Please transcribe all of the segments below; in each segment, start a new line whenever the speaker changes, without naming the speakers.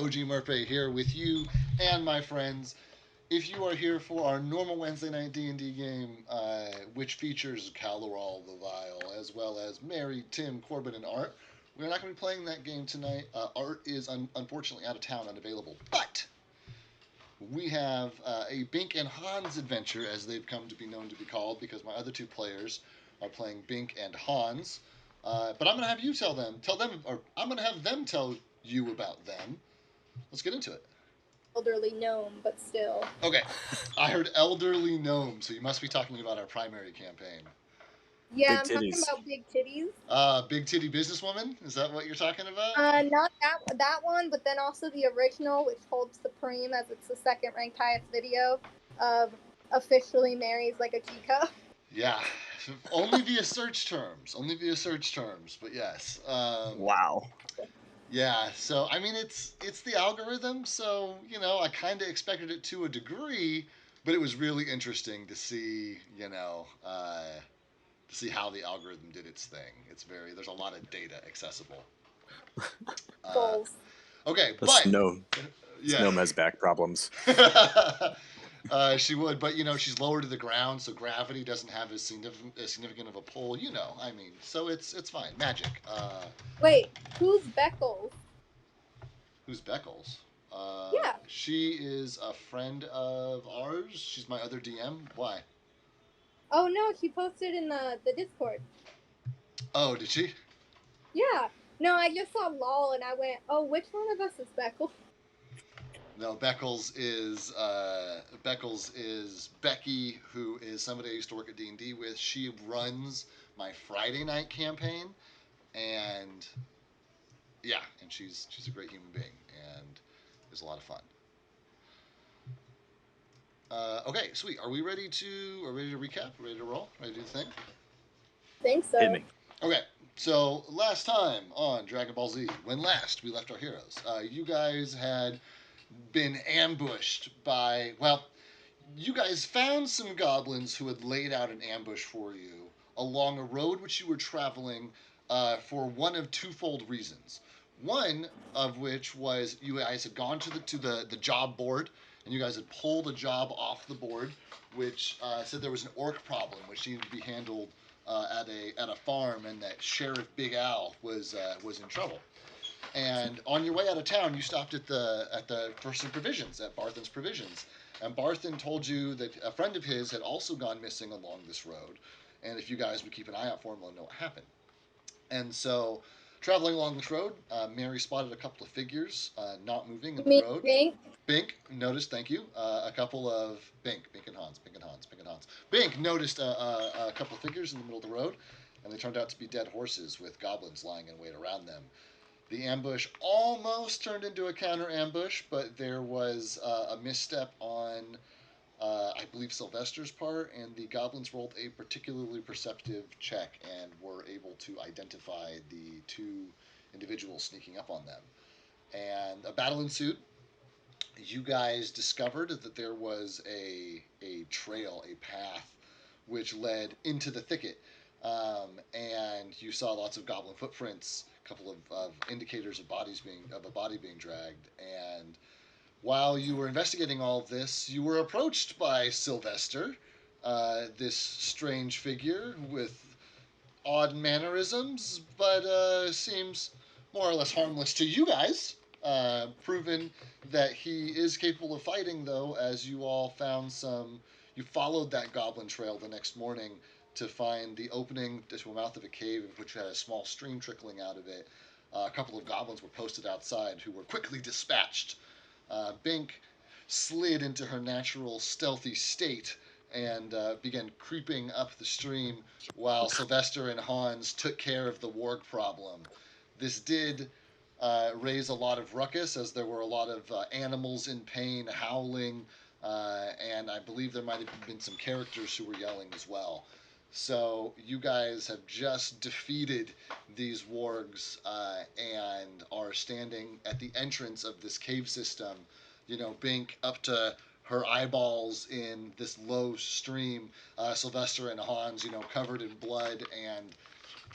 OG Murphy here with you and my friends. If you are here for our normal Wednesday night D&D game, which features Caloral the Vile, as well as Mary, Tim, Corbin, and Art, we're not going to be playing that game tonight. Art is unfortunately out of town, unavailable. But we have a Bink and Hans adventure, as they've come to be known to be called, because my other two players are playing Bink and Hans. But I'm going to have you tell them, or I'm going to have them tell you about them. Let's get into it.
Elderly gnome, but still.
Okay, I heard elderly gnome, so you must be talking about our primary campaign.
Yeah,
Big
I'm talking
titties.
about big titties.
Big titty businesswoman? Is that what you're talking about?
Not that one, but then also the original, which holds supreme as it's the second ranked highest video of officially marries like a chica.
Yeah, only via search terms. Only via search terms, but yes.
Wow.
Yeah, so I mean it's the algorithm, so I kind of expected it to a degree, but it was really interesting to see to see how the algorithm did its thing. There's a lot of data accessible.
Goals.
Okay,
This
but
gnome, this
yeah,
gnome has back problems.
she would, but she's lower to the ground, so gravity doesn't have as significant of a pull. I mean, so it's fine. Magic.
Wait, who's Beckles?
Who's Beckles?
Yeah.
She is a friend of ours. She's my other DM. Why?
Oh no, she posted in the Discord.
Oh, did she?
Yeah. No, I just saw LOL and I went, oh, which one of us is Beckles?
No, Beckles is Becky, who is somebody I used to work at D&D with. She runs my Friday night campaign, and yeah, and she's a great human being and is a lot of fun. Okay, sweet. Are we ready to recap? Ready to roll? Ready to do the thing?
Think so.
Hit me.
Okay, so last time on Dragon Ball Z, when last we left our heroes, you guys had been ambushed by, well, you guys found some goblins who had laid out an ambush for you along a road which you were traveling for one of twofold reasons. One of which was you guys had gone to the job board and you guys had pulled a job off the board, which said there was an orc problem which needed to be handled at a farm, and that Sheriff Big Al was in trouble. And on your way out of town, you stopped at the for some provisions at Barthen's Provisions, and Barthen told you that a friend of his had also gone missing along this road, and if you guys would keep an eye out for him, let know what happened. And so, traveling along this road, Mary spotted a couple of figures not moving in the road.
Bink?
Bink noticed, thank you, a couple of Bink and Hans. Bink noticed a couple of figures in the middle of the road, and they turned out to be dead horses with goblins lying in wait around them. The ambush almost turned into a counter ambush, but there was a misstep on, I believe, Sylvester's part, and the goblins rolled a particularly perceptive check and were able to identify the two individuals sneaking up on them. And a battle ensued. You guys discovered that there was a trail, a path, which led into the thicket. And you saw lots of goblin footprints, a couple of indicators of a body being dragged. And while you were investigating all of this, you were approached by Sylvester, this strange figure with odd mannerisms, but seems more or less harmless to you guys. Proven that he is capable of fighting, though, as you all found you followed that goblin trail the next morning to find the opening to a mouth of a cave, which had a small stream trickling out of it. A couple of goblins were posted outside, who were quickly dispatched. Bink slid into her natural stealthy state and began creeping up the stream, while Sylvester and Hans took care of the warg problem. This did raise a lot of ruckus, as there were a lot of animals in pain howling, and I believe there might have been some characters who were yelling as well. So you guys have just defeated these wargs and are standing at the entrance of this cave system. Bink up to her eyeballs in this low stream. Sylvester and Hans, covered in blood and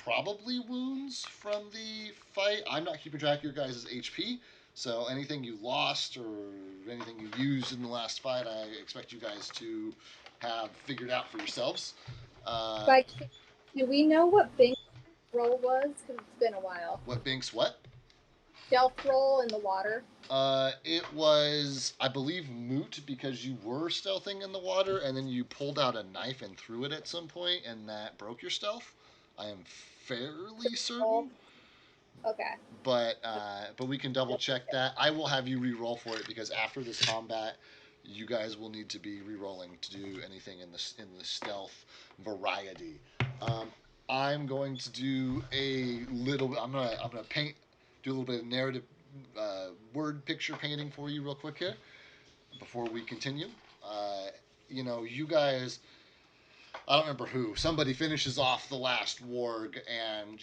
probably wounds from the fight. I'm not keeping track of your guys' HP, So anything you lost or anything you used in the last fight, I expect you guys to have figured out for yourselves.
Like, do we know what Bink's role was? Because it's been a while.
What Bink's what?
Stealth roll in the water.
It was, I believe, moot because you were stealthing in the water, and then you pulled out a knife and threw it at some point, and that broke your stealth. I am fairly certain,
Okay.
but we can double check that. I will have you re-roll for it because after this combat, you guys will need to be re-rolling to do anything in the stealth variety. I'm going to do a little. I'm gonna paint, do a little bit of narrative, word picture painting for you real quick here before we continue. You guys. I don't remember who. Somebody finishes off the last warg, and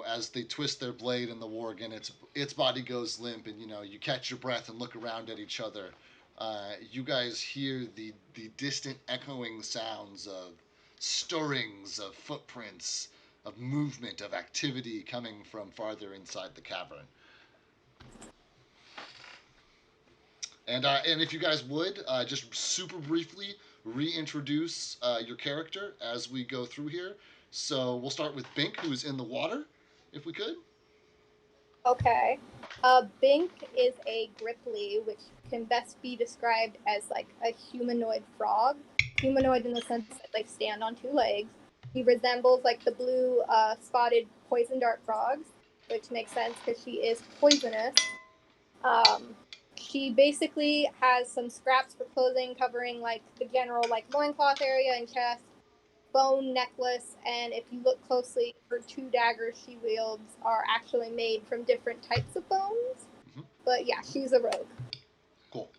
as they twist their blade in the warg, and its body goes limp, and you catch your breath and look around at each other. You guys hear the distant echoing sounds of stirrings of footprints, of movement, of activity coming from farther inside the cavern. And if you guys would just super briefly reintroduce your character as we go through here. So we'll start with Bink, who is in the water, if we could.
Okay. Bink is a gripply, which can best be described as like a humanoid frog. Humanoid in the sense that they stand on two legs. He resembles like the blue spotted poison dart frogs, which makes sense because she is poisonous. She basically has some scraps for clothing covering like the general like loincloth area and chest, bone necklace, and if you look closely, her two daggers she wields are actually made from different types of bones.
Mm-hmm.
But yeah, she's a rogue.
Cool.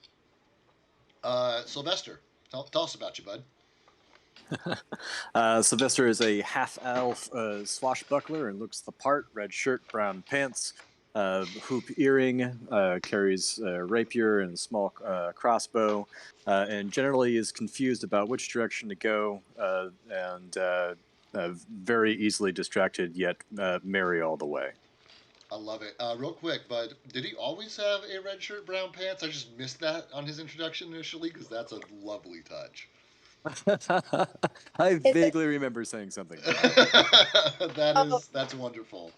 Sylvester, tell us about you, bud.
Sylvester is a half-elf swashbuckler and looks the part. Red shirt, brown pants, hoop earring, carries a rapier and a small crossbow, and generally is confused about which direction to go, and very easily distracted, yet merry all the way.
I love it. Real quick, bud, did he always have a red shirt, brown pants? I just missed that on his introduction initially because that's a lovely touch.
I vaguely remember saying something.
That's wonderful.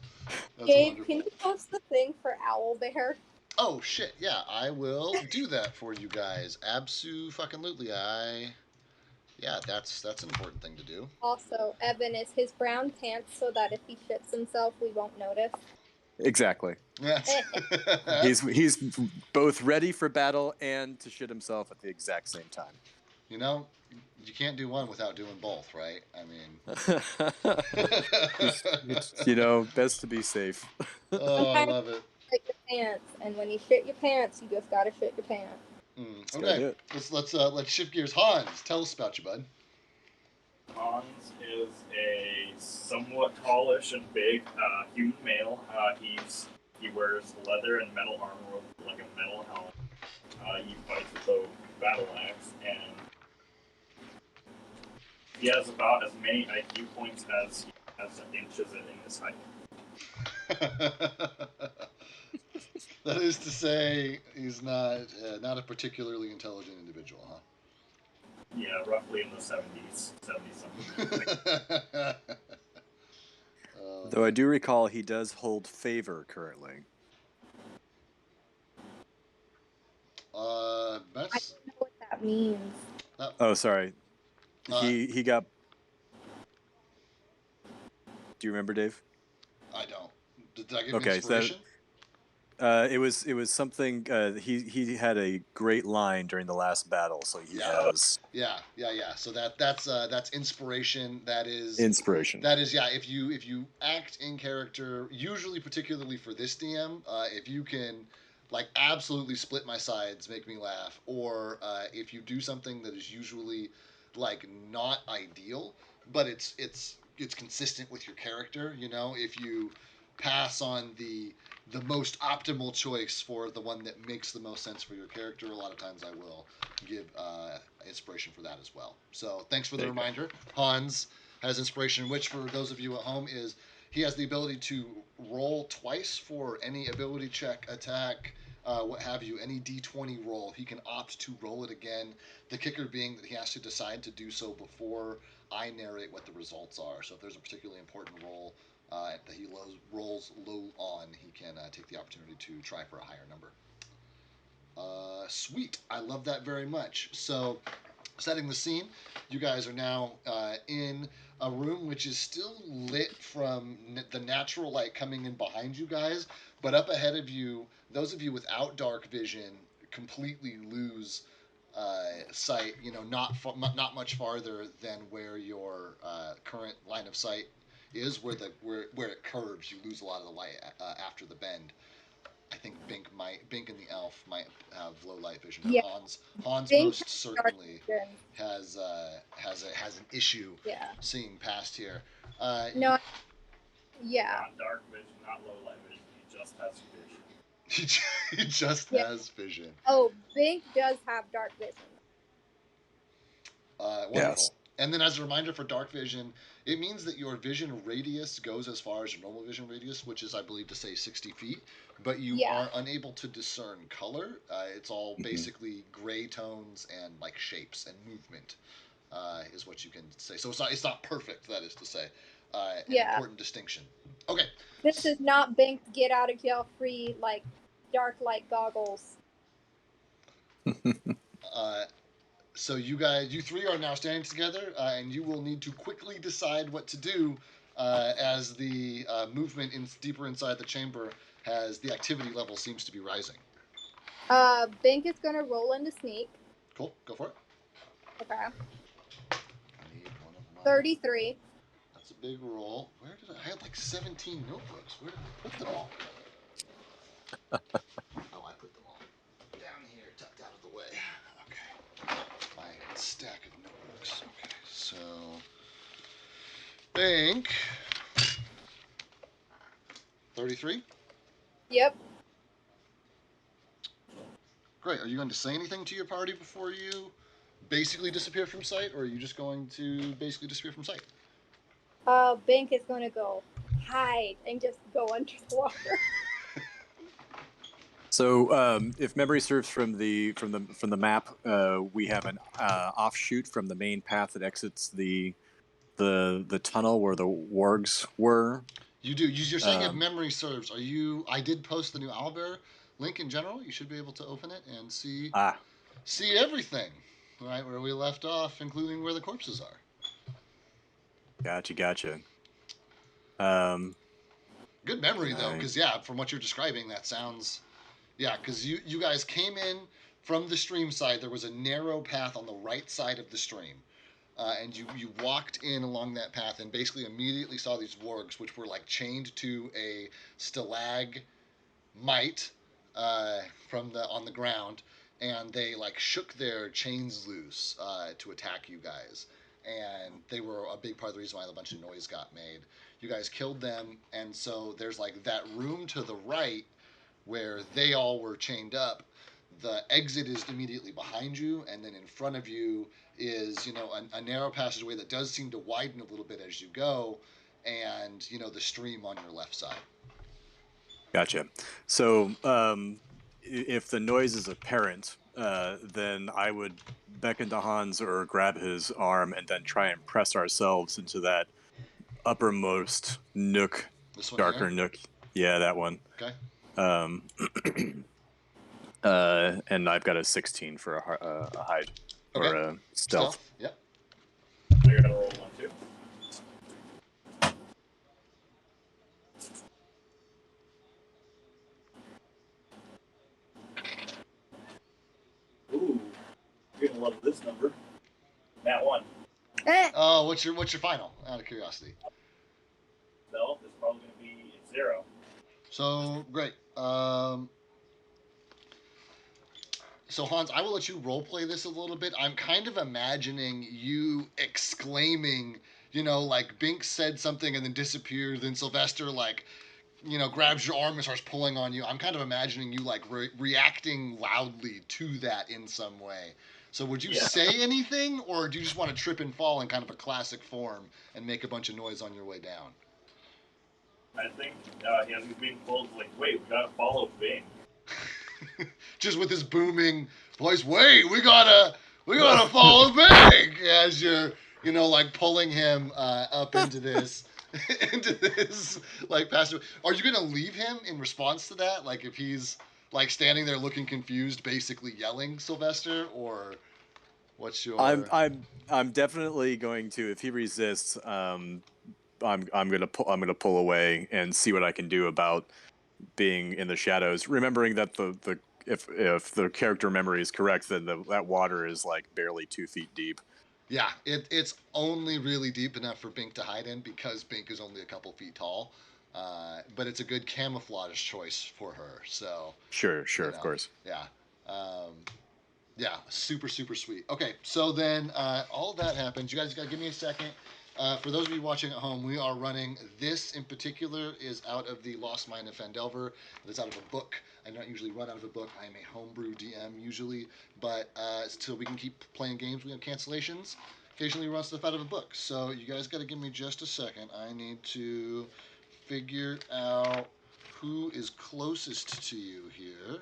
That's
Gabe,
wonderful.
can you post the thing for Owlbear?
Oh shit! Yeah, I will do that for you guys. Abso-fucking-lutely. Yeah, that's an important thing to do.
Also, Evan is his brown pants so that if he shits himself, we won't notice.
Exactly. He's both ready for battle and to shit himself at the exact same time.
You can't do one without doing both, right? I mean,
it's, best to be safe.
Oh, I love it.
Shit your pants, and when you shit your pants, you just gotta shit your pants.
Okay, let's shift gears. Hans, tell us about you, bud.
Hans is a somewhat tallish and big human male. He wears leather and metal armor with like a metal helmet. He fights with a battle axe, and he has about as many IQ points as he has inches in his height.
That is to say, he's not a particularly intelligent individual, huh?
Yeah, roughly in the 70s, 70-something.
Though I do recall he does hold favor currently.
I don't know what that means.
Oh, sorry. He got... Do you remember, Dave?
I don't. Did I give you inspiration?
It was something. He had a great line during the last battle, so he has.
Yeah. So that's inspiration. That is
inspiration.
That is if you act in character, usually particularly for this DM, if you can like absolutely split my sides, make me laugh, or if you do something that is usually like not ideal, but it's consistent with your character. If you pass on the most optimal choice for the one that makes the most sense for your character, a lot of times I will give inspiration for that as well. So thanks for the reminder. Hans has inspiration, which for those of you at home is he has the ability to roll twice for any ability check, attack, what have you, any d20 roll, he can opt to roll it again. The kicker being that he has to decide to do so before I narrate what the results are. So if there's a particularly important roll that he rolls low on, he can take the opportunity to try for a higher number. Sweet. I love that very much. So, setting the scene, you guys are now in a room which is still lit from the natural light coming in behind you guys, but up ahead of you, those of you without dark vision completely lose sight. Not much farther than where your current line of sight is, where it curves. You lose a lot of the light after the bend. I think Bink and the elf might have low light vision, but
Yeah.
Hans
Bink
most certainly
vision.
has an issue
Yeah.
seeing past here.
No. Yeah.
Not dark vision, not low light vision. He just has vision.
He just
Yeah.
has vision.
Oh, Bink does have dark vision.
Wonderful.
Yes.
And then, as a reminder for dark vision, it means that your vision radius goes as far as your normal vision radius, which is, I believe, to say 60 feet. But you are unable to discern color. It's all basically gray tones and like shapes and movement, is what you can say. So it's not perfect. That is to say, an important distinction. Okay.
This is not Bink's get out of jail free like dark light goggles.
So you three are now standing together, and you will need to quickly decide what to do as the movement deeper inside the chamber has the activity level seems to be rising.
Bink is gonna roll into sneak.
Cool, go for it.
Okay.
I need one of my.
33.
That's a big roll. I had like 17 notebooks. Where did I put them all? Oh, I put them all down here, tucked out of the way. Okay. My stack of notebooks. Okay, so Bink. 33?
Yep.
Great. Are you going to say anything to your party before you basically disappear from sight, or are you just going to basically disappear from sight?
Bink is gonna go hide and just go under the water.
So, if memory serves from the map, we have an offshoot from the main path that exits the tunnel where the wargs were.
You do. You're saying if memory serves. I did post the new owlbear link in general. You should be able to open it and see everything, right where we left off, including where the corpses are.
Gotcha.
Good memory though, because from what you're describing, that sounds. Yeah, because you guys came in from the stream side. There was a narrow path on the right side of the stream. And you walked in along that path and basically immediately saw these wargs, which were like chained to a stalagmite on the ground, and they like shook their chains loose to attack you guys. And they were a big part of the reason why a bunch of noise got made. You guys killed them, and so there's like that room to the right where they all were chained up. The exit is immediately behind you, and then in front of you is a narrow passageway that does seem to widen a little bit as you go, and the stream on your left side.
Gotcha. So if the noise is apparent, then I would beckon to Hans or grab his arm and then try and press ourselves into that uppermost nook,
This one
darker
here?
nook. Yeah, that one.
Okay.
And I've got a 16 for a hide or a stealth.
Yep.
So you're gonna roll 1, 2. Ooh, you're gonna love this number. Nat 1.
Oh, what's your final? Out of curiosity.
No, it's probably gonna be 0.
So great. So Hans, I will let you roleplay this a little bit. I'm kind of imagining you exclaiming, like Bink said something and then disappeared. Then Sylvester grabs your arm and starts pulling on you. I'm kind of imagining you like reacting loudly to that in some way. So would you say anything, or do you just want to trip and fall in kind of a classic form and make a bunch of noise on your way down?
I think he has being pulled like, wait, we gotta follow Bing.
just with his booming voice. Wait, we gotta follow Big as you're like pulling him up into this into this like passage. Are you gonna leave him in response to that? Like if he's like standing there looking confused, basically yelling Sylvester, or what's
I'm
your?
I'm I'm definitely going to, if he resists, I'm gonna pull away and see what I can do about being in the shadows. Remembering that the if the character memory is correct, then that water is like barely 2 feet deep.
Yeah, it's only really deep enough for Bink to hide in because Bink is only a couple feet tall. But it's a good camouflage choice for her. So,
Sure, of course.
yeah. Um, yeah, super, super sweet. Okay, so then all that happens. You guys got to give me a second. For those of you watching at home, we are running. This in particular is out of the Lost Mine of Phandelver. It's out of a book. I don't usually run out of a book. I am a homebrew DM usually, but so we can keep playing games. We have cancellations. Occasionally, we run stuff out of a book. So you guys got to give me just a second. I need to figure out who is closest to you here.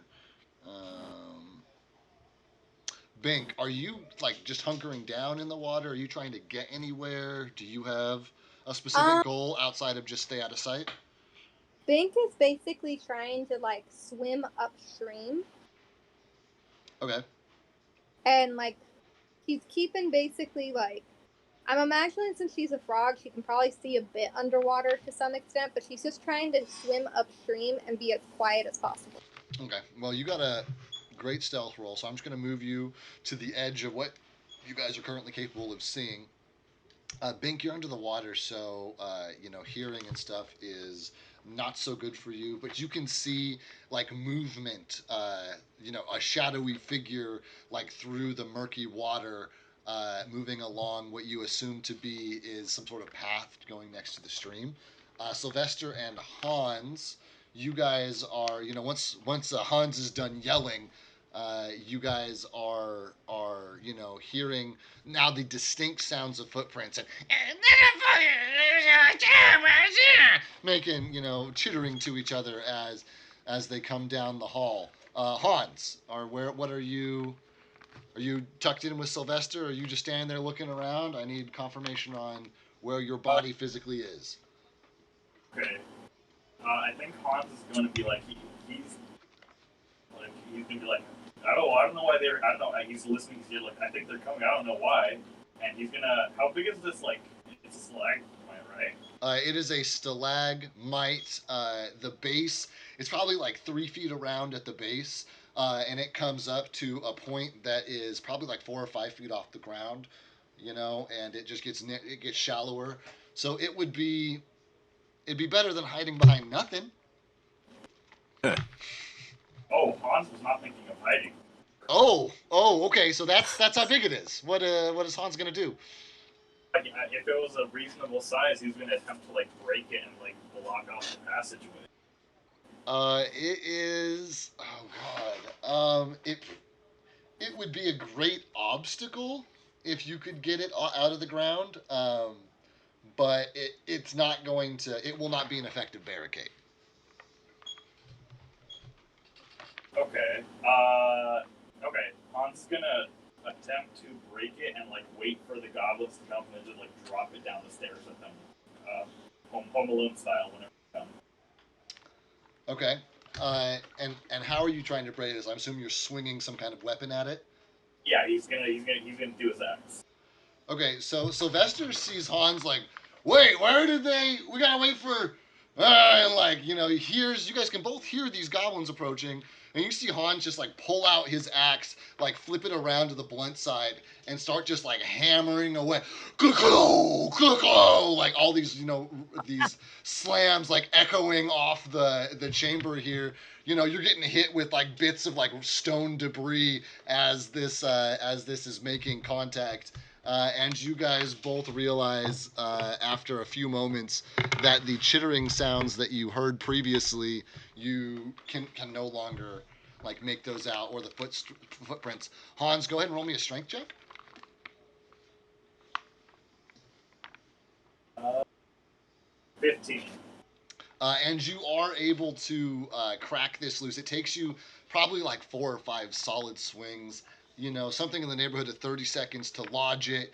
Bink, are you like just hunkering down in the water? Are you trying to get anywhere? Do you have a specific
Um,
goal outside of just stay out of sight?
Bink is basically trying to like swim upstream,
Okay.
and like he's keeping basically like I'm imagining since she's a frog, she can probably see a bit underwater to some extent, but she's just trying to swim upstream and be as quiet as possible.
Okay. Well, you got a great stealth roll, so I'm just going to move you to the edge of what you guys are currently capable of seeing. Bink, you're under the water, so hearing and stuff is not so good for you. But you can see like movement, a shadowy figure like through the murky water, moving along what you assume to be is some sort of path going next to the stream. Sylvester and Hans, you guys are once Hans is done yelling. You guys are hearing now the distinct sounds of footprints and making chittering to each other as they come down the hall. Hans, what are you? Are you tucked in with Sylvester? Or are you just standing there looking around? I need confirmation on where your body physically is.
Okay. I think Hans is going to be like he's going to be like I don't know why they're I don't know he's listening. He's like I think they're coming. I don't know why. And he's gonna. How big is this? Like it's a stalagmite, right?
It is a stalagmite. The base, it's probably like 3 feet around at the base, and it comes up to a point that is probably like 4 or 5 feet off the ground, and it just gets shallower. So it'd be better than hiding behind nothing.
Oh, Hans was not thinking of hiding.
Oh, okay. So that's how big it is. What is Hans gonna do?
If it was a reasonable size, he was going to attempt to like break it and like block off the passageway.
It is. Oh God. It would be a great obstacle if you could get it out of the ground. But it's not going to. It will not be an effective barricade.
Okay. Okay. Hans is gonna attempt to break it and like wait for the goblins to come and then just like drop it down the stairs at them, Home Alone style whenever they come.
Okay. And how are you trying to break this? I'm assuming you're swinging some kind of weapon at it.
Yeah, he's gonna do his axe.
Okay, so Sylvester sees Hans like, wait, where did they? We gotta wait for. And like, he hears. You guys can both hear these goblins approaching, and you see Hans just like pull out his axe, like flip it around to the blunt side, and start just like hammering away. Like all these, these slams like echoing off the chamber here. You're getting hit with like bits of like stone debris as this is making contact. And you guys both realize after a few moments that the chittering sounds that you heard previously, you can no longer like make those out, or the footprints. Hans, go ahead and roll me a strength check.
15.
And you are able to crack this loose. It takes you probably like 4 or 5 solid swings. Something in the neighborhood of 30 seconds to lodge it,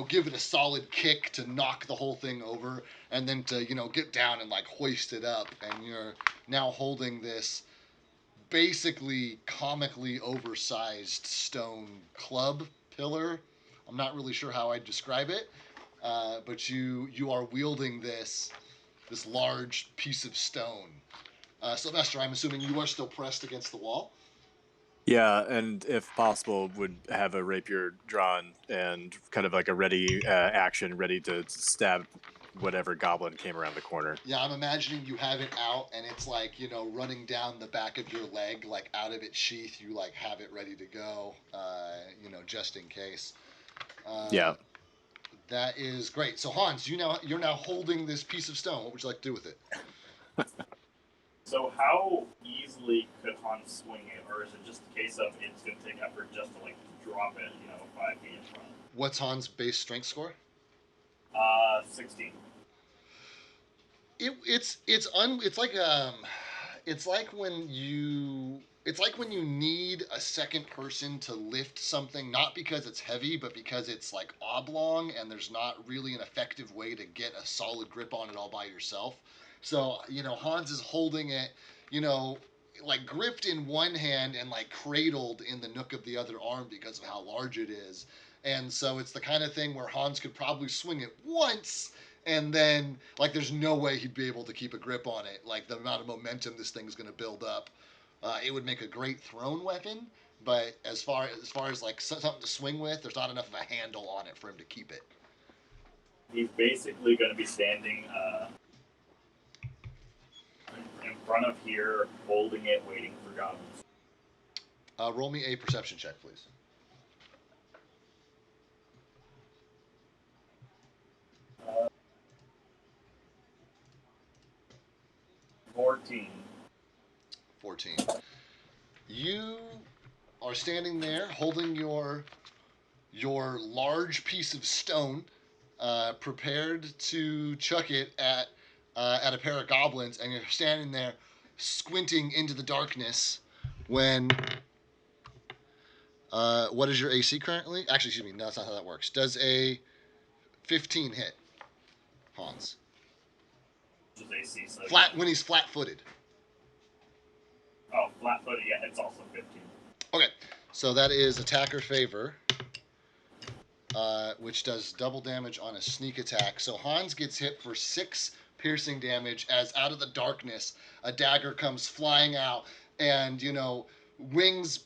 give it a solid kick to knock the whole thing over, and then to, get down and like hoist it up. And you're now holding this basically comically oversized stone club pillar. I'm not really sure how I'd describe it, but you are wielding this large piece of stone. Sylvester, I'm assuming you are still pressed against the wall.
Yeah, and if possible, would have a rapier drawn and kind of like a ready action, ready to stab whatever goblin came around the corner.
Yeah, I'm imagining you have it out, and it's like, running down the back of your leg, like out of its sheath. You like have it ready to go, just in case.
Yeah.
That is great. So Hans, you're now holding this piece of stone. What would you like to do with it?
So how easily could Hans swing it, or is it just a case of it's going to take effort just to like drop it, 5 feet in front?
What's Hans' base strength score?
16.
It's like when you need a second person to lift something, not because it's heavy, but because it's like oblong and there's not really an effective way to get a solid grip on it all by yourself. So, Hans is holding it, like gripped in one hand and like cradled in the nook of the other arm because of how large it is. And so it's the kind of thing where Hans could probably swing it once, and then like there's no way he'd be able to keep a grip on it. Like the amount of momentum this thing's going to build up, it would make a great thrown weapon. But as far as like something to swing with, there's not enough of a handle on it for him to keep it.
He's basically going to be standing in front of here, holding it, waiting for goblins.
Roll me a perception check, please.
14.
14. You are standing there holding your large piece of stone, prepared to chuck it at a pair of goblins, and you're standing there squinting into the darkness when what is your AC currently? Actually, excuse me, no, that's not how that works. Does a 15 hit, Hans?
Which is AC, so
When he's flat-footed.
Oh, flat-footed, yeah, it's also 15.
Okay, so that is attacker favor, which does double damage on a sneak attack. So Hans gets hit for 6 piercing damage as out of the darkness a dagger comes flying out and, wings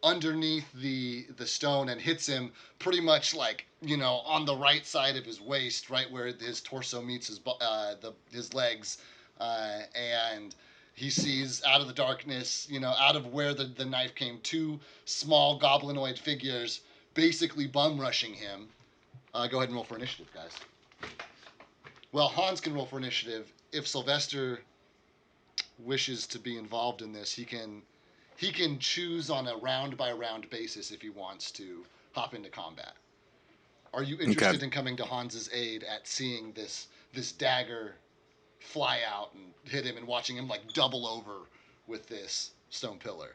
underneath the stone and hits him pretty much like, on the right side of his waist, right where his torso meets his legs, and he sees out of the darkness, out of where the knife came, 2 small goblinoid figures basically bum rushing him. Go ahead and roll for initiative, guys. Well, Hans can roll for initiative. If Sylvester wishes to be involved in this, he can choose on a round by round basis if he wants to hop into combat. Are you interested in coming to Hans's aid at seeing this dagger fly out and hit him and watching him like double over with this stone pillar?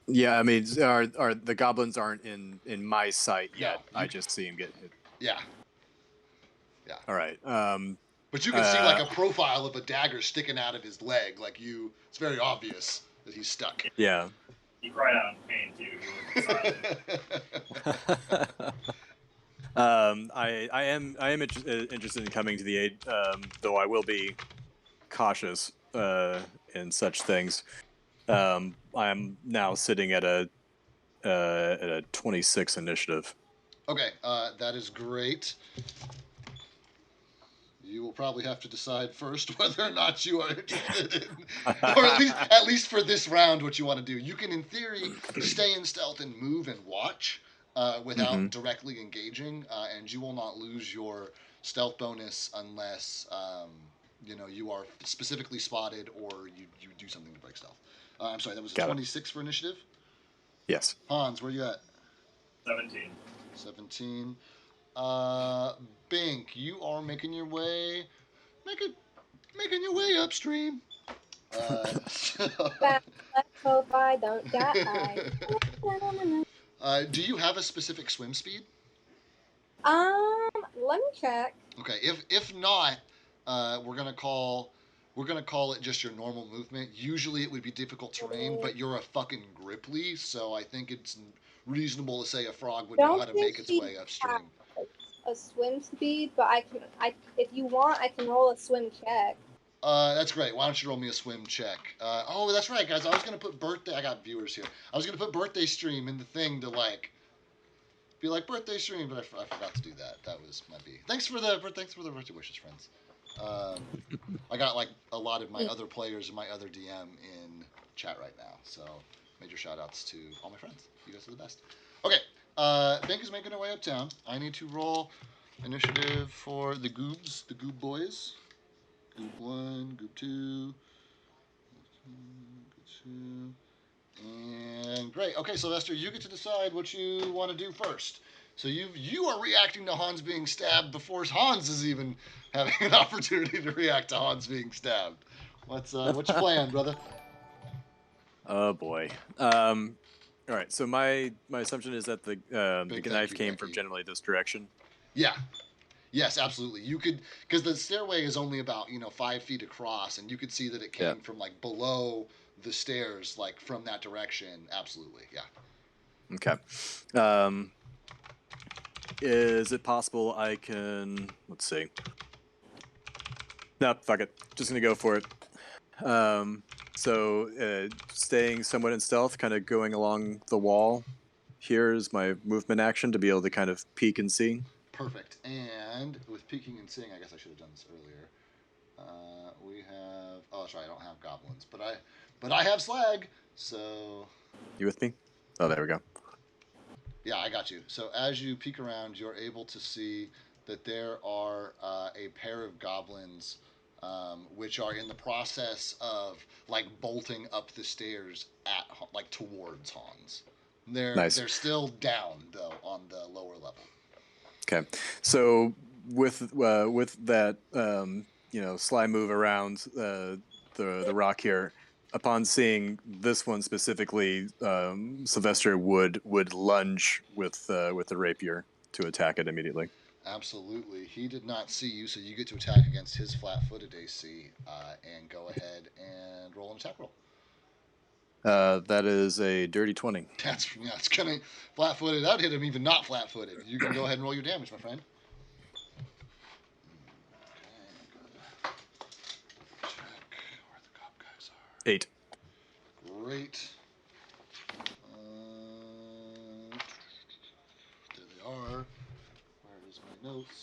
Yeah, I mean, are the goblins aren't in my sight yet?
No,
I just see him get hit.
Yeah.
All right.
But you can see like a profile of a dagger sticking out of his leg. It's very obvious that he's stuck.
Yeah.
He cried out in pain too.
I am interested in coming to the aid, though I will be cautious in such things. I'm now sitting at a 26 initiative.
Okay, that is great. You will probably have to decide first whether or not you are interested in, or at least for this round, what you want to do. You can, in theory, stay in stealth and move and watch without directly engaging, and you will not lose your stealth bonus unless you are specifically spotted or you do something to break stealth. I'm sorry, that was a 26 for initiative?
Yes.
Hans, where are you at?
17.
17. Bink, you are making your way upstream. So,
Let's hope I don't die.
do you have a specific swim speed?
Let me check.
Okay, if not, we're gonna call it just your normal movement. Usually it would be difficult terrain, but you're a fucking gripply, so I think it's reasonable to say a frog would know
Don't
how to
think
make its
she
way upstream.
has a swim speed, but if you want, I can roll a swim check.
That's great. Why don't you roll me a swim check? Oh, that's right, guys. I was gonna put birthday. I got viewers here. I was gonna put birthday stream in the thing to like be like birthday stream, but I forgot to do that. That was my B. Thanks for the birthday wishes, friends. I got like a lot of my other players and my other DM in chat right now, so major shout outs to all my friends. You guys are the best. Okay, Bank is making her way uptown. I need to roll initiative for the Goobs, the Goob boys. Goob 1, Goob 2, Goob 2, and great. Okay, Sylvester, you get to decide what you want to do first. So you are reacting to Hans being stabbed before Hans is even having an opportunity to react to Hans being stabbed. What's your plan, brother?
Oh boy. All right. So my assumption is that the knife came from generally this direction.
Yeah. Yes, absolutely. You could, because the stairway is only about 5 feet across, and you could see that it came from like below the stairs, like from that direction. Absolutely, yeah.
Okay. Is it possible I can? Let's see. No, fuck it. Just gonna go for it. So staying somewhat in stealth, kind of going along the wall. Here is my movement action to be able to kind of peek and see.
Perfect. And with peeking and seeing, I guess I should have done this earlier. We have. Oh, that's right. I don't have goblins, but I have slag. So.
You with me? Oh, there we go.
Yeah, I got you. So as you peek around, you're able to see that there are a pair of goblins, which are in the process of like bolting up the stairs at like towards Hans. They're still down though on the lower level.
Okay, so with that sly move around the rock here, upon seeing this one specifically, Sylvester would lunge with the rapier to attack it immediately.
Absolutely. He did not see you, so you get to attack against his flat-footed AC, and go ahead and roll an attack roll.
That is a dirty 20.
It's gonna flat-footed. That'd hit him even not flat-footed. You can go ahead and roll your damage, my friend. Okay, check where the cop guys are.
8.
Great. There they are. Where is my notes?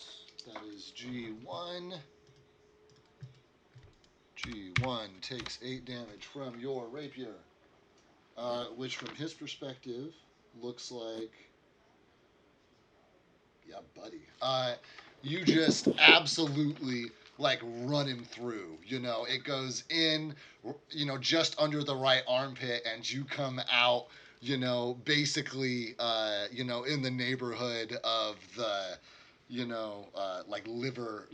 That is G1. G1 takes 8 damage from your rapier, which from his perspective looks like, yeah, buddy. You just absolutely like run him through. It goes in, just under the right armpit, and you come out, basically, in the neighborhood of the, like liver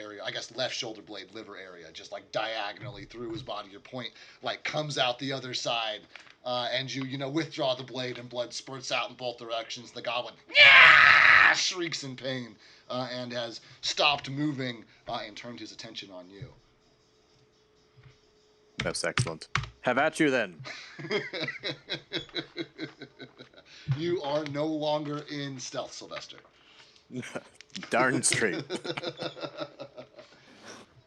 area. I guess left shoulder blade, liver area, just like diagonally through his body. Your point like comes out the other side, and you withdraw the blade, and blood spurts out in both directions. The goblin shrieks in pain, and has stopped moving, and turned his attention on you.
That's excellent. Have at you then.
You are no longer in stealth, Sylvester.
Darn straight.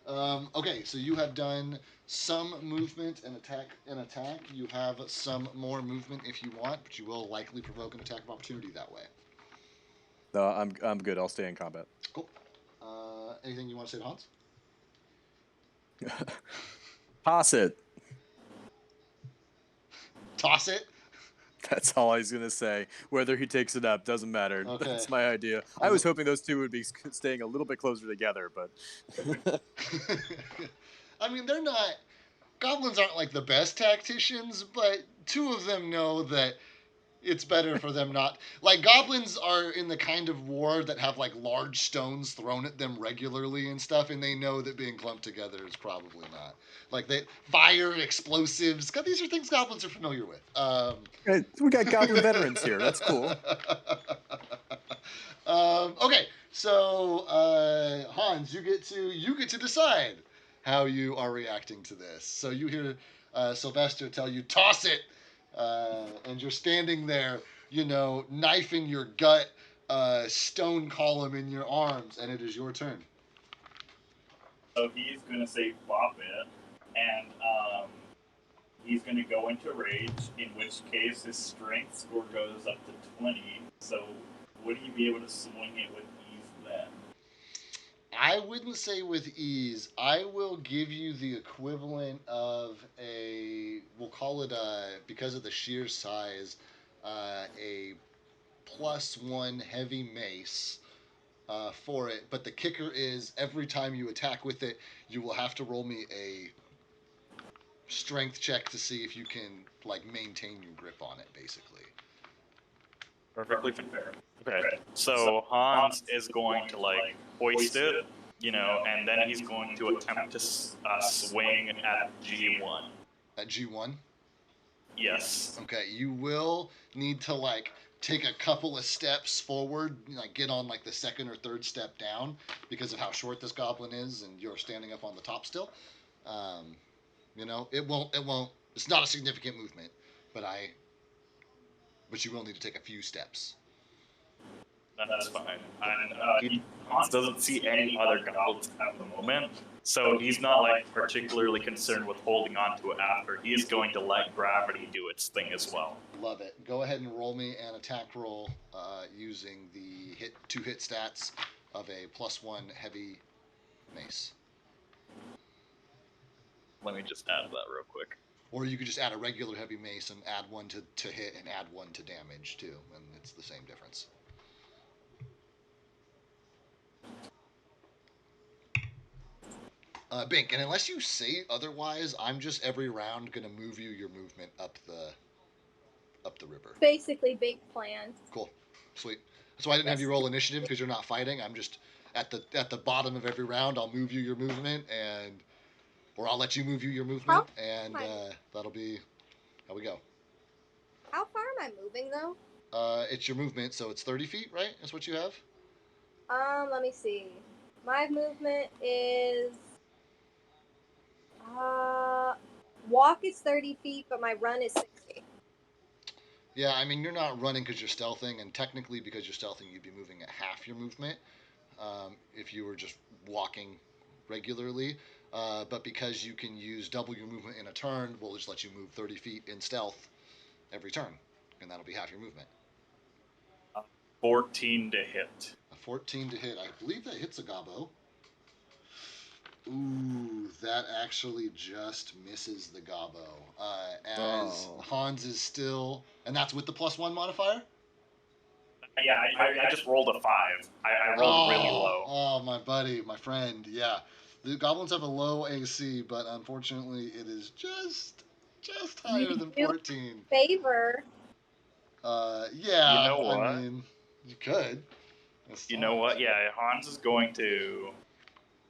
Okay, so you have done some movement and attack. You have some more movement if you want, but you will likely provoke an attack of opportunity that way.
No, I'm good. I'll stay in combat.
Cool. Anything you want to say to Hans?
Toss it.
Toss it?
That's all I was going to say. Whether he takes it up, doesn't matter. Okay. That's my idea. I was hoping those two would be staying a little bit closer together, but...
I mean, they're not... Goblins aren't like the best tacticians, but two of them know that It's better for them not. Like, goblins are in the kind of war that have, like, large stones thrown at them regularly and stuff, and they know that being clumped together is probably not. Like, fire, explosives. God, these are things goblins are familiar with.
We got goblin veterans here. That's cool.
Okay, so Hans, you get to decide how you are reacting to this. So you hear Sylvester tell you, "Toss it," and you're standing there, knife in your gut, stone column in your arms, and it is your turn.
So he's going to say bop it, and he's going to go into rage, in which case his strength score goes up to 20. So would he be able to swing it with ease then?
I wouldn't say with ease. I will give you the equivalent of we'll call it because of the sheer size, a +1 heavy mace for it. But the kicker is every time you attack with it, you will have to roll me a strength check to see if you can maintain your grip on it, basically.
Perfectly fair. Okay, so Hans is going to hoist it, and then he's going to attempt to swing at G1.
At G1?
Yes.
Okay, you will need to take a couple of steps forward, get on the second or third step down because of how short this goblin is, and you're standing up on the top still. It won't. It's not a significant movement, but you will need to take a few steps.
That's fine. And Hans doesn't see any other goblins at the moment, so he's not particularly concerned with holding on to it after. He is going to let gravity do its thing as well.
Love it. Go ahead and roll me an attack roll using the two hit stats of a +1 heavy mace.
Let me just add that real quick.
Or you could just add a regular heavy mace and add 1 to hit and add 1 to damage too, and it's the same difference. Bink, and unless you say otherwise, I'm just every round gonna move you your movement up the river.
Basically, big plan.
Cool, sweet. So I didn't have you roll initiative because you're not fighting. I'm just at the bottom of every round. I'll move you your movement, or I'll let you move you your movement, and that'll be how we go.
How far am I moving though?
It's your movement, so it's 30 feet, right? That's what you have.
Let me see. My movement is walk is 30 feet, but my run is 60.
Yeah, I mean, you're not running because you're stealthing, and technically because you're stealthing, you'd be moving at half your movement if you were just walking regularly. But because you can use double your movement in a turn, we'll just let you move 30 feet in stealth every turn, and that'll be half your movement.
14 to hit.
A 14 to hit. I believe that hits a gobbo. Ooh, that actually just misses the gobbo. Hans is still... And that's with the +1 modifier?
Yeah, I just rolled a 5. I rolled really low.
Oh, my buddy, my friend, yeah. The goblins have a low AC, but unfortunately it is just higher than 14.
Favor.
Yeah,
you know what?
I mean, you could.
You know what? Yeah, Hans is going to...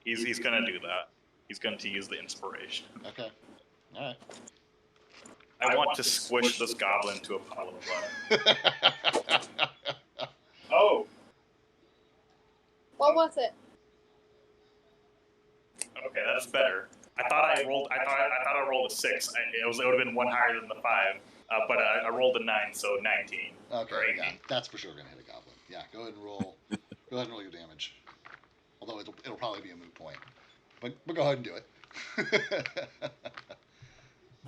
He's going to do that. He's going to use the inspiration.
Okay. All right.
I want to squish this goblin to a pile of blood.
Oh!
What was it?
Okay, that's better. I thought I rolled a 6. It would have been one higher than the 5. But I rolled a 9, so 19.
Okay, yeah, that's for sure gonna hit a goblin. Yeah, go ahead and roll. Go ahead and roll your damage. Although it'll probably be a moot point, but go ahead and do it.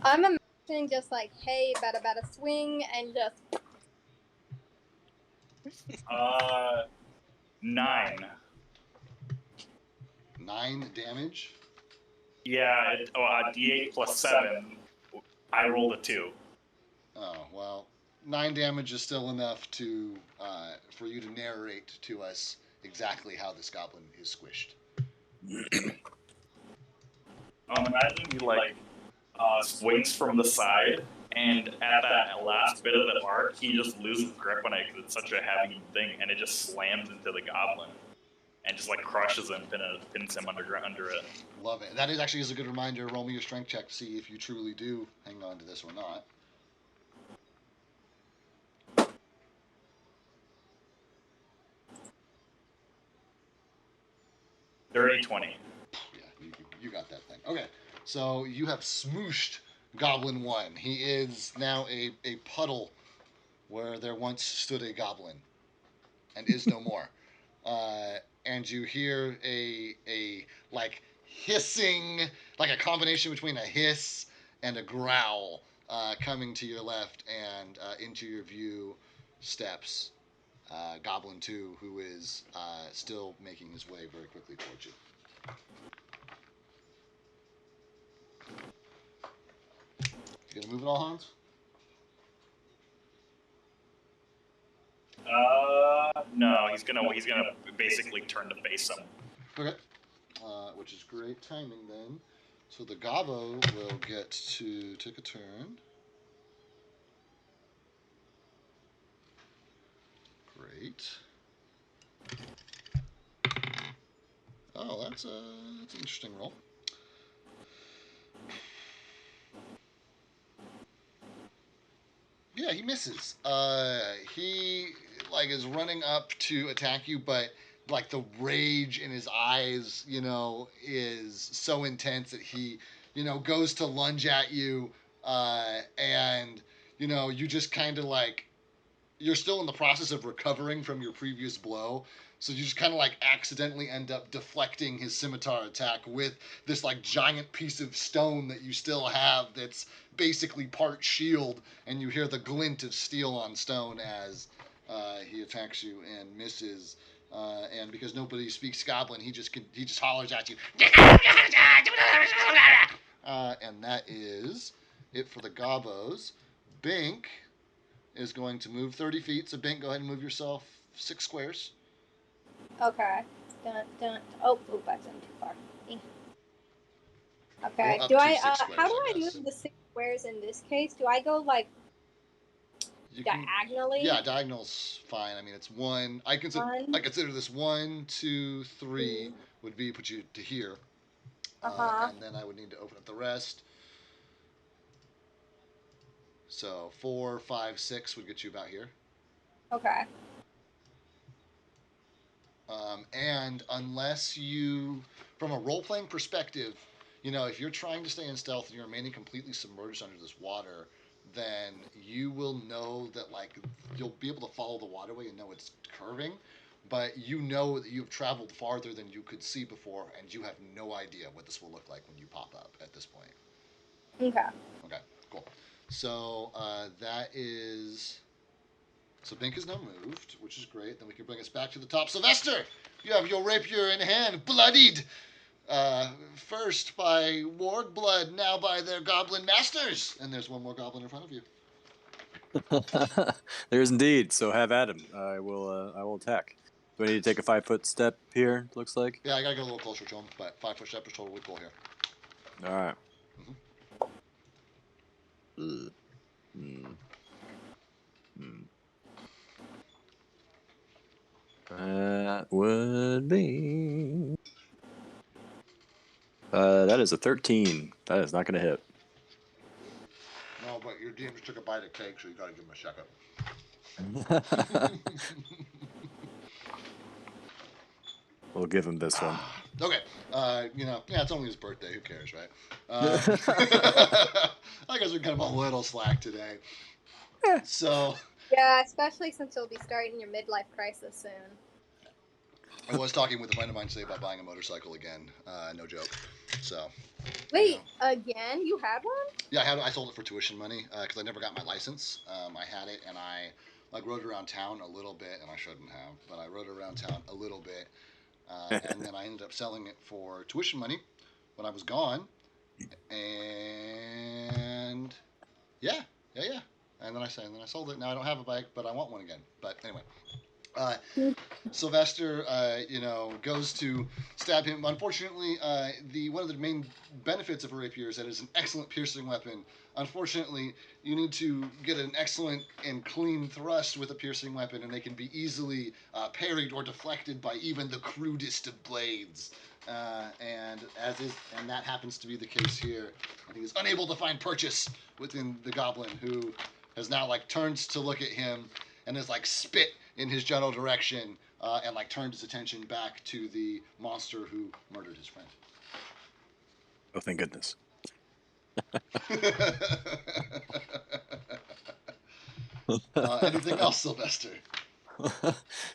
I'm imagining just hey, better swing, and just.
9.
9 damage.
Yeah, D8 plus 7. I rolled a 2.
Oh well, 9 damage is still enough to for you to narrate to us exactly how this goblin is squished.
Imagine he swings from the side, And at that last bit of the arc, he just loses grip on it because it's such a heavy thing, and it just slams into the goblin and just like crushes him, pins him under it.
Love it. That is actually is a good reminder. Roll me your strength check to see if you truly do hang on to this or not.
Dirty 20.
Yeah, you got that thing. Okay, so you have smooshed Goblin 1. He is now a puddle where there once stood a goblin and is no more. And you hear a like hissing, like a combination between a hiss and a growl coming to your left, and into your view steps Goblin 2, who is still making his way very quickly towards you. You gonna move it all, Hans?
No, he's gonna basically turn to face him.
Okay. Which is great timing then. So the Gobbo will get to take a turn. Great. Oh, that's an interesting roll. Yeah, he misses. He like is running up to attack you, but like the rage in his eyes, is so intense that he, goes to lunge at you, and you just kind of like you're still in the process of recovering from your previous blow. So you just kind of like accidentally end up deflecting his scimitar attack with this like giant piece of stone that you still have that's basically part shield, and you hear the glint of steel on stone as he attacks you and misses. And because nobody speaks Goblin, he just hollers at you. And that is it for the Gobbos. Bink is going to move 30 feet. So, Bink, go ahead and move yourself 6 squares.
Okay. Dun. Oh, that's in too far. Okay.
Or up
Do
to
I?
6 squares,
How do
I
I
guess.
move the 6 squares in this case? Do I go like diagonally?
Yeah, diagonal's fine. I mean, it's one. I consider this 1, 2, 3 would be put you to here. And then I would need to open up the rest. So 4, 5, 6 would get you about here.
Okay.
And unless you, from a role-playing perspective, if you're trying to stay in stealth and you're remaining completely submerged under this water, then you will know that, like, you'll be able to follow the waterway and know it's curving, but you know that you've traveled farther than you could see before, and you have no idea what this will look like when you pop up at this point.
Okay.
Okay, cool. So that is... So Bink is now moved, which is great. Then we can bring us back to the top. Sylvester, you have your rapier in hand, bloodied. First by warg blood, now by their goblin masters. And there's one more goblin in front of you.
There is indeed. So have at him. I will attack. Do I need to take a 5-foot step here? Looks like.
Yeah, I gotta get a little closer to him, but 5-foot step is totally cool here.
All right. That would be. That is a 13. That is not going to hit.
No, but your DM just took a bite of cake, so you gotta give him a second.
We'll give him this one.
Okay. It's only his birthday. Who cares, right? I guess we're kind of a little slack today. So.
Yeah, especially since you'll be starting your midlife crisis soon.
I was talking with a friend of mine today about buying a motorcycle again. No joke. So.
Wait, again? You had one?
Yeah, I sold it for tuition money because I never got my license. I had it and I rode around town a little bit, and I shouldn't have, but I rode around town a little bit, and then I ended up selling it for tuition money when I was gone. And yeah. And then I sold it. Now I don't have a bike, but I want one again. But anyway, Sylvester, goes to stab him. Unfortunately, one of the main benefits of a rapier is that it's an excellent piercing weapon. Unfortunately, you need to get an excellent and clean thrust with a piercing weapon, and they can be easily parried or deflected by even the crudest of blades. And that happens to be the case here. And he is unable to find purchase within the goblin, who has now turns to look at him and is spit in his general direction, and turned his attention back to the monster who murdered his friend.
Oh, thank goodness.
Anything else, Sylvester?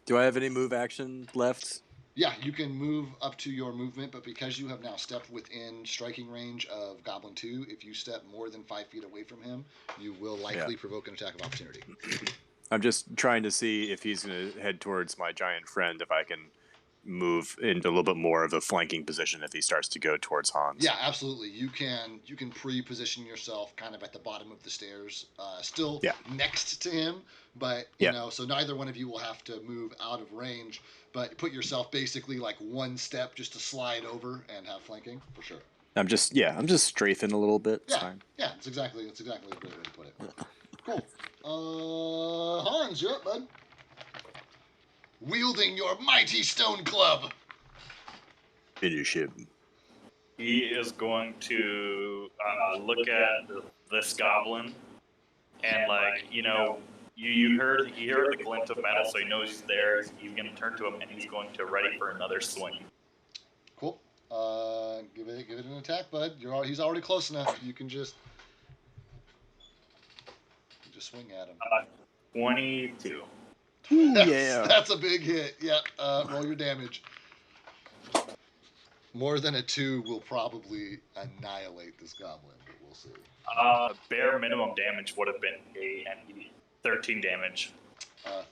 Do I have any move action left?
Yeah, you can move up to your movement, but because you have now stepped within striking range of Goblin 2, if you step more than 5 feet away from him, you will likely provoke an attack of opportunity.
I'm just trying to see if he's going to head towards my giant friend, if I can move into a little bit more of a flanking position if he starts to go towards Hans.
Yeah, absolutely. You can pre-position yourself kind of at the bottom of the stairs, still next to him, but you know, so neither one of you will have to move out of range, but put yourself basically one step just to slide over and have flanking for sure.
I'm just strafing a little bit. It's fine.
Yeah, that's exactly a great way to put it. Cool. Hans, you're up, bud. Wielding your mighty stone club.
Finish him.
He is going to look at this goblin, and you heard the glint of metal, so he knows he's there. He's going to turn to him, and he's going to ready for another swing.
Cool. Give it an attack, bud. He's already close enough. You can just swing at him.
22.
That's a big hit. Yeah. Roll your damage. More than a 2 will probably annihilate this goblin, but we'll see.
Bare minimum damage would have been 13 damage.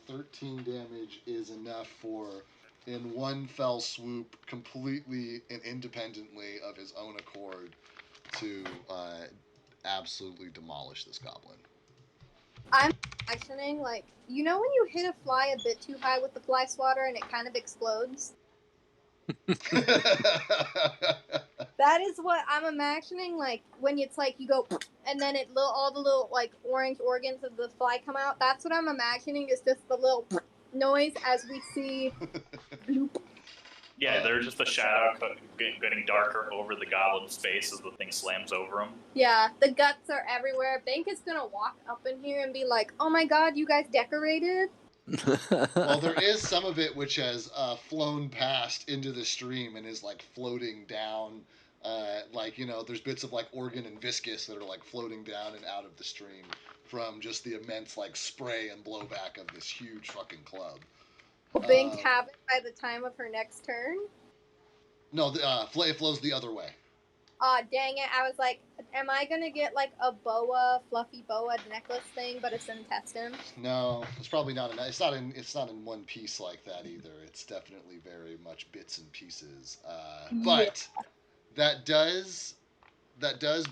13 damage is enough for, in one fell swoop, completely and independently of his own accord, to absolutely demolish this goblin.
I'm imagining, when you hit a fly a bit too high with the fly swatter and it kind of explodes? That is what I'm imagining, when it's you go, and then all the little, orange organs of the fly come out. That's what I'm imagining, is just the little noise as we see bloop.
Yeah, there's just a shadow getting darker over the goblin's face as the thing slams over him.
Yeah, the guts are everywhere. Bank is gonna walk up in here and be like, "Oh my god, you guys decorated?"
Well, there is some of it which has flown past into the stream and is floating down. There's bits of organ and viscous that are floating down and out of the stream from just the immense spray and blowback of this huge fucking club.
Will Bank have it by the time of her next turn?
No, it flows the other way.
Dang it. I was like, am I going to get a fluffy boa necklace thing, but it's intestine?
No, it's probably not. It's not in one piece like that either. It's definitely very much bits and pieces. But that does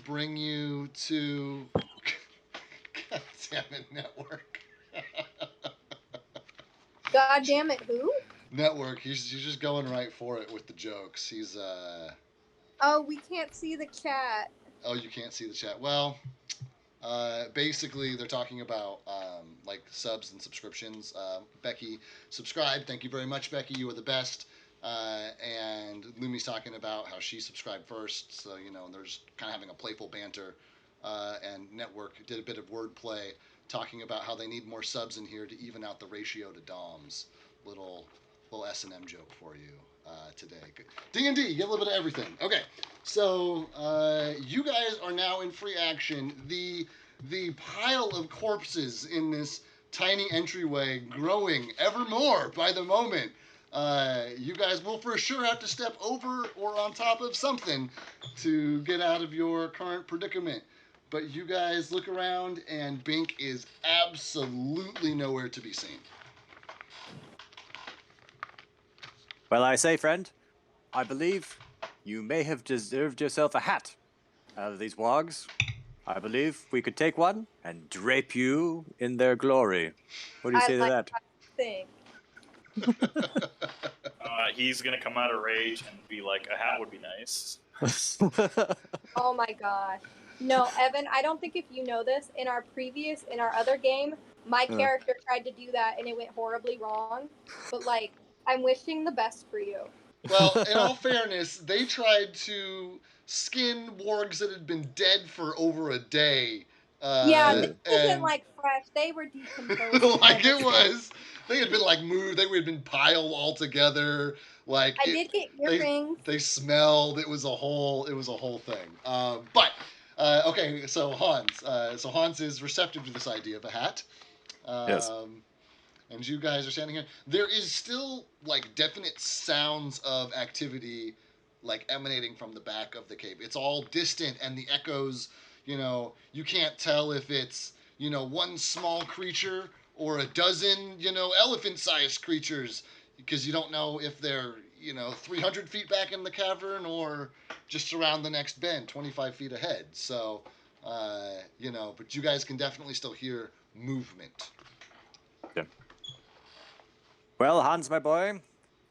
bring you to God damn it, Network.
God damn it, who?
Network. He's just going right for it with the jokes. He's
Oh, we can't see the chat.
Oh, you can't see the chat. Well, basically they're talking about subs and subscriptions. Becky subscribed. Thank you very much, Becky. You are the best. And Lumi's talking about how she subscribed first. So there's kind of having a playful banter. And Network did a bit of wordplay, talking about how they need more subs in here to even out the ratio to DOMs. Little S&M joke for you today. D&D, you get a little bit of everything. Okay, so you guys are now in free action. The pile of corpses in this tiny entryway growing ever more by the moment. You guys will for sure have to step over or on top of something to get out of your current predicament. But you guys look around, and Bink is absolutely nowhere to be seen.
Well, I say, friend, I believe you may have deserved yourself a hat out of these wogs. I believe we could take one and drape you in their glory. What do you say to that?
Think.
He's gonna come out of rage and be like, a hat would be nice.
Oh my gosh. No, Evan, I don't think if you know this, in our other game, my character tried to do that and it went horribly wrong. But, like, I'm wishing the best for you.
Well, in all fairness, they tried to skin wargs that had been dead for over a day.
Yeah, this wasn't,
and
like, fresh. They were decomposed.
like it was, they had been like moved. They had been piled all together. Like
I did get earrings.
they smelled. It was a whole thing. But okay, so Hans is receptive to this idea of a hat.
Yes.
And you guys are standing here. There is still like definite sounds of activity, like emanating from the back of the cave. It's all distant, and the echoes. You can't tell if it's one small creature or a dozen elephant-sized creatures, because you don't know if they're 300 feet back in the cavern or just around the next bend 25 feet ahead. So but you guys can definitely still hear movement.
Yeah. Well, Hans, my boy,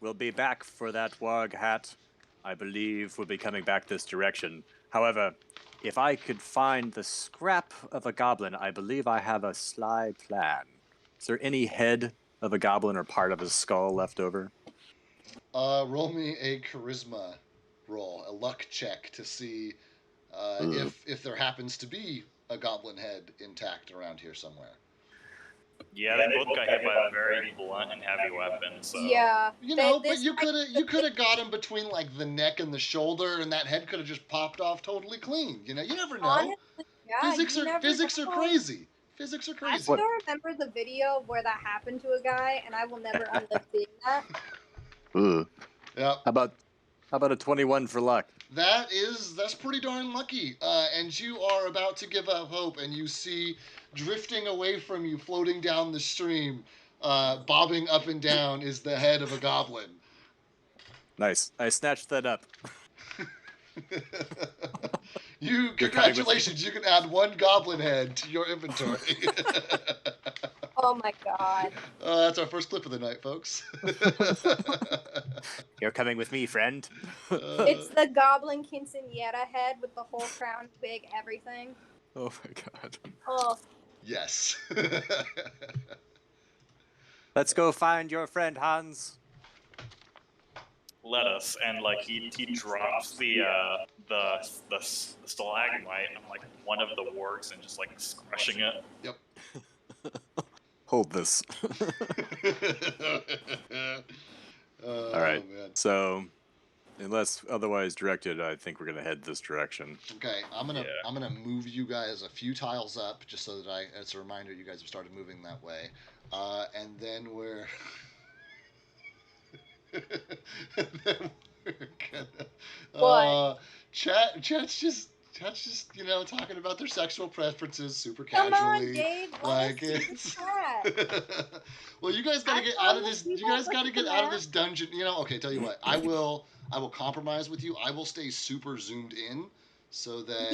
we'll be back for that warg hat. I believe we'll be coming back this direction. However, if I could find the scrap of a goblin, I believe I have a sly plan. Is there any head of a goblin or part of his skull left over?
Roll me a charisma roll, a luck check to see if there happens to be a goblin head intact around here somewhere.
Yeah, they both got hit by a very blunt and heavy weapon. So
Yeah.
But you could have got him between like the neck and the shoulder, and that head could have just popped off totally clean. You never know.
Honestly, yeah,
Physics are crazy. Physics are
I
crazy.
still remember the video where that happened to a guy, and I will never unlive seeing that.
Ooh.
Yeah.
How about a 21 for luck?
That's pretty darn lucky. And you are about to give up hope, and you see drifting away from you, floating down the stream, bobbing up and down, is the head of a goblin.
Nice. I snatched that up.
Congratulations, you can add one goblin head to your inventory.
Oh my god.
That's our first clip of the night, folks.
You're coming with me, friend.
It's the goblin quinceañera head with the whole crown, wig, everything.
Oh my god.
Oh.
Yes.
Let's go find your friend, Hans.
let us, and like he drops the stalagmite on like one of the wargs and just like crushing it.
Yep.
Hold this. All right.
Man.
So, unless otherwise directed, I think we're gonna head this direction.
Okay, I'm gonna move you guys a few tiles up just so that as a reminder, you guys have started moving that way, and then we're.
What?
Chat's just talking about their sexual preferences super casually.
Come on, Dave.
Like
it's.
Well, you guys gotta get out of this. You guys gotta get out of this dungeon. Okay. Tell you what, I will compromise with you. I will stay super zoomed in, so that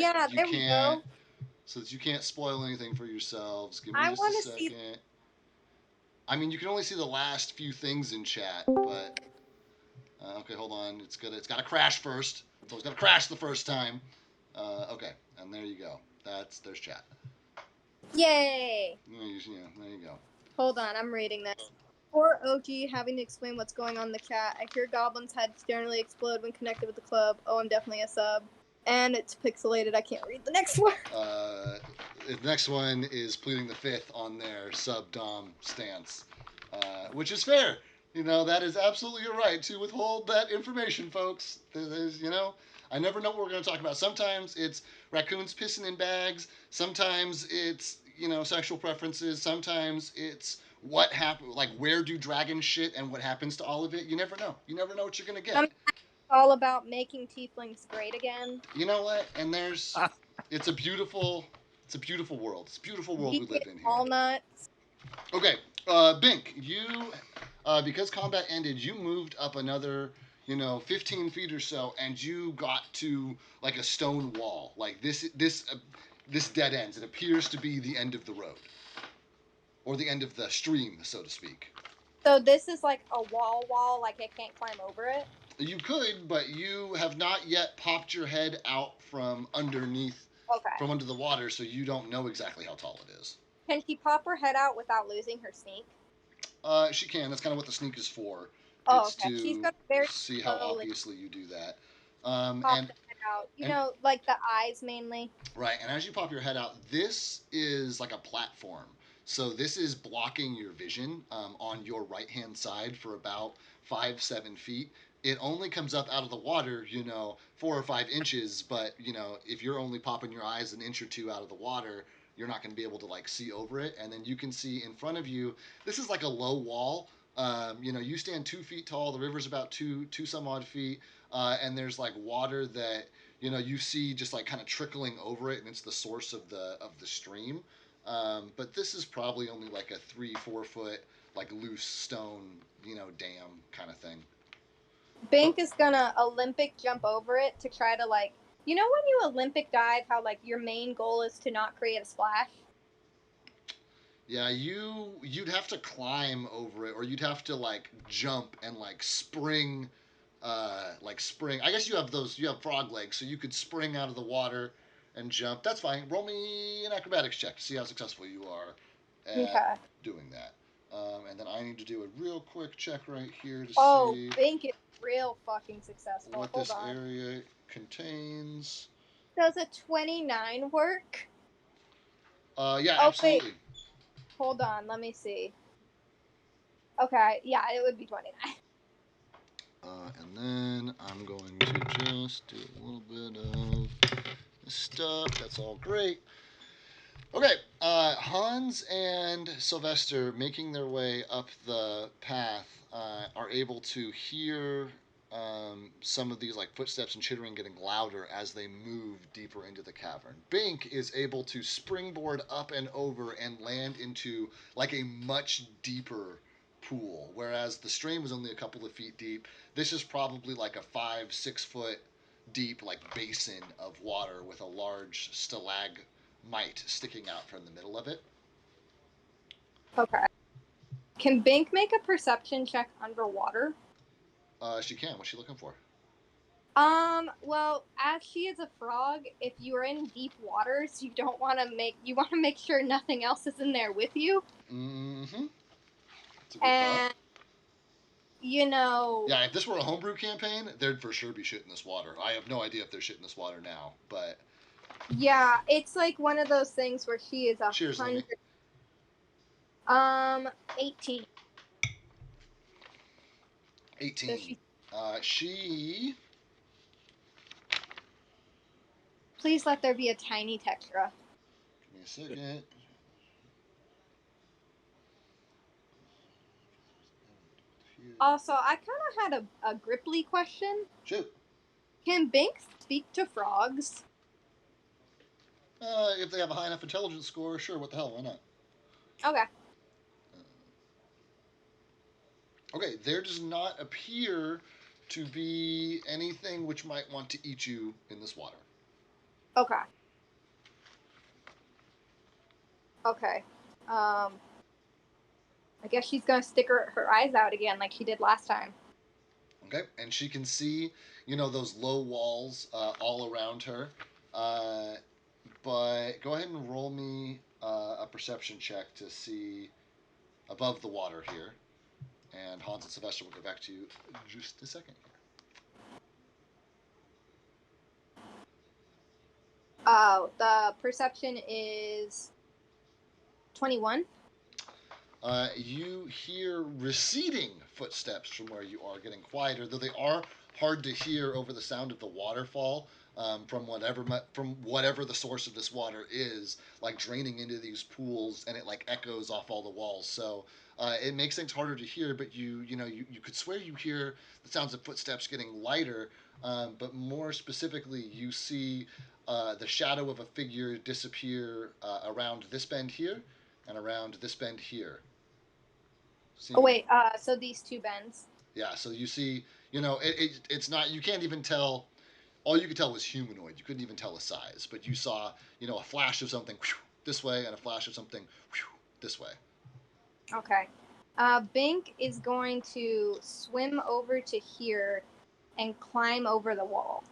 you can't spoil anything for yourselves. Give me just a second. I mean, you can only see the last few things in chat, but okay, hold on. It's gotta crash first. So it's gotta crash the first time. Okay, and there you go. There's chat.
Yay!
Yeah, there you go.
Hold on, I'm reading this. Poor OG having to explain what's going on in the chat. I hear goblins' heads generally explode when connected with the club. Oh, I'm definitely a sub. And it's pixelated. I can't read the next one.
The next one is pleading the fifth on their sub-dom stance, which is fair. That is absolutely your right to withhold that information, folks. I never know what we're going to talk about. Sometimes it's raccoons pissing in bags. Sometimes it's, sexual preferences. Sometimes it's what happened, like where do dragons shit and what happens to all of it. You never know. You never know what you're going to get.
Sometimes it's all about making tieflings great again.
You know what? And it's a beautiful world. It's a beautiful world we live in here.
All nuts.
Okay, Bink, you, because combat ended, you moved up another, 15 feet or so, and you got to like a stone wall. Like this dead ends. It appears to be the end of the road, or the end of the stream, so to speak.
So this is like a wall, like I can't climb over it?
You could, but you have not yet popped your head out from underneath,
Okay.
from under the water, so you don't know exactly how tall it is.
Can she pop her head out without losing her sneak?
She can. That's kind of what the sneak is for.
Oh,
It's
okay. She's
to
gonna very
see how
slowly
obviously you do that.
pop the head out. You
and-
know, like the eyes mainly.
Right, and as you pop your head out, this is like a platform. So this is blocking your vision on your right hand side for about 5-7 feet. It only comes up out of the water, 4 or 5 inches. But if you're only popping your eyes an inch or two out of the water, you're not going to be able to like see over it. And then you can see in front of you. This is like a low wall. You stand 2 feet tall. The river's about two some odd feet, and there's like water that you see just like kind of trickling over it, and it's the source of the stream. But this is probably only like a 3-4 foot like loose stone, dam kind of thing.
Bink is gonna Olympic jump over it to try to like, when you Olympic dive, how like your main goal is to not create a splash.
Yeah, you'd have to climb over it, or you'd have to like jump and like spring. I guess you have frog legs, so you could spring out of the water and jump. That's fine. Roll me an acrobatics check to see how successful you are at doing that. And then I need to do a real quick check right here to see.
Bink is real fucking successful.
What this area contains.
Does a 29 work?
Yeah, absolutely.
Wait. Hold on, let me see. Okay, yeah, it would be 29.
And then I'm going to just do a little bit of stuff. That's all great. Okay, Hans and Sylvester, making their way up the path, are able to hear some of these like footsteps and chittering getting louder as they move deeper into the cavern. Bink is able to springboard up and over and land into like a much deeper pool, whereas the stream was only a couple of feet deep. This is probably like a 5-6 foot deep like basin of water with a large stalagmite sticking out from the middle of it.
Okay. Can Bink make a perception check underwater?
She can. What's she looking for?
Well, as she is a frog, if you are in deep waters, you want to make sure nothing else is in there with you.
Mm-hmm.
And
yeah, if this were a homebrew campaign, there'd for sure be shit in this water. I have no idea if there's shit in this water now, but
yeah, it's like one of those things where she is 100. 18.
18. She.
Please let there be a tiny Tetra.
Give me a second.
Also, I kind of had a Gripply question.
Shoot.
Can Bink speak to frogs?
If they have a high enough intelligence score, sure, what the hell, why not?
Okay.
Okay, there does not appear to be anything which might want to eat you in this water.
Okay. Okay. I guess she's gonna stick her eyes out again like she did last time.
Okay, and she can see, those low walls all around her. But go ahead and roll me a perception check to see above the water here. And Hans and Sylvester will get back to you in just a second here.
Oh, the perception is 21.
You hear receding footsteps from where you are, getting quieter, though they are hard to hear over the sound of the waterfall from whatever the source of this water is, like draining into these pools, and it like echoes off all the walls. So it makes things harder to hear. But you could swear you hear the sounds of footsteps getting lighter, but more specifically, you see the shadow of a figure disappear around this bend here and around this bend here.
Oh wait, so these two bends.
Yeah, so you see, it's not, you can't even tell, all you could tell was humanoid. You couldn't even tell a size, but you saw, a flash of something this way and a flash of something this way.
Okay. Bink is going to swim over to here and climb over the wall.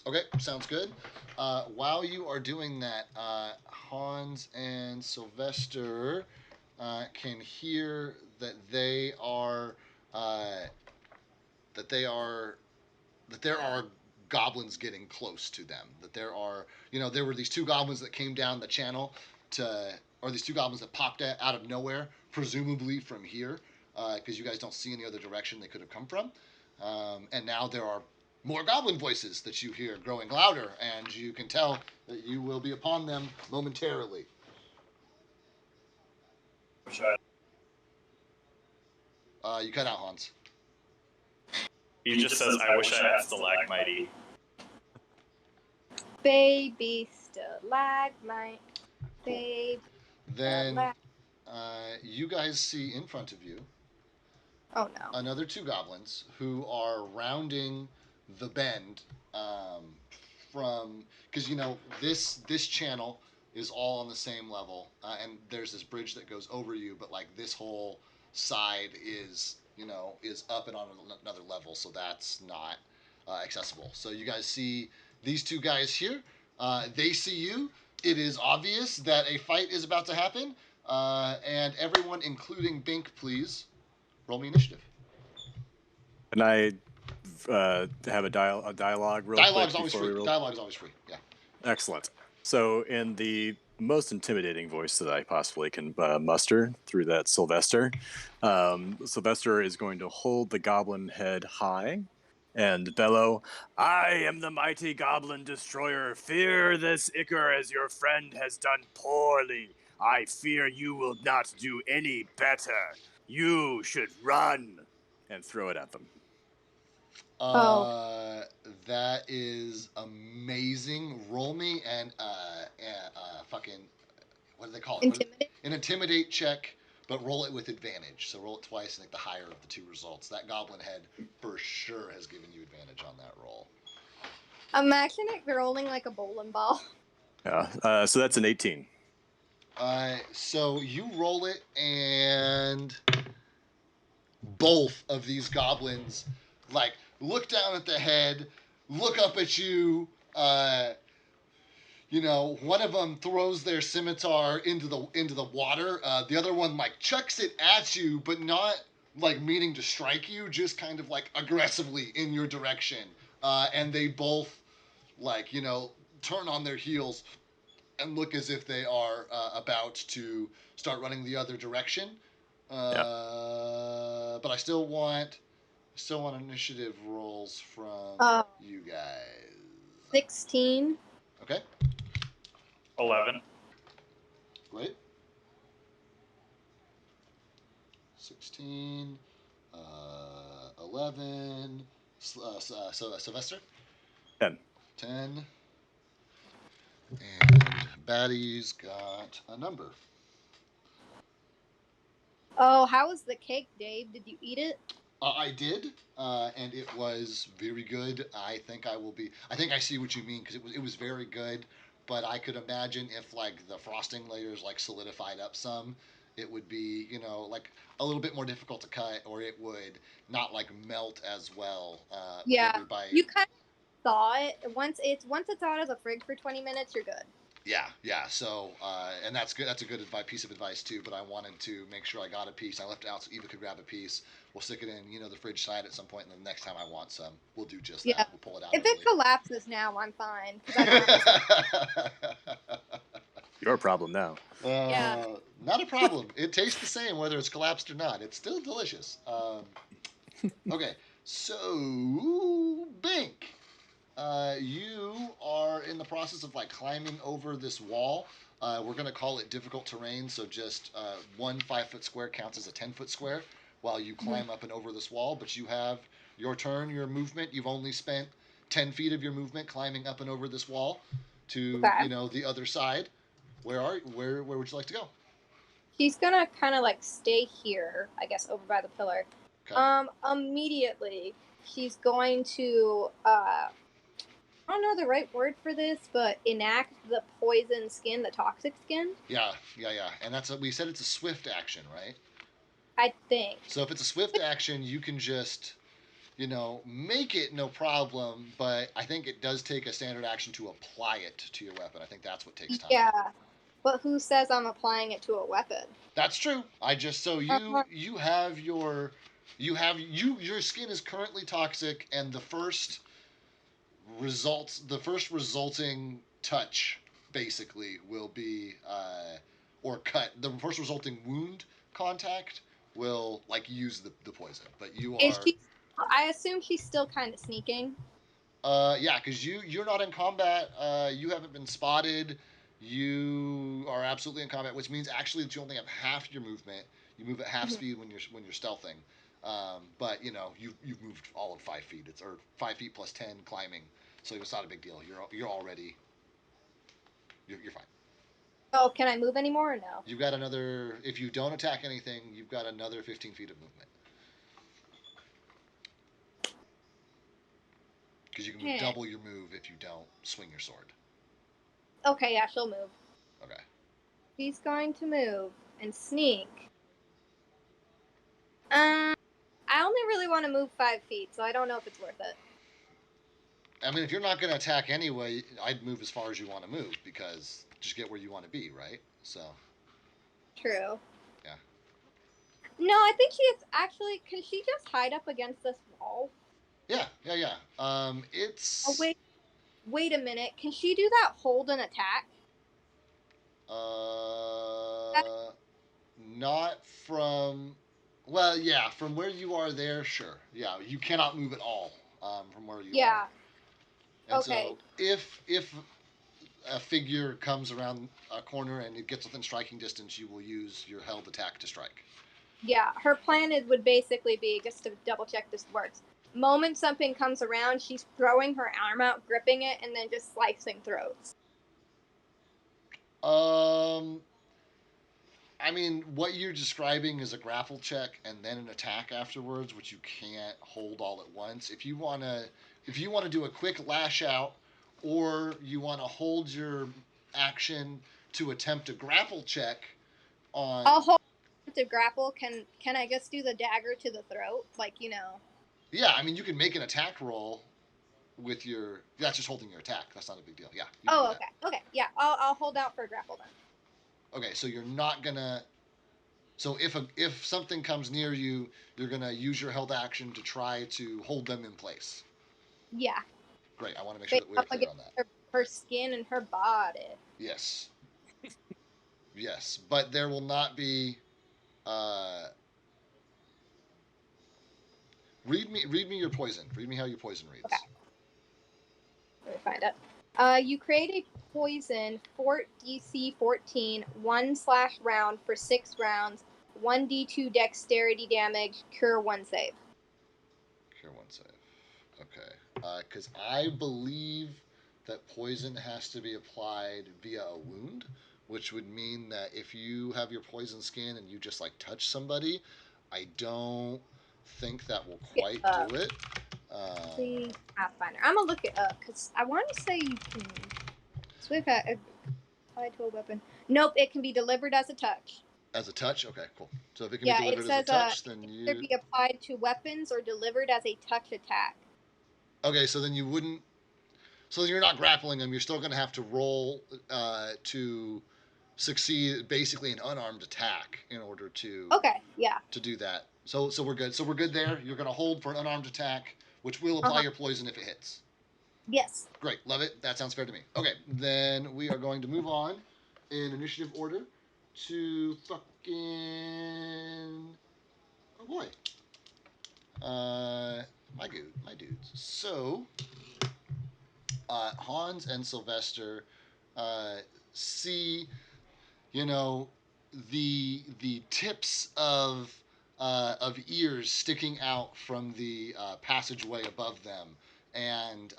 Okay, sounds good. While you are doing that, Hans and Sylvester can hear that they are that they are that there are goblins getting close to them. That there are, there were these two goblins that came down the channel or these two goblins that popped out of nowhere, presumably from here, because you guys don't see any other direction they could have come from. And now there are more goblin voices that you hear growing louder, and you can tell that you will be upon them momentarily. You cut out, Hans.
He just says, "I wish I had stalagmite."
Baby stalagmite. Baby.
Then you guys see in front of you
Oh no.
another two goblins who are rounding the bend from because this channel is all on the same level, and there's this bridge that goes over you, but like this whole side is up and on another level, so that's not accessible. So you guys see these two guys here. They see you. It is obvious that a fight is about to happen, and everyone, including Bink, please roll me initiative.
Can I have a dialogue real
Dialogue's
quick
always
before
free.
we roll?
Dialogue's always free. Yeah.
Excellent. So, in the most intimidating voice that I possibly can muster through that Sylvester, Sylvester is going to hold the goblin head high and bellow, "I am the mighty goblin destroyer. Fear this Ichor as your friend has done poorly. I fear you will not do any better. You should run," and throw it at them.
That is amazing. Roll me and fucking what do they call it?
Intimidate?
An intimidate check, but roll it with advantage. So roll it twice, and like the higher of the two results. That goblin head for sure has given you advantage on that roll.
Imagine it rolling like a bowling ball.
Yeah. So that's an 18.
So you roll it, and both of these goblins like look down at the head, look up at you. One of them throws their scimitar into the water. The other one like chucks it at you, but not like meaning to strike you, just kind of like aggressively in your direction. And they both like turn on their heels and look as if they are about to start running the other direction. But I still want initiative rolls from you guys.
16.
Okay.
11.
Great. 16. 11. Sylvester?
10.
10. And Batty's got a number.
Oh, how was the cake, Dave? Did you eat it?
I did, and it was very good. I think I see what you mean, because it was very good. But I could imagine if like the frosting layers like solidified up some, it would be like a little bit more difficult to cut, or it would not like melt as well.
Yeah.
Every bite.
You kind of thaw it once it's out of the fridge for 20 minutes. You're good.
Yeah. So, and that's good. That's a good piece of advice too. But I wanted to make sure I got a piece. I left it out so Eva could grab a piece. We'll stick it in, the fridge side at some point, and then the next time I want some, we'll do just that. We'll pull it out.
If it collapses now, I'm fine. I
Your problem now.
Yeah.
Not a problem. It tastes the same whether it's collapsed or not. It's still delicious. Okay, so Bink. You are in the process of like climbing over this wall. We're going to call it difficult terrain, so just 1 5-foot square counts as a 10-foot square while you climb up and over this wall. But you have your turn, your movement. You've only spent 10 feet of your movement climbing up and over this wall to the other side. Where would you like to go?
He's gonna kind of like stay here, I guess, over by the pillar.
Okay.
Immediately, he's going to I don't know the right word for this, but enact the poison skin, the toxic skin.
Yeah. And we said it's a swift action, right?
I think.
So if it's a swift action, you can just, make it no problem. But I think it does take a standard action to apply it to your weapon. I think that's what takes time.
Yeah. But who says I'm applying it to a weapon?
That's true. I just so your skin is currently toxic, and the first resulting touch basically will be or cut. The first resulting wound contact will use the poison, but you are.
Is she? I assume she's still kind of sneaking.
Yeah, because you're not in combat. You haven't been spotted. You are absolutely in combat, which means actually that you only have half your movement. You move at half speed when you're stealthing. But you've moved all of 5 feet. It's 5 feet plus 10 climbing, so it's not a big deal. You're already you're fine.
Oh, can I move anymore or no?
You've got another. If you don't attack anything, you've got another 15 feet of movement. Because you can move double your move if you don't swing your sword.
Okay, yeah, she'll move.
Okay.
She's going to move and sneak. I only really want to move 5 feet, so I don't know if it's worth it.
I mean, if you're not going to attack anyway, I'd move as far as you want to move, because just get where you want to be, right? So.
True.
Yeah.
No, I think she is actually. Can she just hide up against this wall?
Yeah. It's.
Oh wait a minute. Can she do that? Hold an attack.
Not from. Well, yeah, from where you are there, sure. Yeah, you cannot move at all from where you are.
Yeah.
And
okay.
so if a figure comes around a corner and it gets within striking distance, you will use your held attack to strike.
Yeah, her plan would basically be, just to double check this works. Moment something comes around, she's throwing her arm out, gripping it, and then just slicing throats.
I mean, what you're describing is a grapple check and then an attack afterwards, which you can't hold all at once. If you wanna do a quick lash out, or you want to hold your action to attempt a grapple check on.
I'll hold to grapple. Can I just do the dagger to the throat,
Yeah, I mean, you can make an attack roll with your. That's just holding your attack. That's not a big deal. Yeah.
Oh, okay. Okay. Yeah, I'll hold out for grapple then.
Okay, so you're not gonna. So if something comes near you, you're gonna use your held action to try to hold them in place.
Yeah.
Great. I want to make sure that we're clear on that.
Her skin and her body.
Yes. Yes, but there will not be. Read me your poison. Read me how your poison reads.
Okay. Let me find it. You create a poison DC 14 1/round for 6 rounds, 1d2 dexterity damage, cure 1 save.
Cure 1 save. Okay. Because I believe that poison has to be applied via a wound, which would mean that if you have your poison skin and you just touch somebody, I don't think that will quite do it.
See, Pathfinder. I'm gonna look it up because I want to say you can switch applied to a weapon. Nope, it can be delivered as a touch.
As a touch? Okay, cool. So if it can be delivered as a touch, then you.
It can be applied to weapons or delivered as a touch attack.
Okay, so then you wouldn't. So you're not grappling them. You're still going to have to roll to succeed, basically an unarmed attack, in order to.
Okay. Yeah.
To do that. So we're good. So we're good there. You're going to hold for an unarmed attack, which will apply your poison if it hits.
Yes.
Great. Love it. That sounds fair to me. Okay. Then we are going to move on in initiative order to fucking. Oh boy. My dudes. So, Hans and Sylvester see, the tips of ears sticking out from the passageway above them, and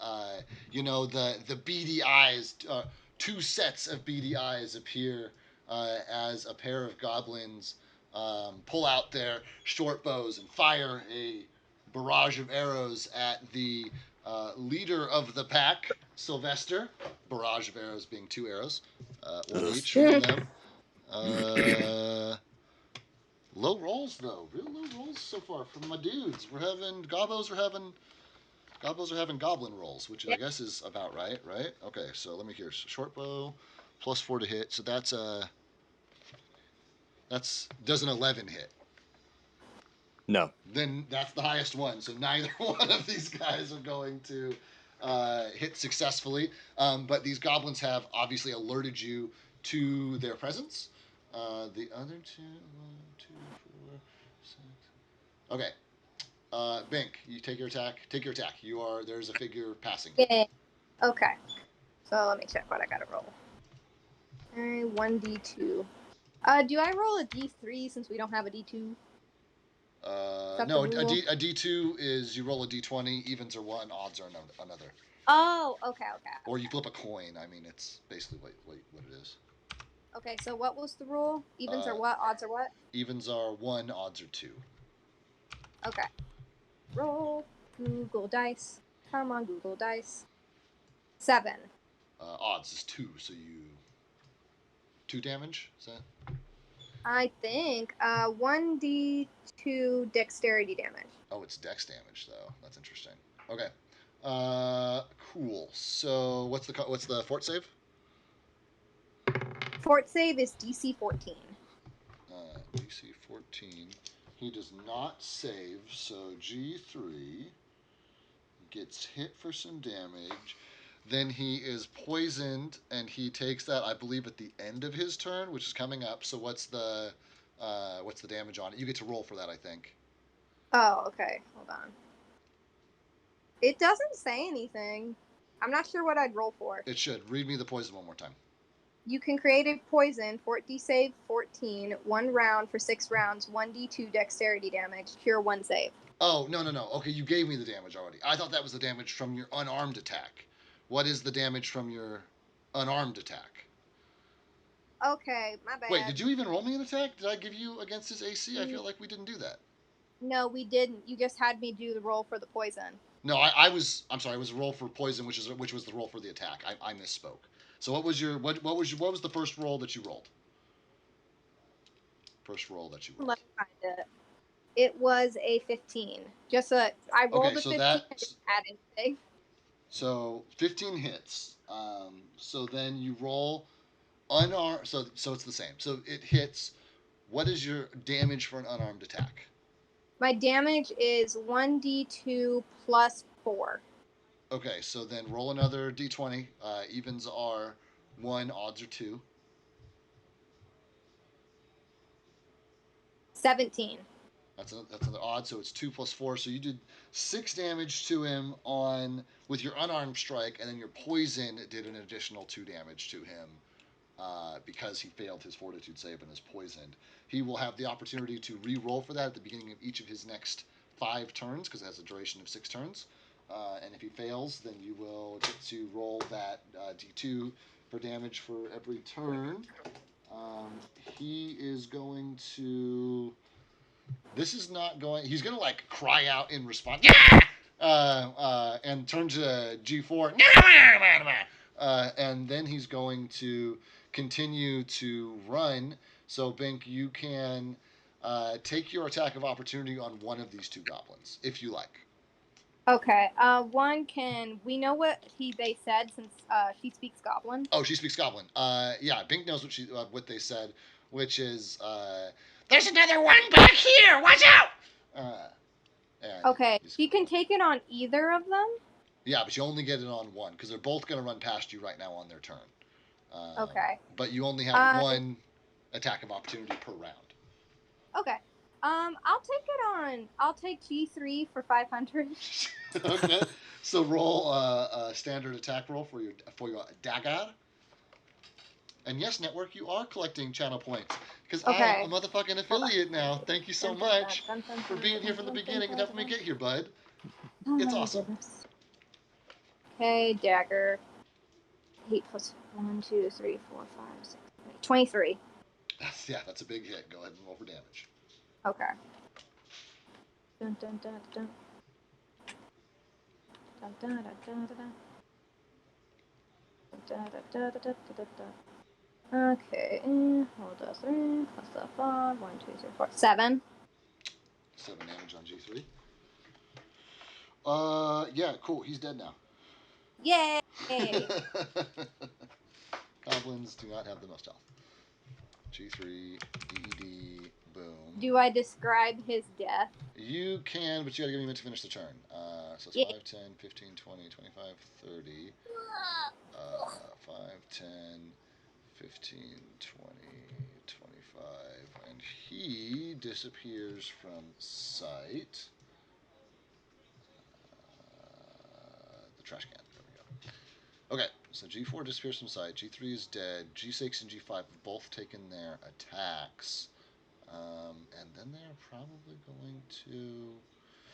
the beady eyes. 2 sets of beady eyes appear as a pair of goblins pull out their short bows and fire a barrage of arrows at the leader of the pack, Sylvester. Barrage of arrows being 2 arrows, one each from them. Low rolls though, real low rolls so far from my dudes. We're having Gobbos are having goblin rolls, which I guess is about right, right? Okay, so let me hear. Short bow, +4 to hit. So that's does an 11 hit?
No.
Then that's the highest one. So neither one of these guys are going to hit successfully. But these goblins have obviously alerted you to their presence. The other two, 1, 2, 4, 6. Okay. Bink, you take your attack. Take your attack. There's a figure passing.
Yeah. Okay. So let me check what I gotta roll. 1d2. Do I roll a d3 since we don't have a d2?
No, a D2 is you roll a D20, evens are one, odds are another.
Oh, okay.
Or you flip a coin. I mean, it's basically what it is.
Okay, so what was the rule? Evens are what? Odds are what?
Evens are 1, odds are 2.
Okay. Roll. Google Dice. Come on, Google Dice. 7.
Odds is 2, so you 2 damage. Is that?
I think 1d2 dexterity damage.
Oh, it's dex damage though. That's interesting. Okay. Cool. So what's the fort save?
Fort save is DC 14.
DC 14. He does not save, so G3 gets hit for some damage. Then he is poisoned, and he takes that, I believe, at the end of his turn, which is coming up. So what's the damage on it? You get to roll for that, I think.
Oh, okay. Hold on. It doesn't say anything. I'm not sure what I'd roll for.
It should. Read me the poison one more time.
You can create a poison, Fort D save 14, 1 round for 6 rounds, 1d2 dexterity damage, cure 1 save.
Oh, no. Okay, you gave me the damage already. I thought that was the damage from your unarmed attack. What is the damage from your unarmed attack?
Okay, my bad.
Wait, did you even roll me an attack? Did I give you against his AC? I feel like we didn't do that.
No, we didn't. You just had me do the roll for the poison.
No, I'm sorry. It was a roll for poison, which was the roll for the attack. I misspoke. So what was the first roll that you rolled? First roll that you rolled.
Let me find it. It was a 15. I rolled a 15 and didn't add anything.
So 15 hits. So then you roll unarmed. So it's the same. So it hits. What is your damage for an unarmed attack?
My damage is 1d2 plus 4.
Okay, so then roll another d20. Evens are 1, odds are 2.
17.
That's another odd, so it's 2 plus 4. So you did 6 damage to him with your unarmed strike, and then your poison did an additional 2 damage to him because he failed his fortitude save and is poisoned. He will have the opportunity to re-roll for that at the beginning of each of his next 5 turns because it has a duration of 6 turns. And if he fails, then you will get to roll that d2 for damage for every turn. He is going to. This is not going. He's going to like cry out in response. And turn to G4. And then he's going to continue to run. So Bink, you can take your attack of opportunity on one of these 2 goblins if you like.
Okay. We know what they said since she speaks Goblin.
Oh, she speaks Goblin. Yeah, Bink knows what they said, which is there's another one back here. Watch out!
Okay, she can take it on either of them?
Yeah, but you only get it on one because they're both going to run past you right now on their turn.
Okay.
But you only have one attack of opportunity per round.
Okay. I'll take G3 for 500.
Okay. So roll a standard attack roll for your dagger. And yes, network, you are collecting channel points because I'm a motherfucking affiliate now. Thank you so much for being here from the beginning and helping me get here, bud. It's awesome.
Goodness. Okay, dagger. 8 plus 1, 2, 3, 4, 5, 6, 8. 23.
That's a big hit. Go ahead and roll for damage.
Okay. Dun, dun, dun, dun. Dun, dun, dun, dun, dun, dun. Dun, dun, dun, dun, dun, dun, dun. Okay. Hold on. 3 plus the 5. 1, 2, 3, 4. 7.
7 damage on G3. Yeah, cool. He's dead now.
Yay!
Goblins do not have the most health. G3, EED, boom.
Do I describe his death?
You can, but you gotta give me a minute to finish the turn. So it's
Yeah.
5, 10, 15, 20, 25, 30. 5, 10, 15, 20, 25. And he disappears from sight. The trash can. There we go. Okay, so G4 disappears from sight. G3 is dead. G6 and G5 have both taken their attacks. And then they're probably going to...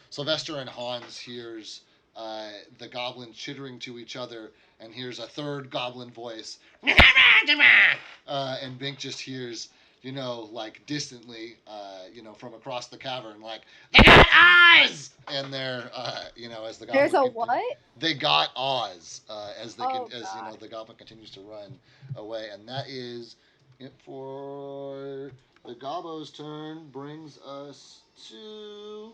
Sylvester and Hans hears the goblins chittering to each other and hears a third goblin voice. And Bink just hears, like distantly, from across the cavern, like, they got Oz! And they're, as the goblin...
There's a what?
They got Oz, as
Oh,
the goblin continues to run away. And that is it for the Gobbo's turn. Brings us to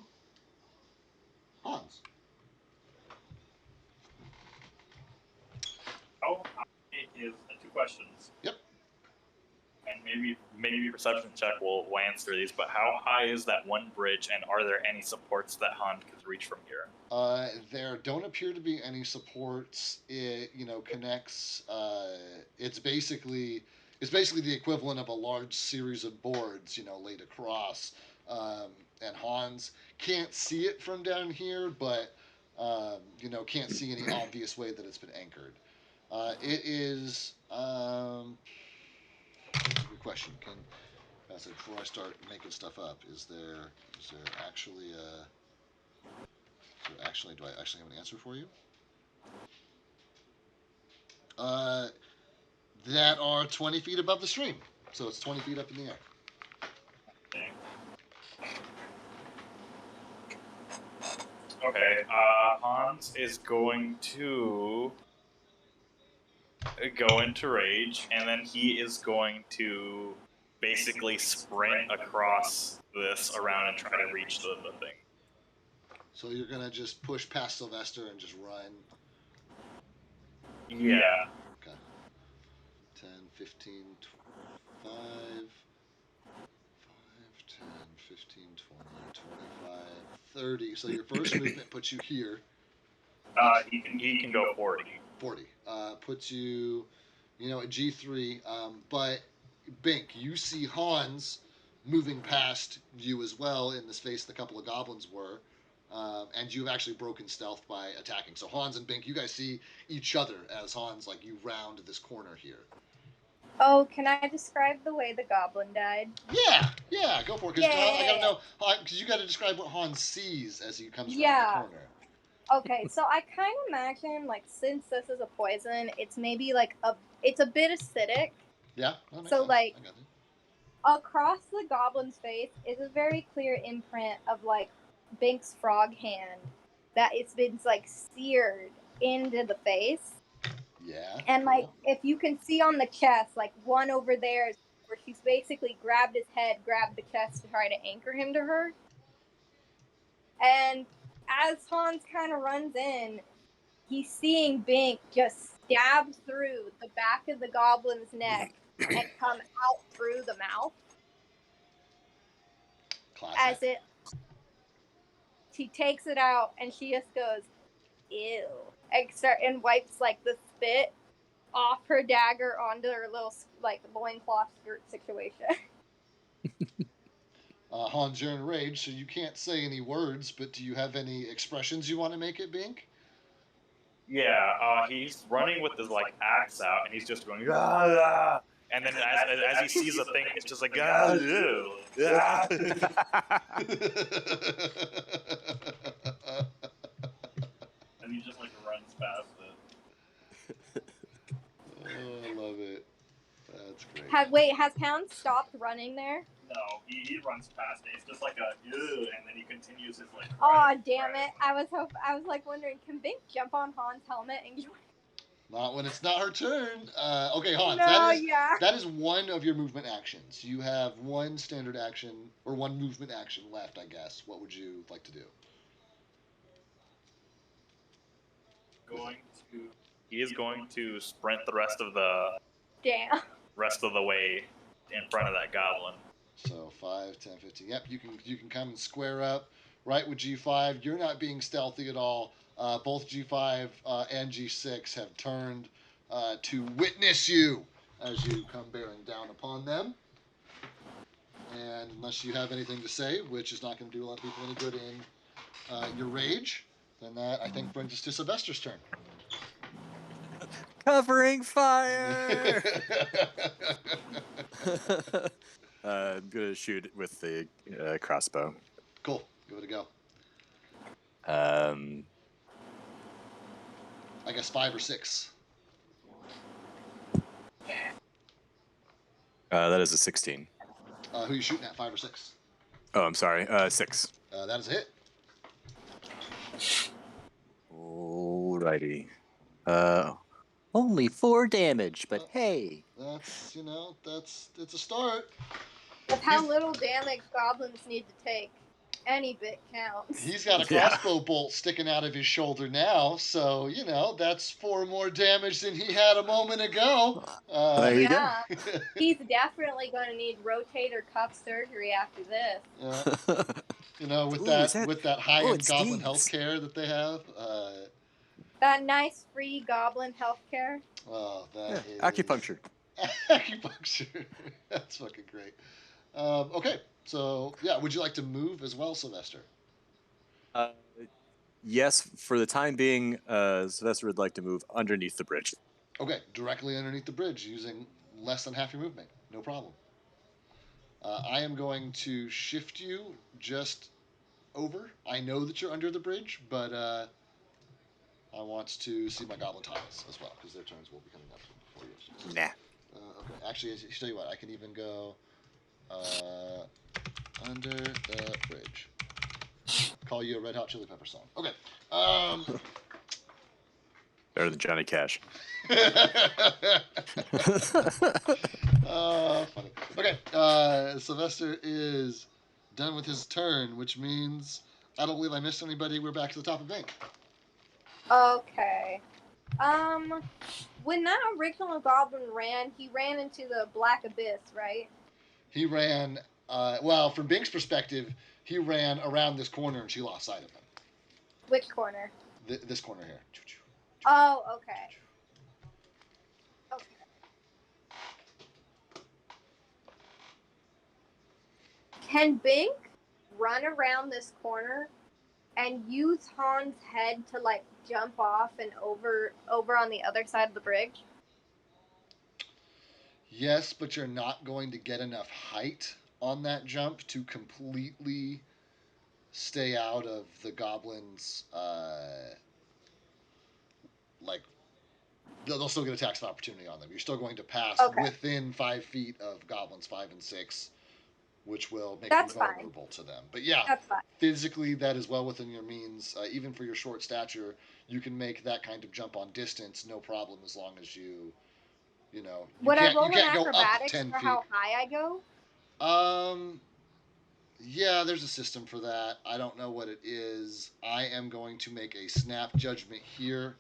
Hans.
How high is 2 questions?
Yep.
And maybe
Perception check will answer these, but how high is that one bridge, and are there any supports that Hans could reach from here?
There don't appear to be any supports. It connects. It's basically the equivalent of a large series of boards laid across. And Hans can't see it from down here, but can't see any obvious way that it's been anchored. It is. That's a good question. Before I start making stuff up, is there actually a... do I actually have an answer for you? That are 20 feet above the stream. So it's 20 feet up in the air.
Okay, Hans is going to go into rage, and then he is going to basically sprint across this around and try to reach the thing.
So you're going to just push past Sylvester and just run?
Yeah.
Okay. 10, 15, 5, 10, 15, 20, 25, 30. So your first movement puts you here.
He can go 40.
40. Puts you, at G3. But, Bink, you see Hans moving past you as well in the space the couple of goblins were. And you've actually broken stealth by attacking. So Hans and Bink, you guys see each other as Hans, like, you round this corner here.
Oh, can I describe the way the goblin died?
Yeah, go for it. Because I gotta know, because you gotta describe what Hans sees as he comes around the corner.
Okay, so I kind of imagine, like, since this is a poison, it's maybe like it's a bit acidic.
Yeah, that makes
so
sense.
like
I got it.
Across the goblin's face is a very clear imprint of like Bink's frog hand that it's been like seared into the face.
Yeah.
And like if you can see on the chest, like one over there is where she's basically grabbed his head, grabbed the chest to try to anchor him to her. And as Hans kind of runs in, he's seeing Bink just stab through the back of the goblin's neck and come out through the mouth.
Classic.
She takes it out and she just goes, ew, and wipes like the spit off her dagger onto her little like loincloth skirt situation.
Hans, you're in rage, so you can't say any words, but do you have any expressions you want to make it, Bink?
Yeah, he's running with his like axe out, and he's just going, ah, and then as he sees a thing, it's just like, ah, ew, ah.
And he just like runs past it.
Oh, I love it. That's great.
Wait, has Hans stopped running there?
No, he runs past it. It's just like a ew, and then he continues his like.
Oh damn it! I was like wondering, can Bink jump on Hans' helmet and join?
Not when it's not her turn. Okay, Hans,
No, yeah.
that is one of your movement actions. You have one standard action or one movement action left, I guess. What would you like to do?
He is going to sprint the rest of the way in front of that goblin.
So 5, 10, 15. Yep, you can come and square up right with G5. You're not being stealthy at all. Both G5 and G6 have turned to witness you as you come bearing down upon them. And unless you have anything to say, which is not going to do a lot of people any good in your rage, then that, I think, brings us to Sylvester's turn.
Covering fire! I'm gonna shoot it with the crossbow.
Cool. Give it a go. I guess 5 or 6.
That is a 16.
Who are you shooting at, 5 or 6?
Oh, I'm sorry. 6.
That is a hit.
Alrighty. Only 4 damage, but hey.
That's, it's a start.
With how little damage goblins need to take, any bit counts.
He's got a crossbow bolt sticking out of his shoulder now, so, that's 4 more damage than he had a moment ago.
There you go.
He's definitely going to need rotator cuff surgery after this.
With that high-end goblin healthcare that they have.
That nice free goblin healthcare.
Oh, that is...
Acupuncture.
Acupuncture. That's fucking great. Okay, so, would you like to move as well, Sylvester?
Yes, for the time being, Sylvester would like to move underneath the bridge.
Okay, directly underneath the bridge using less than half your movement. No problem. I am going to shift you just over. I know that you're under the bridge, but I want to see my goblin tiles as well, because their turns will be coming up before you.
Nah.
Okay, actually, I'll tell you what. I can even go under the bridge. Call you a Red Hot Chili Pepper song. Okay.
Better than Johnny Cash.
Funny. Okay, Sylvester is done with his turn, which means I don't believe I missed anybody. We're back to the top of bank.
Okay. When that original goblin ran, he ran into the black abyss, right?
He ran, from Bink's perspective, he ran around this corner and she lost sight of him.
Which corner?
This corner here.
Oh, okay. Okay. Can Bink run around this corner and use Han's head to jump off and over on the other side of the bridge?
Yes, but you're not going to get enough height on that jump to completely stay out of the goblins. They'll still get attacks of opportunity on them. You're still going to pass within 5 feet of goblins 5 and 6, which will make you vulnerable to them. But physically, that is well within your means. Even for your short stature, you can make that kind of jump on distance, no problem, as long as you
Would I roll
you can't
an
go up
acrobatics
10
for
feet.
how high I go?
Yeah, there's a system for that. I don't know what it is. I am going to make a snap judgment here.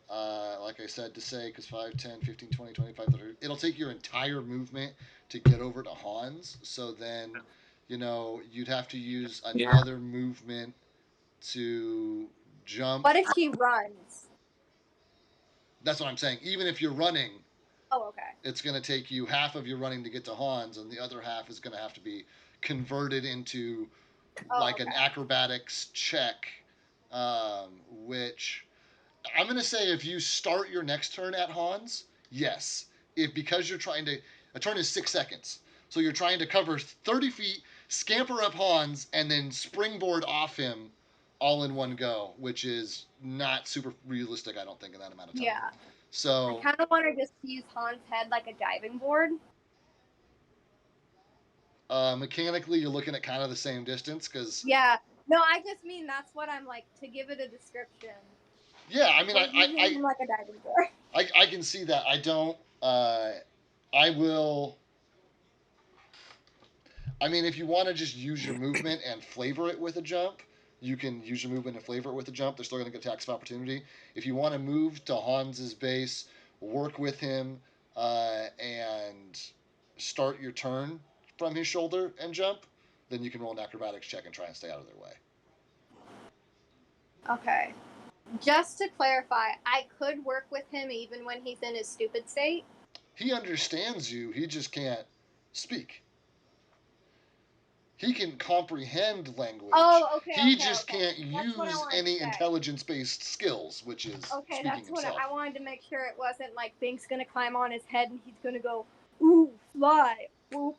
Like I said, to say, because 5, 10, 15, 20, 25, 30, it'll take your entire movement to get over to Hans. So then, you'd have to use another movement to jump.
What if he runs?
That's what I'm saying. Even if you're running,
okay.
It's going to take you half of your running to get to Hans, and the other half is going to have to be converted into an acrobatics check, which I'm going to say if you start your next turn at Hans, yes. Because you're trying to... A turn is 6 seconds. So you're trying to cover 30 feet, scamper up Hans, and then springboard off him all in one go, which is not super realistic, I don't think, in that amount of time.
Yeah.
So
I kind of want to just use Hans' head like a diving board.
Mechanically, you're looking at kind of the same distance, because...
Yeah. No, I just mean that's what I'm to give it a description.
Yeah, I mean, I
like a diving board.
I can see that. I don't. I will. I mean, if you want to just use your movement and flavor it with a jump, you can use your movement and flavor it with a jump. They're still going to get attacks of opportunity. If you want to move to Hans's base, work with him, and start your turn from his shoulder and jump, then you can roll an acrobatics check and try and stay out of their way.
Okay. Just to clarify, I could work with him even when he's in his stupid state.
He understands you. He just can't speak. He can comprehend language.
Oh, okay.
He
okay,
just
okay.
can't
That's what I
use
wanted
any
to say.
intelligence-based skills, which is
Okay,
speaking
that's what
himself.
I wanted to make sure it wasn't like Bink's gonna climb on his head and he's gonna go, ooh, fly, whoop.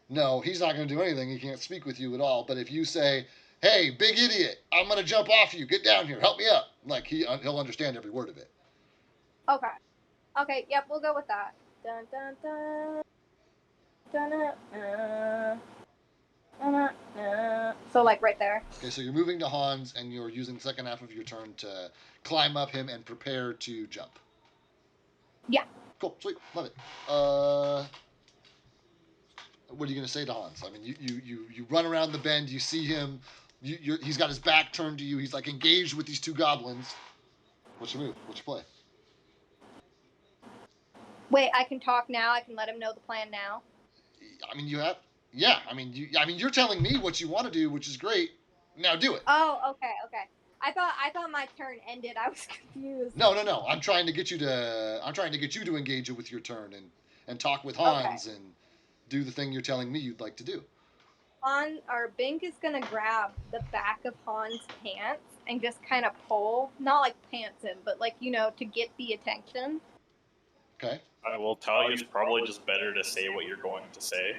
No, he's not going to do anything. He can't speak with you at all. But if you say, "Hey, big idiot, I'm going to jump off you. Get down here. Help me up," like he'll understand every word of it.
Okay. Okay, yep, we'll go with that. Dun dun dun. Dun dun dun. So like right there.
Okay, so you're moving to Hans, and you're using the second half of your turn to climb up him and prepare to jump.
Yeah.
Cool, sweet, love it. What are you going to say to Hans? I mean, you run around the bend, you see him, he's got his back turned to you, he's like engaged with these two goblins. What's your move? What's your play?
Wait, I can talk now. I can let him know the plan now.
I mean, you have, yeah. I mean, you're telling me what you want to do, which is great. Now do it.
Oh, okay. I thought my turn ended. I was confused.
No. I'm trying to get you to engage it with your turn and talk with Hans and do the thing you're telling me you'd like to do.
Bink is gonna grab the back of Han's pants and just kind of pull, not like pants him, but like to get the attention.
Okay.
I will tell you, it's probably just better to say what you're going to say.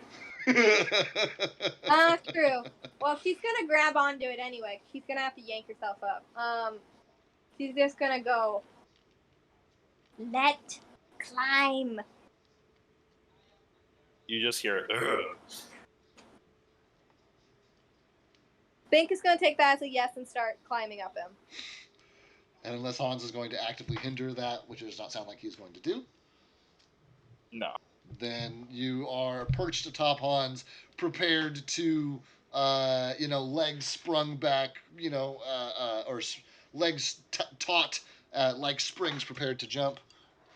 True. Well, she's gonna grab onto it anyway. She's gonna have to yank herself up. She's just gonna go. Let climb.
You just hear, ugh.
Bink is gonna take that as a yes and start climbing up him.
And unless Hans is going to actively hinder that, which does not sound like he's going to do.
No.
Then you are perched atop Hans, prepared to, legs sprung back, or legs taut like springs, prepared to jump.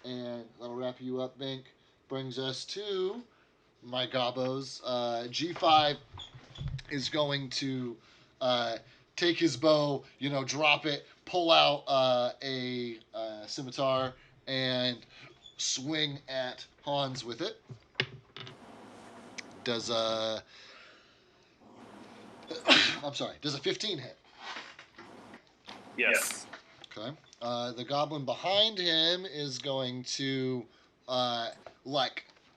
And that'll wrap you up, Bink. Brings us to my gobos. G5 is going to take his bow, drop it, pull out a scimitar, and swing at Hans with it. Does a 15 hit?
Yes.
Okay. The goblin behind him is going to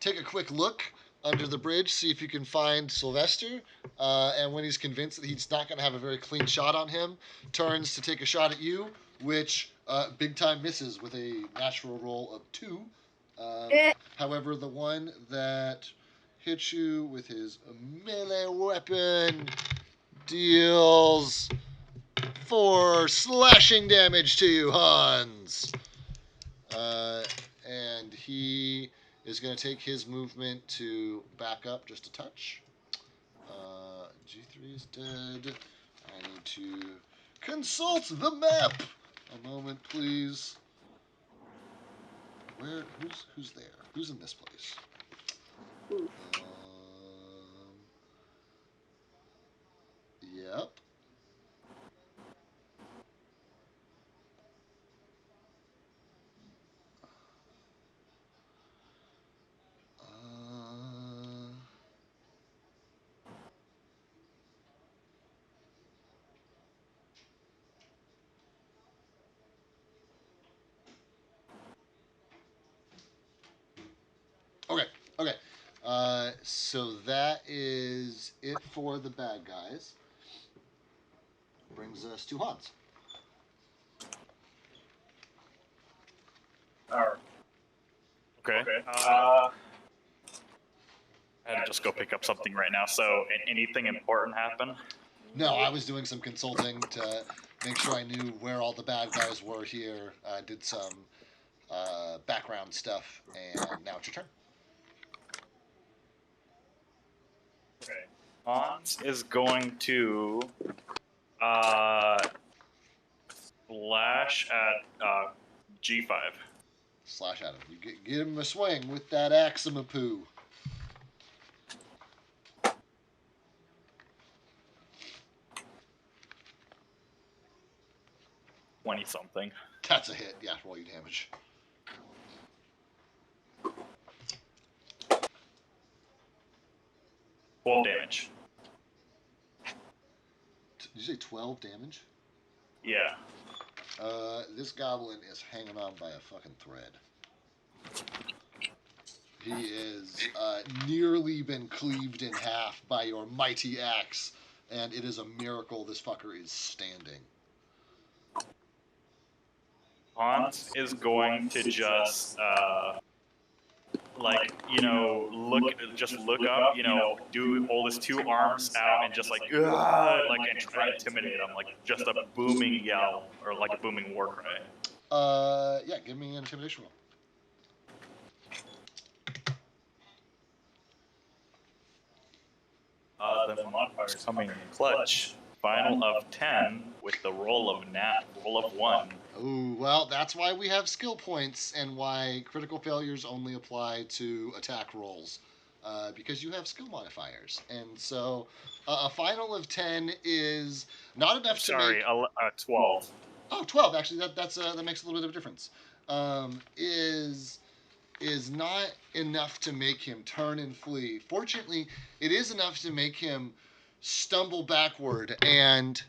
take a quick look under the bridge, see if you can find Sylvester, and when he's convinced that he's not going to have a very clean shot on him, turns to take a shot at you, which big time misses with a natural roll of 2. However, the one that hits you with his melee weapon deals 4 slashing damage to you, Hans. And he is going to take his movement to back up just a touch. G3 is dead. I need to consult the map. A moment, please. Who's there? Who's in this place? Yep. Okay. So that is it for the bad guys. Brings us to Hans.
Okay. I had to just go pick up something right now. So, anything important happen?
No, I was doing some consulting to make sure I knew where all the bad guys were here. I did some background stuff, and now it's your turn.
Okay. Hans is going to slash at G5.
Slash at him. You get him a swing with that Aximapoo.
Something.
That's a hit. Yeah, roll your damage.
Full damage.
Did you say 12 damage?
Yeah.
This goblin is hanging on by a fucking thread. He is nearly been cleaved in half by your mighty axe, and it is a miracle this fucker is standing.
Hans is going to just look up, do hold his two arms out and just and try to intimidate him, like just a booming yell or like a booming war cry.
Yeah, give me an intimidation roll.
The modifiers coming in clutch. Final of 10 with the roll of 1.
Ooh, well, that's why we have skill points and why critical failures only apply to attack rolls. Because you have skill modifiers. And so a final of 10 is not enough to make...
12.
Oh, 12, actually, that makes a little bit of a difference. Is not enough to make him turn and flee. Fortunately, it is enough to make him stumble backward, and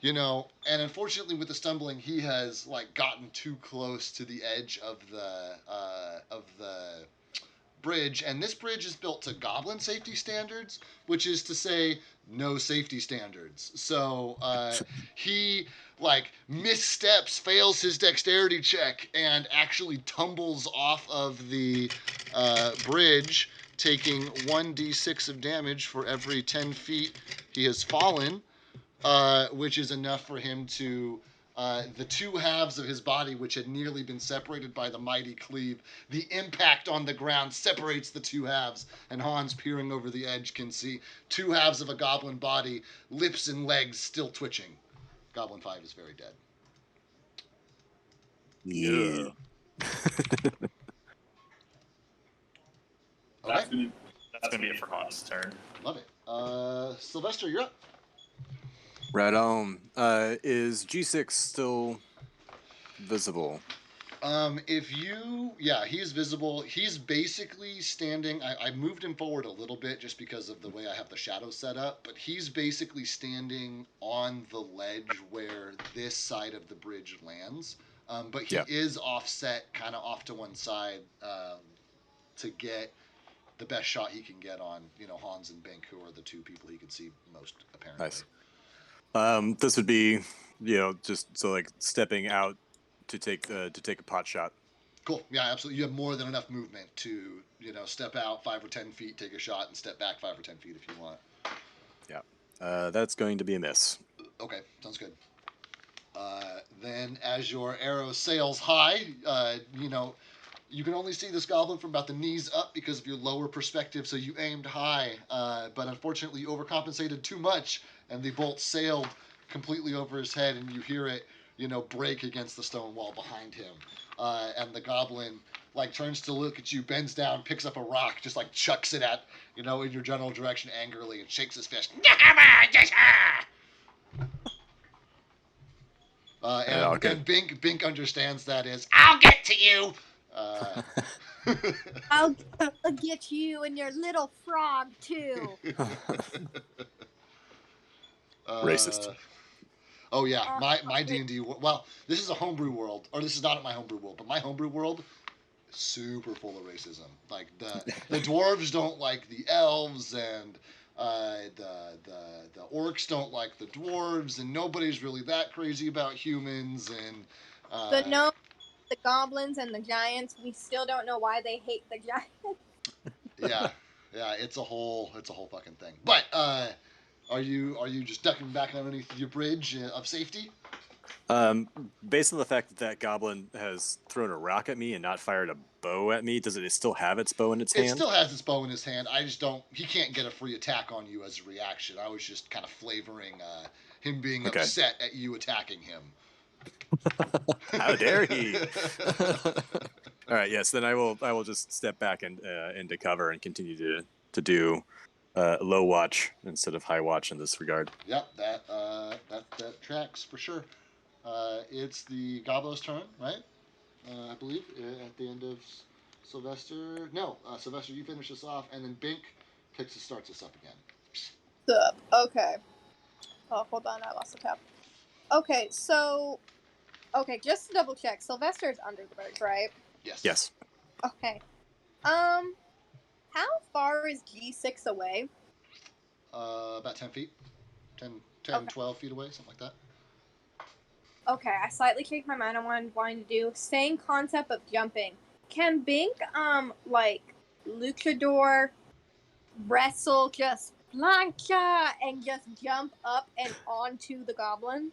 unfortunately with the stumbling, he has gotten too close to the edge of the bridge, and this bridge is built to goblin safety standards, which is to say no safety standards. So he missteps, fails his dexterity check, and actually tumbles off of the bridge, taking 1d6 of damage for every 10 feet he has fallen, which is enough for him to the two halves of his body, which had nearly been separated by the mighty cleave, the impact on the ground separates the two halves, and Hans, peering over the edge, can see two halves of a goblin body, lips and legs still twitching. Goblin 5 is very dead.
Yeah.
Okay.
That's gonna be it for Hans' turn.
Love it. Sylvester, you're up.
Right on. Is G6 still visible?
He is visible. He's basically standing. I moved him forward a little bit just because of the way I have the shadow set up, but he's basically standing on the ledge where this side of the bridge lands. But he is offset, kind of off to one side, to get the best shot he can get on, Hans and Bink, who are the two people he can see most apparently.
Nice. This would be, just so stepping out to take a pot shot. Cool.
Yeah, absolutely. You have more than enough movement to, step out 5 or 10 feet, take a shot, and step back 5 or 10 feet if you want.
Yeah. That's going to be a miss.
Okay, sounds good. Then as your arrow sails high, you can only see this goblin from about the knees up because of your lower perspective, so you aimed high, but unfortunately you overcompensated too much, and the bolt sailed completely over his head, and you hear it, break against the stone wall behind him. And the goblin, turns to look at you, bends down, picks up a rock, just, chucks it at, in your general direction angrily, and shakes his fist. And Bink understands that is, I'll get to you!
I'll get you and your little frog, too.
Racist.
Oh, yeah. My D&D... Well, this is a homebrew world. Or this is not my homebrew world, but my homebrew world is super full of racism. The dwarves don't like the elves, and the orcs don't like the dwarves, and nobody's really that crazy about humans, and...
The gnomes, the goblins, and the giants, we still don't know why they hate the giants.
Yeah, it's a whole fucking thing. But, are you just ducking back underneath your bridge of safety?
Based on the fact that that goblin has thrown a rock at me and not fired a bow at me, does it still have its bow in its
It
hand?
still has its bow in his hand. I just don't. He can't get a free attack on you as a reaction. I was just kind of flavoring him being
Okay.
upset at you attacking him.
How dare he? All right, yes. Then I will just step back and into cover and continue to do low watch instead of high watch in this regard.
Yep, that tracks for sure. It's the Goblo's turn, right? I believe at the end of Sylvester. No, Sylvester, you finish this off, and then Bink starts us up again.
Sup. Okay. Oh, hold on. I lost the tab. Okay, so... Okay, just to double check. Sylvester's under the bridge, right?
Yes.
Yes.
Okay. How far is G6 away?
About 10 feet. 10,
Okay.
12 feet away, something like that.
Okay, I slightly changed my mind on what I'm wanting to do. Same concept of jumping. Can Bink, like, luchador, wrestle, just plancha, and just jump up and onto the goblin?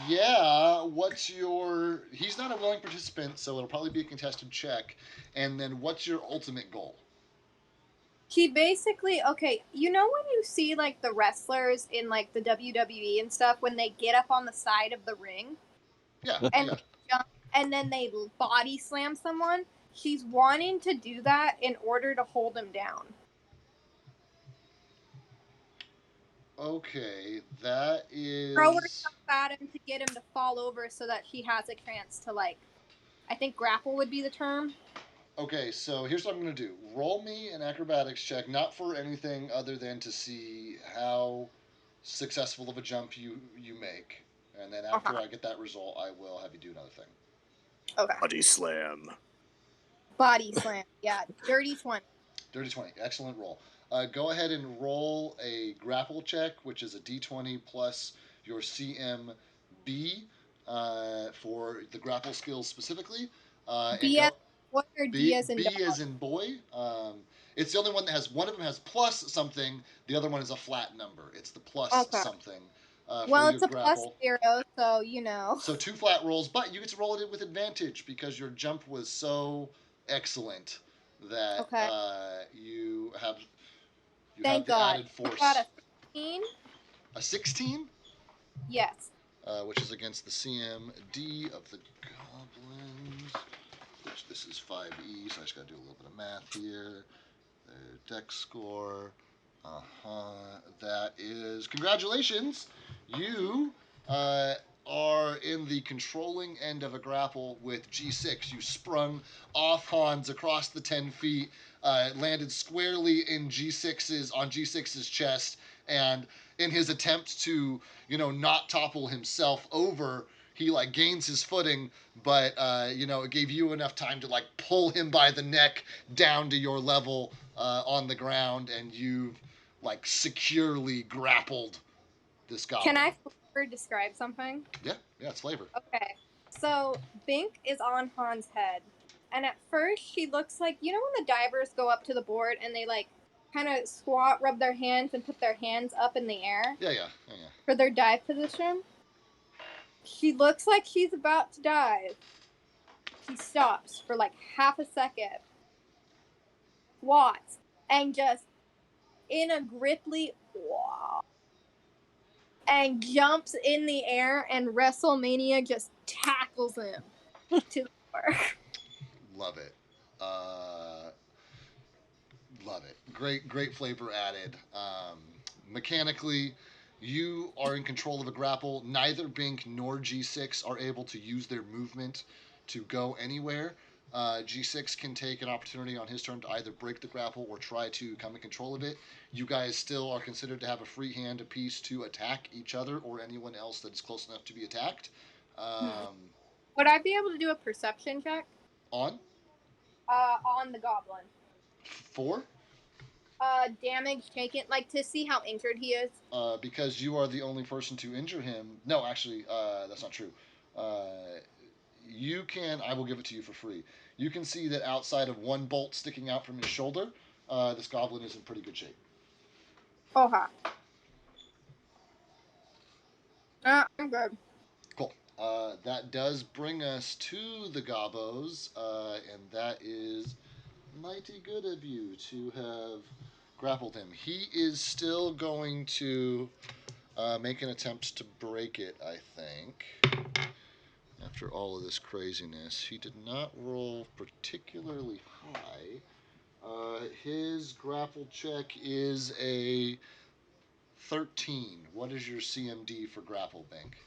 Yeah. What's your... He's not a willing participant, so it'll probably be a contested check. And then what's your ultimate goal?
He basically, okay, you know when you see, like, the wrestlers in, like, the WWE and stuff, when they get up on the side of the ring?
Yeah.
And
yeah.
jump, and then they body slam someone? She's wanting to do that in order to hold him down.
Okay, that is...
Throw her stuff at him to get him to fall over so that she has a chance to, like, I think grapple would be the term.
Okay, so here's what I'm going to do. Roll me an acrobatics check, not for anything other than to see how successful of a jump you make. And then after I get that result, I will have you do another thing.
Okay.
Body slam.
Body slam. Yeah, dirty 20.
Dirty 20. Excellent roll. Go ahead and roll a grapple check, which is a d20 plus your CMB for the grapple skills specifically.
B as boy or D as in
B
dog?
as in boy. It's the only one that has... One of them has plus something. The other one is a flat number. It's the plus something.
Well,
for
it's
your
a
grapple.
+0, so you know.
So 2 flat rolls, but you get to roll it with advantage because your jump was so excellent that you have
Thank
the
God.
added force.
Got a 16.
A 16?
Yes.
Which is against the CMD of the goblins. Which this is 5e, so I just got to do a little bit of math here. Their dex score. That is... Congratulations! You are in the controlling end of a grapple with G6. You sprung off Hans across the 10 feet, landed squarely in G6's chest, and in his attempt to, not topple himself over, he gains his footing, but it gave you enough time to pull him by the neck down to your level on the ground, and you've securely grappled this goblin.
Can I flavor describe something?
Yeah, it's flavor.
Okay. So Bink is on Han's head, and at first she looks like, when the divers go up to the board and they kind of squat, rub their hands, and put their hands up in the air.
Yeah.
For their dive position. She looks like she's about to dive. She stops for half a second, squats, and just in a gripply and jumps in the air, and WrestleMania just tackles him to the floor.
Love it. Love it. Great flavor added. Mechanically, you are in control of a grapple. Neither Bink nor G6 are able to use their movement to go anywhere. G6 can take an opportunity on his turn to either break the grapple or try to come in control of it. You guys still are considered to have a free hand apiece to attack each other or anyone else that is close enough to be attacked.
Would I be able to do a perception check?
On
the goblin.
4?
Damage taken, to see how injured he is.
Because you are the only person to injure him. No, actually, that's not true. You can... I will give it to you for free. You can see that outside of one bolt sticking out from his shoulder, this goblin is in pretty good shape.
Okay. I'm good.
Cool. That does bring us to the Gobos, and that is mighty good of you to have grappled him. He is still going to make an attempt to break it, I think. After all of this craziness, he did not roll particularly high. His grapple check is a 13. What is your CMD for grapple, Bink?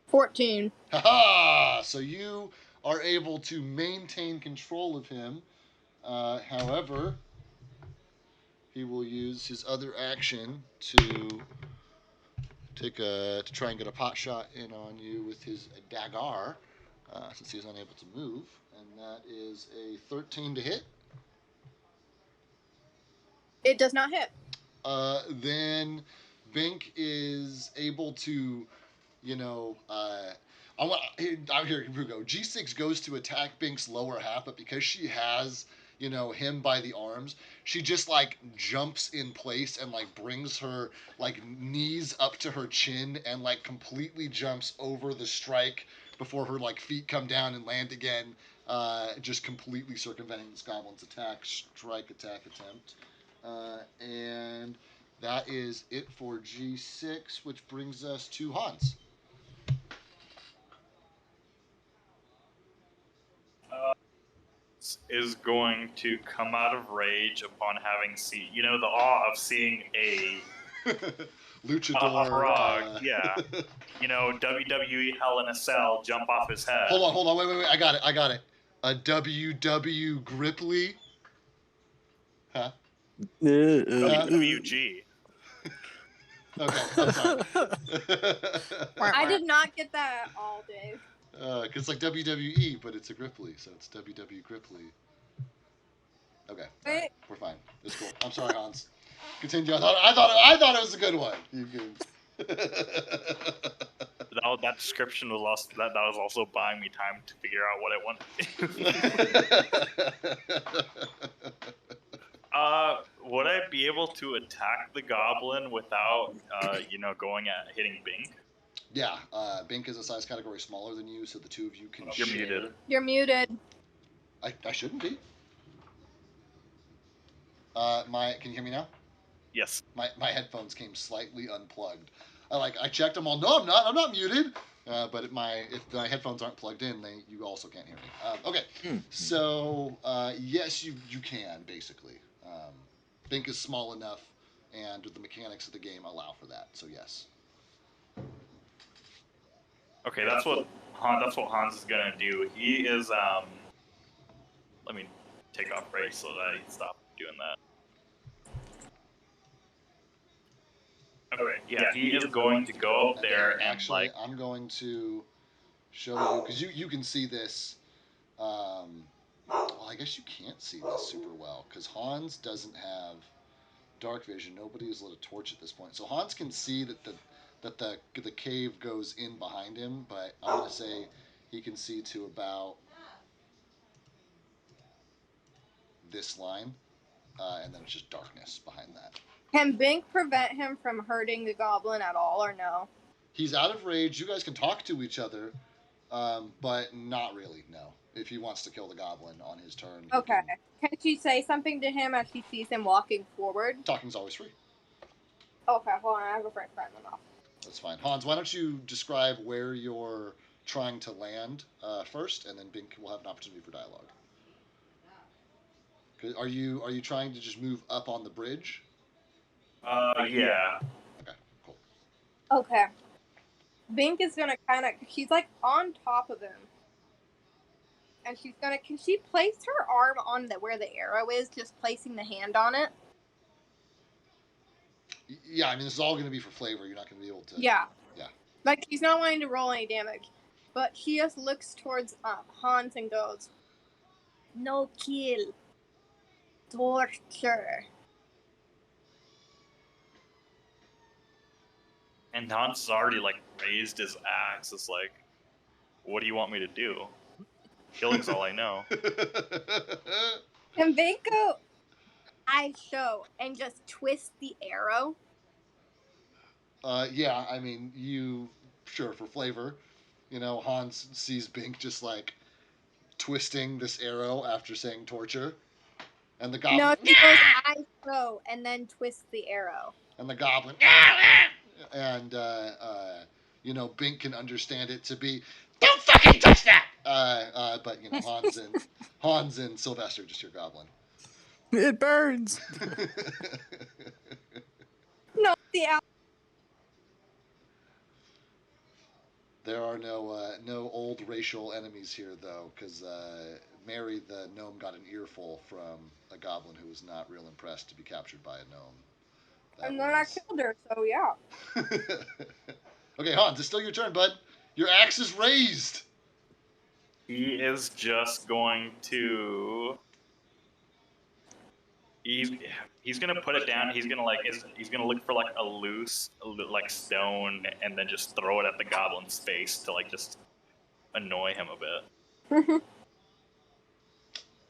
14.
Haha! So you are able to maintain control of him. However, he will use his other action to try and get a pot shot in on you with his dagger, since he's unable to move, and that is a 13 to hit.
It does not hit.
Then Bink is able to, here we go. G6 goes to attack Bink's lower half, but because she has, him by the arms, she just like jumps in place and like brings her like knees up to her chin and like completely jumps over the strike before her like feet come down and land again, just completely circumventing this goblin's strike attack attempt. And that is it for G6, which brings us to Hans.
Is going to come out of rage upon having seen, the awe of seeing a
Luchador.
frog, yeah. WWE Hell in a Cell jump off his head.
Hold on, wait, I got it. A WW Gripply? Huh?
WG.
Okay, I'm sorry.
I did not get that at all, Dave.
It's like WWE, but it's a Gripply, so it's WW Gripply. Okay, right, we're fine. It's cool. I'm sorry, Hans. Continue. I thought it was a good one. You can.
That description was also that was also buying me time to figure out what I wanted. Would I be able to attack the goblin without, going at hitting Bink?
Yeah, Bink is a size category smaller than you, so the two of you can
You're
share.
muted.
You're muted.
I shouldn't be. Can you hear me now?
Yes.
My headphones came slightly unplugged. I checked them all. No, I'm not. I'm not muted. But if my headphones aren't plugged in, you also can't hear me. Okay. So yes, you can basically. Bink is small enough, and the mechanics of the game allow for that. So yes.
Okay, that's what Hans is gonna do. He is Let me take off rage so that he stops doing that. Okay, yeah, he is going to go up there and
actually, I'm going to show you because you can see this. Well, I guess you can't see this super well because Hans doesn't have dark vision. Nobody has lit a torch at this point, so Hans can see that the cave goes in behind him. But I'm gonna say he can see to about this line, and then it's just darkness behind that.
Can Bink prevent him from hurting the goblin at all, or no?
He's out of rage. You guys can talk to each other, but not really. No. If he wants to kill the goblin on his turn.
Okay. Can she say something to him as she sees him walking forward?
Talking's always free.
Okay, hold on. I have a friend off.
That's fine. Hans, why don't you describe where you're trying to land first, and then Bink will have an opportunity for dialogue. Are you trying to just move up on the bridge?
Yeah.
Okay, cool.
Okay. Bink is gonna she's like on top of him. And can she place her arm on where the arrow is, just placing the hand on it?
Yeah, I mean, this is all going to be for flavor. You're not going to be able to...
Yeah.
Yeah.
Like, she's not wanting to roll any damage. But she just looks towards Hans and goes, "No kill. Torture."
And Hans has already raised his axe. It's like, what do you want me to do? Killing's all I know.
And Bink go, "I show," and just twist the arrow.
Yeah, I mean, sure, for flavor, Hans sees Bink just like twisting this arrow after saying torture, and the goblin.
No, he goes, I throw, and then twists the arrow.
And the goblin. And, Bink can understand it to be, don't fucking touch that! But, Hans and Sylvester just hear goblin.
It burns!
No, the owl.
There are no old racial enemies here, though, because Mary the gnome got an earful from a goblin who was not real impressed to be captured by a gnome.
And then I killed her, so yeah.
Okay, Hans, it's still your turn, bud. Your axe is raised.
He is just going to. He's gonna put it down. He's gonna look for like a loose like stone and then just throw it at the goblin's face to like just annoy him a bit.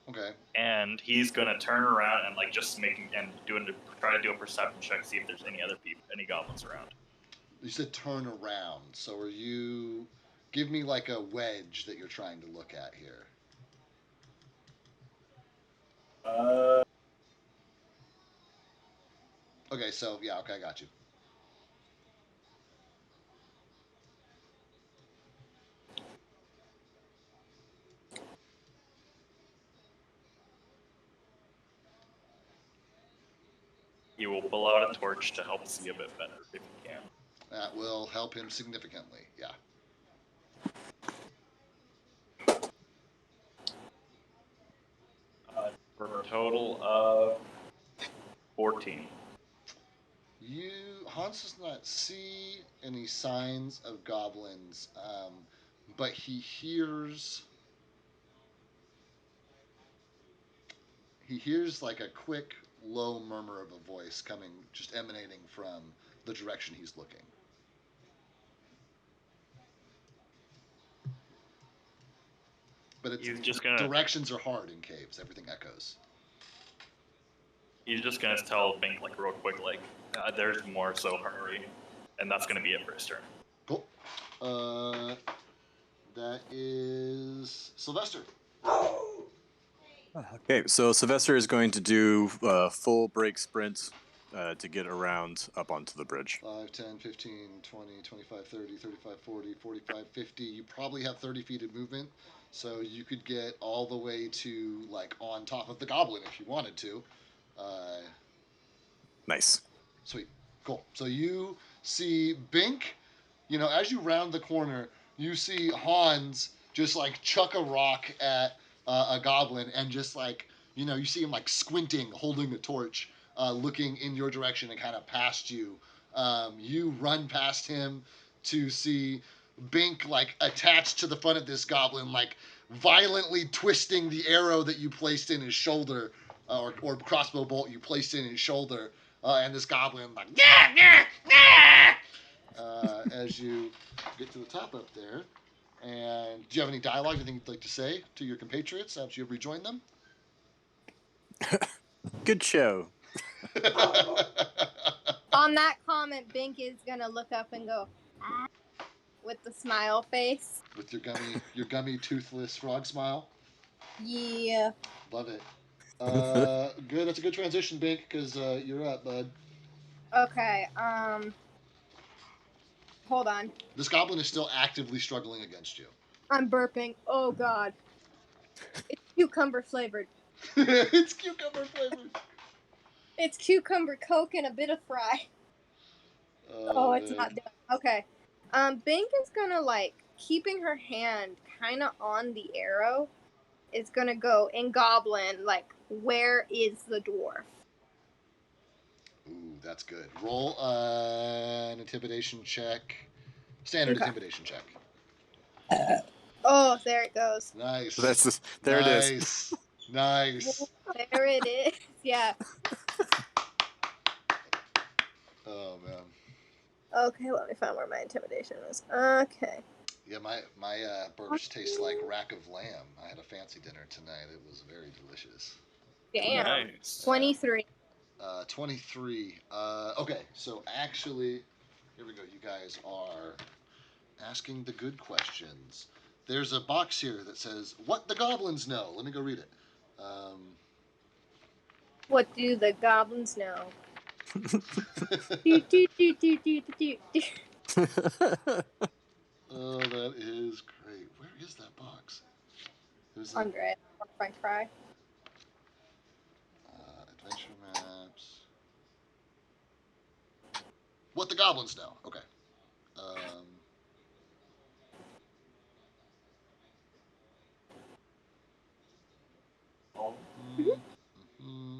Okay.
And he's gonna turn around and like just try to do a perception check, see if there's any goblins around.
You said turn around, so are you? Give me like a wedge that you're trying to look at here. Okay, so yeah, okay, I got you.
He will pull out a torch to help see a bit better if he can.
That will help him significantly. Yeah.
For a total of 14.
Hans does not see any signs of goblins, but he hears like a quick, low murmur of a voice just emanating from the direction he's looking. But directions are hard in caves. Everything echoes.
He's just gonna tell Bink like real quick, like there's more, so hurry, and that's gonna be it for his turn.
Cool. That is Sylvester.
Okay, so Sylvester is going to do a full break sprint to get around up onto the bridge.
5, 10, 15, 20, 25, 30, 35, 40, 45, 50. You probably have 30 feet of movement, so you could get all the way to like on top of the goblin if you wanted to.
Nice.
Sweet. Cool. So you see Bink, as you round the corner, you see Hans just like chuck a rock at a goblin and just like, you see him like squinting, holding the torch, looking in your direction and kind of past you. You run past him to see Bink like attached to the front of this goblin, like violently twisting the arrow that you placed in his shoulder, or crossbow bolt you placed in his shoulder. And this goblin like as you get to the top up there. And do you have any dialogue, anything you'd like to say to your compatriots after you've rejoined them?
Good show.
On that comment, Bink is gonna look up and go, ah, with the smile face.
With your gummy toothless frog smile.
Yeah.
Love it. Good. That's a good transition, Bink, because you're up, bud.
Okay. Hold on.
This goblin is still actively struggling against you.
I'm burping. Oh God. It's cucumber flavored.
It's cucumber flavored.
It's cucumber Coke and a bit of fry. Oh, it's not done. Okay. Bink is gonna like keeping her hand kind of on the arrow. Is gonna go in goblin like, where is the dwarf?
Ooh, that's good. Roll an intimidation check. Standard intimidation check.
Oh, there it goes.
Nice.
There it is.
Nice.
There it is. Yeah.
Oh man.
Okay, let me find where my intimidation is. Okay.
Yeah, my burps taste like rack of lamb. I had a fancy dinner tonight. It was very delicious.
Damn.
Nice.
23.
23. Okay, so actually, Here we go. You guys are asking the good questions. There's a box here that says, "What the goblins know." Let me go read it.
What do the goblins know? Do, do, do, do, do, do, do.
Oh, that is great. Where is that box? There's a
Andre, French fry.
adventure maps. What the goblins know. Okay. Mm-hmm.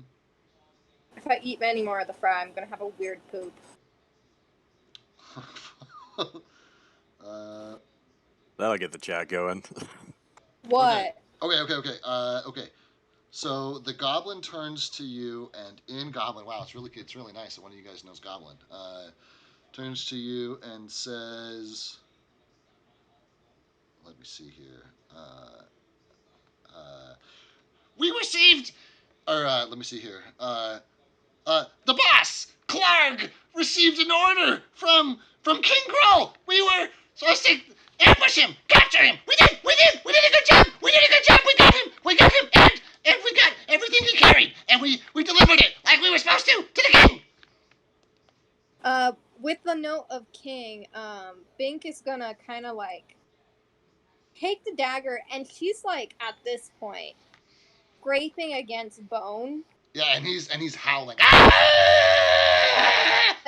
If I eat any more of the fry, I'm gonna have a weird poop.
That'll get the chat going.
What?
Okay. So the goblin turns to you, and in Goblin, wow, it's really nice that one of you guys knows Goblin. Turns to you and says, "Let me see here. We received, or let me see here. The boss, Clark, received an order from King Groll. We were supposed to ambush him, capture him. We did a good job. We got him, and we got everything he carried, and we delivered it like we were supposed to the king."
With the note of King, Bink is gonna kind of like take the dagger, and she's like at this point scraping against bone.
Yeah, and he's howling.
Like,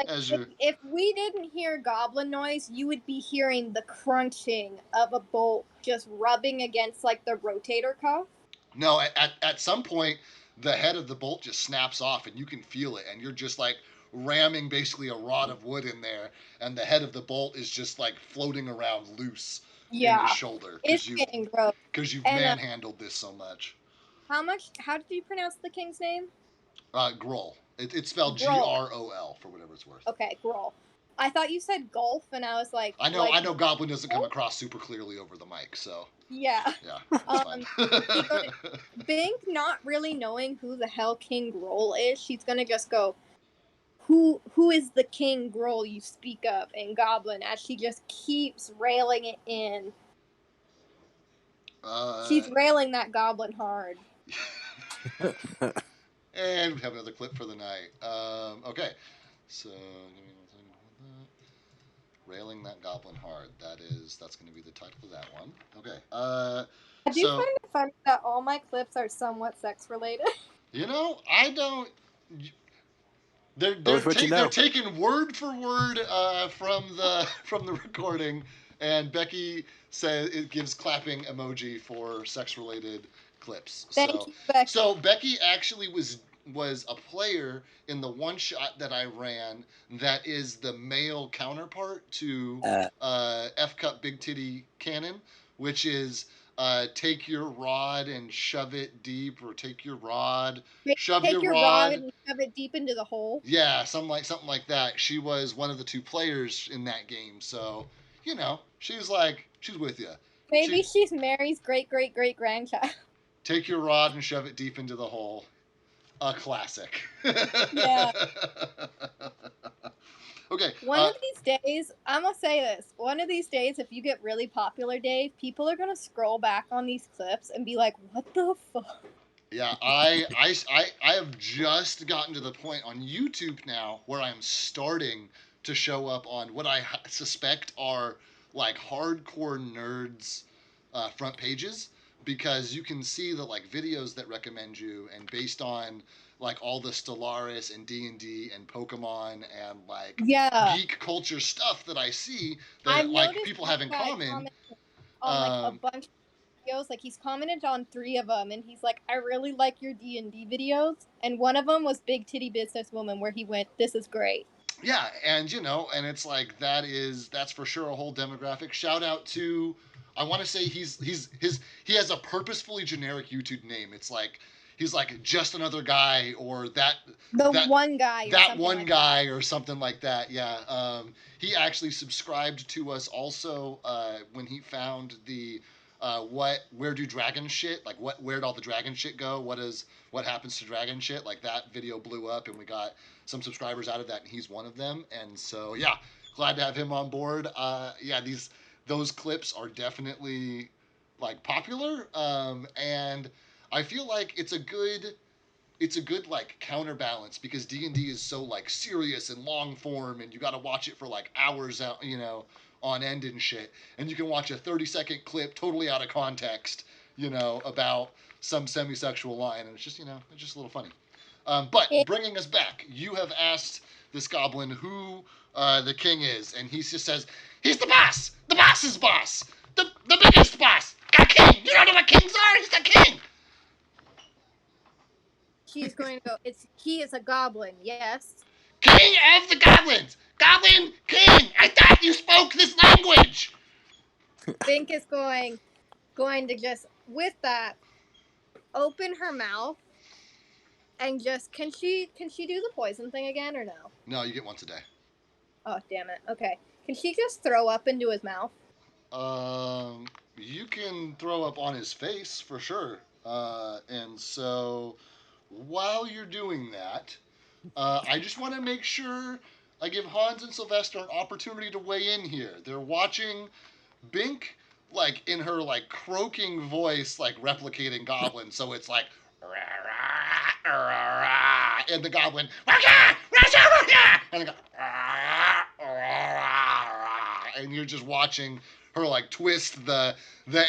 As you're...
if we didn't hear goblin noise, you would be hearing the crunching of a bolt just rubbing against like the rotator cuff.
No, at some point, the head of the bolt just snaps off, and you can feel it, and you're just like ramming basically a rod of wood in there, and the head of the bolt is just like floating around loose in your shoulder
it's getting gross
because you've manhandled this so much.
How did you pronounce the king's name?
Groll. It's spelled
Groll.
Grol for whatever it's worth.
Okay, Groll. I thought you said golf, and I was like,
I know Goblin doesn't come across super clearly over the mic, so
yeah.
That's fine.
Bink, not really knowing who the hell King Groll is, she's gonna just go, Who is the King Groll you speak of in Goblin? As she just keeps railing it in. She's railing that goblin hard.
And we have another clip for the night. Okay, so railing that goblin hard. That's going to be the title of that one. Okay.
I do find it funny that all my clips are somewhat sex related.
You know, I don't. They're taking word for word from the recording, and Becky says it gives clapping emoji for sex related clips.
Thank you, Becky.
So Becky actually was a player in the one shot that I ran that is the male counterpart to F Cup Big Titty Cannon, which is take your rod and shove it deep, or take your rod, shove your rod
and shove it deep into the hole.
Yeah, something like that. She was one of the two players in that game, so you know she's with you.
Maybe she's Mary's great grandchild.
Take your rod and shove it deep into the hole. A classic.
Yeah.
Okay.
One of these days, I'm gonna say this. One of these days, if you get really popular, Dave, people are gonna scroll back on these clips and be like, "What the fuck?"
Yeah, I have just gotten to the point on YouTube now where I'm starting to show up on what I suspect are like hardcore nerds front pages, because you can see the like videos that recommend you, and based on like all the Stellaris and D&D and Pokemon and like geek culture stuff that I see that like people have in common.
On like a bunch of videos, like he's commented on 3 of them, and he's like, "I really like your D&D videos," and one of them was Big Titty Businesswoman, where he went, "This is great."
Yeah, and and it's like that's for sure a whole demographic. Shout out to, I want to say he has a purposefully generic YouTube name. It's like he's like just another guy, or that one guy or something like that. Yeah. He actually subscribed to us also when he found the where do dragon shit, like where'd all the dragon shit go, what happens to dragon shit, like that video blew up and we got some subscribers out of that, and he's one of them. And so yeah, glad to have him on board. Yeah, those clips are definitely like popular, and I feel like it's a good like counterbalance because D&D is so like serious and long form, and you got to watch it for like hours out, on end and shit. And you can watch a 30-second clip totally out of context, about some semi-sexual line, and it's just it's just a little funny. But bringing us back, you have asked this goblin who the king is, and he just says, "He's the boss. The boss's boss. The biggest boss. A king. You don't know what kings are? He's the king."
She's going to go, he is a goblin, yes.
King of the goblins. Goblin king. I thought you spoke this language.
Bink is going to just, with that, open her mouth and just, can she do the poison thing again or no?
No, you get once a day.
Oh, damn it. Okay. Can she just throw up into his mouth?
You can throw up on his face for sure. And so while you're doing that, I just want to make sure I give Hans and Sylvester an opportunity to weigh in here. They're watching Bink, like, in her, like, croaking voice, like, replicating Goblin. So it's like, and the Goblin, and they go, and you're just watching her, like, twist the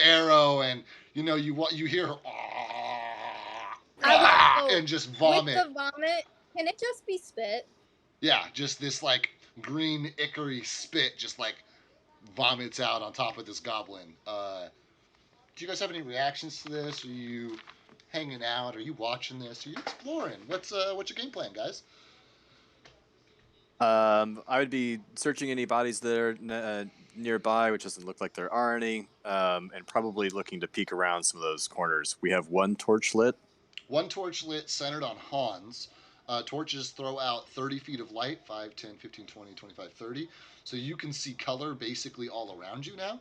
arrow, and, you hear her, and just vomit.
With the vomit, can it just be spit?
Yeah, just this, like, green ichory spit just, like, vomits out on top of this goblin. Do you guys have any reactions to this? Are you hanging out? Are you watching this? Are you exploring? What's your game plan, guys?
I would be searching any bodies there nearby, which doesn't look like there are any, and probably looking to peek around some of those corners. We have one torch lit.
One torch lit centered on Hans. Torches throw out 30 feet of light, 5, 10, 15, 20, 25, 30. So you can see color basically all around you now.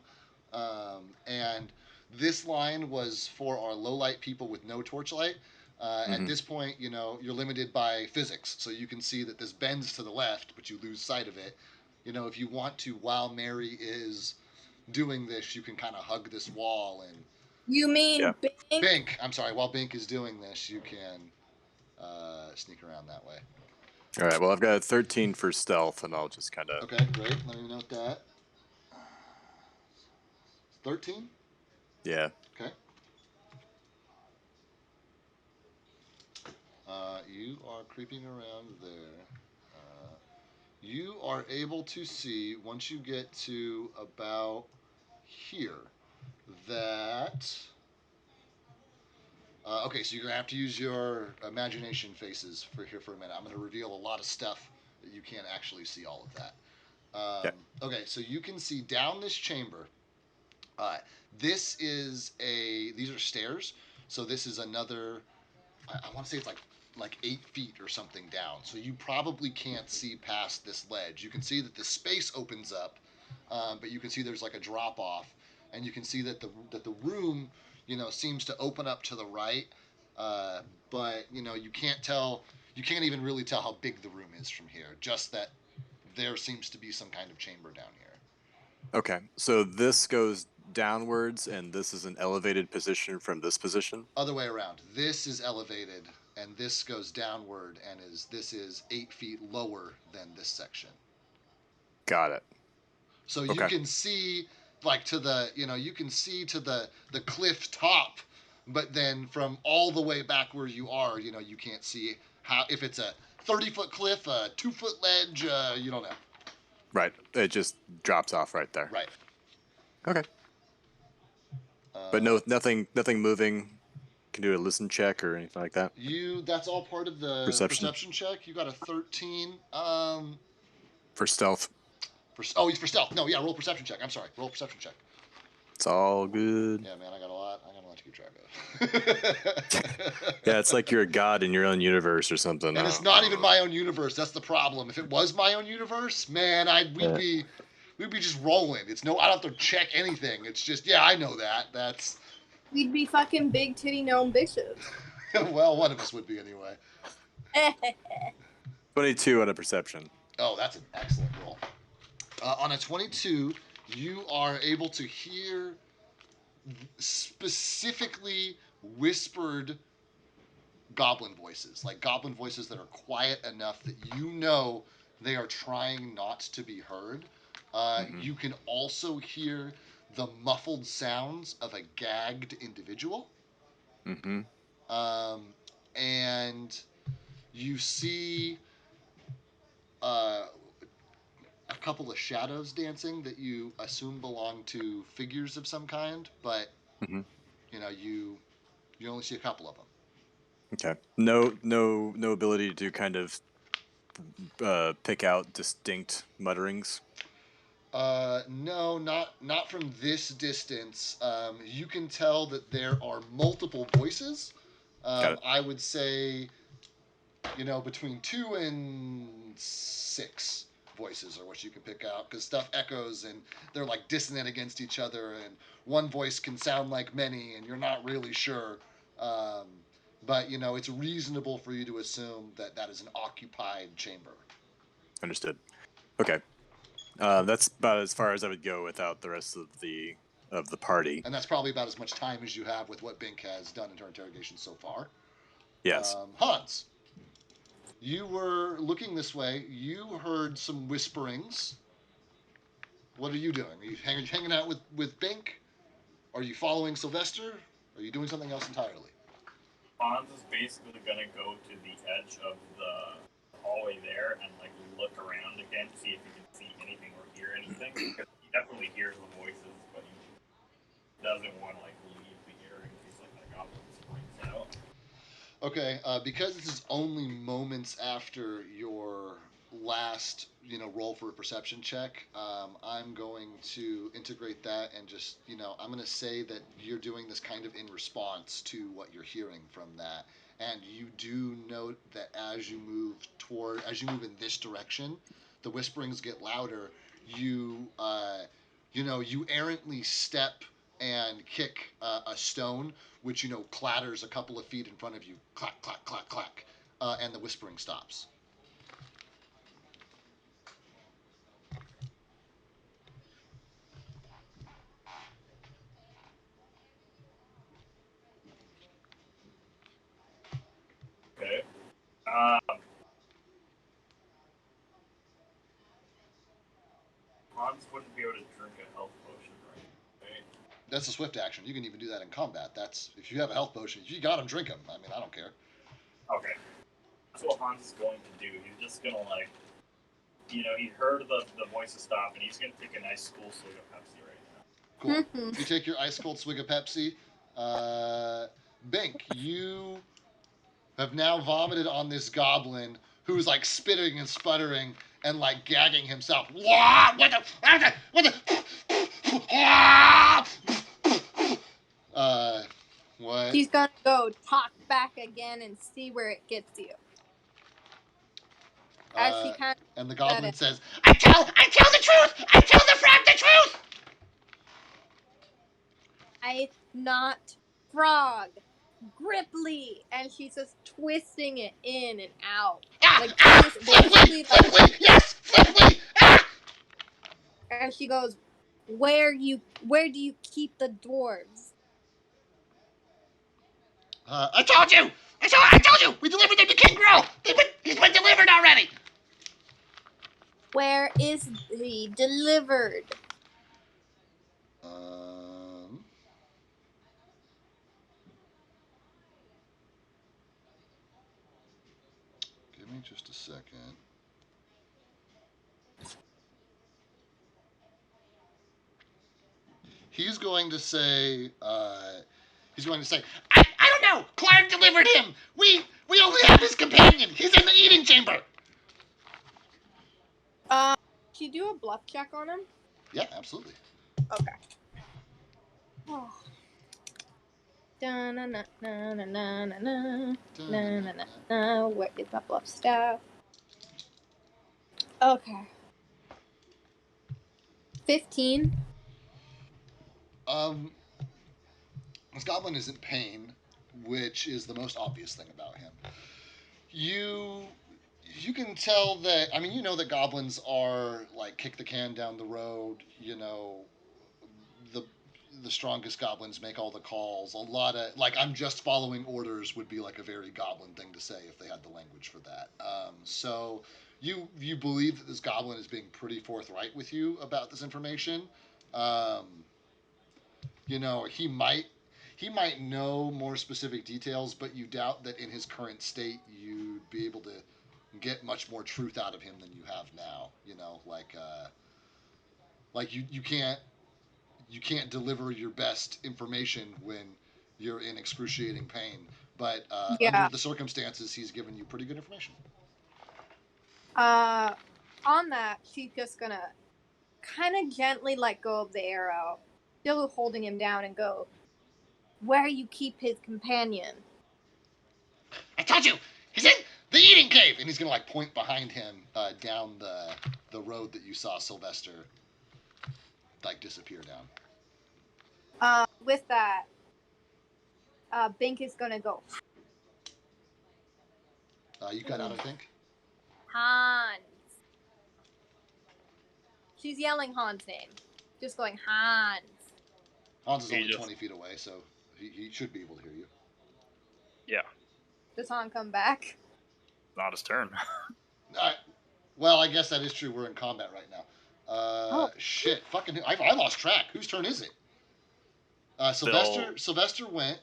And this line was for our low light people with no torchlight. At this point, you're limited by physics. So you can see that this bends to the left, but you lose sight of it. If you want to, while Mary is doing this, you can kind of hug this wall and...
You mean Bink?
Bink. I'm sorry. While Bink is doing this, you can sneak around that way.
All right. Well, I've got a 13 for stealth, and I'll just kind of...
Okay, great. Let me note that. 13?
Yeah.
Okay. You are creeping around there. You are able to see, once you get to about here, that... okay, so you're going to have to use your imagination faces for a minute. I'm going to reveal a lot of stuff that you can't actually see all of that. Okay, so you can see down this chamber. These are stairs. So this is another, I want to say it's like 8 feet or something down. So you probably can't see past this ledge. You can see that the space opens up, but you can see there's like a drop off, and you can see that the room, seems to open up to the right, but you can't even really tell how big the room is from here. Just that there seems to be some kind of chamber down here.
Okay, so this goes downwards, and this is an elevated position from this position?
Other way around. This is elevated, and this goes downward, and this is 8 feet lower than this section.
Got it.
So you can see, like, to the, you can see to the cliff top, but then from all the way back where you are, you can't see if it's a 30-foot cliff, a 2-foot ledge, you don't know.
Right. It just drops off right there.
Right.
Okay. But nothing moving. Can do a listen check or anything like that.
That's all part of the perception check. You got a 13.
For stealth.
For stealth. No, yeah, roll perception check. I'm sorry, roll perception check.
It's all good.
Yeah, man, I got a lot to keep track of.
Yeah, it's like you're a god in your own universe or something.
And it's not even my own universe. That's the problem. If it was my own universe, man, we'd be just rolling. I don't have to check anything. It's just, yeah, I know that.
We'd be fucking big titty gnome bishops.
Well, one of us would be anyway.
22 on a perception.
Oh, that's an excellent roll. On a 22, you are able to hear specifically whispered goblin voices, like goblin voices that are quiet enough that you know they are trying not to be heard. You can also hear the muffled sounds of a gagged individual.
Mm-hmm.
And you see uh, a couple of shadows dancing that you assume belong to figures of some kind, but
Mm-hmm.
you only see a couple of them.
Okay. No ability to kind of pick out distinct mutterings.
No, not from this distance. You can tell that there are multiple voices.
Got it.
I would say, between 2 and 6 voices are what you can pick out, because stuff echoes and they're like dissonant against each other, and one voice can sound like many, and you're not really sure. Um, but it's reasonable for you to assume that that is an occupied chamber.
Understood. Okay. That's about as far as I would go without the rest of the party.
And that's probably about as much time as you have with what Bink has done in her interrogation so far.
Yes.
Hans, you were looking this way. You heard some whisperings. What are you doing? Are you hanging out with Bink? Are you following Sylvester? Are you doing something else entirely?
Hans is basically gonna go to the edge of the hallway there and like look around again to see if he can see anything or hear anything. Because he definitely hears the voices, but he doesn't want to like leave the area in case like the goblin springs out.
Okay, because this is only moments after your last, roll for a perception check, I'm going to integrate that and just, I'm going to say that you're doing this kind of in response to what you're hearing from that. And you do note that as you move in this direction, the whisperings get louder. You, you errantly step and kick a stone, which clatters a couple of feet in front of you. Clack, clack, clack, clack, and the whispering stops.
Okay. Hans wouldn't be able to drink a health potion, right?
That's a swift action. You can even do that in combat. That's if you have a health potion, you got them, drink them. I mean, I don't care.
Okay. That's what Hans is going to do. He's just gonna he heard the voices stop, and he's gonna take a nice cool swig of Pepsi right now.
Cool. You take your ice cold swig of Pepsi. Bink, you have now vomited on this goblin who's like spitting and sputtering and like gagging himself. What what?
He's gonna go talk back again and see where it gets you. As he kind of
and the goblin says, I tell the truth! I tell the frog the truth!
I'm not frog. Gripply, and she's just twisting it in and out.
Flipply! Yes! Flipply!
And she goes, where do you keep the dwarves?
I told you! We delivered them to King Grow! He's been delivered already!
Where is he delivered?
Give me just a second. He's going to say, I don't know! Clark delivered him! We only have his companion! He's in the eating chamber!
Can you do a bluff check on him?
Yeah, absolutely.
Okay. Oh. Where is my bluff staff? Okay. 15.
This goblin is in pain, which is the most obvious thing about him. you can tell that. I mean, you know that goblins are like kick the can down the road. You know, the the strongest goblins make all the calls. A lot of like I'm just following orders would be like a very goblin thing to say if they had the language for that. So you believe that this goblin is being pretty forthright with you about this information. Um, you know, he might know more specific details, but you doubt that in his current state you'd be able to get much more truth out of him than you have now. You know, like you can't deliver your best information when you're in excruciating pain. But under
Yeah.
the circumstances, he's given you pretty good information.
On that, she's just gonna kind of gently let go of the arrow, still holding him down, and go, "Where you keep his companion?"
I told you, he's in the eating cave, and he's gonna like point behind him down the road that you saw Sylvester like disappear down.
With that, Bink is gonna go,
You got out, I think.
"Hans." She's yelling Han's name, just going, "Hans."
Hans is
He
only
just-
20 feet away, so he should be able to hear you.
Yeah,
Does Han come back?
not his turn.
All right. Well, I guess that is true. We're in combat right now. Shit. Fucking. I lost track. Whose turn is it? Sylvester went.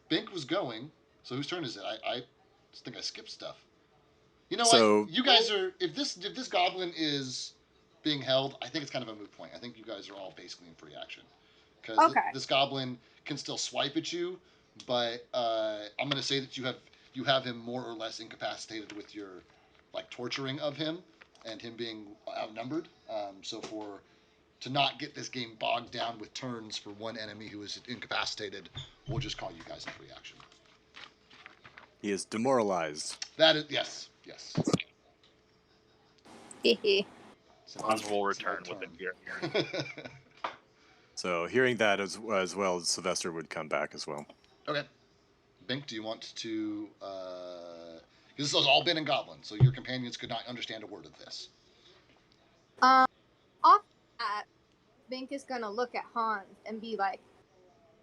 Bink was going. So whose turn is it? I just think I skipped stuff. You know what? You guys are. If this goblin is being held, I think it's kind of a moot point. I think you guys are all basically in free action because
Okay.
this goblin can still swipe at you, but I'm going to say that you have him more or less incapacitated with your like torturing of him and him being outnumbered. So to not get this game bogged down with turns for one enemy who is incapacitated, we'll just call you guys in free action.
He is demoralized.
That is yes.
Hehe.
Hans will return within here.
So hearing that as well, Sylvester would come back as well.
Okay. Bink, do you want to... Because this has all been in Goblin, so your companions could not understand a word of this.
Off that, Bink is gonna look at Hans and be like,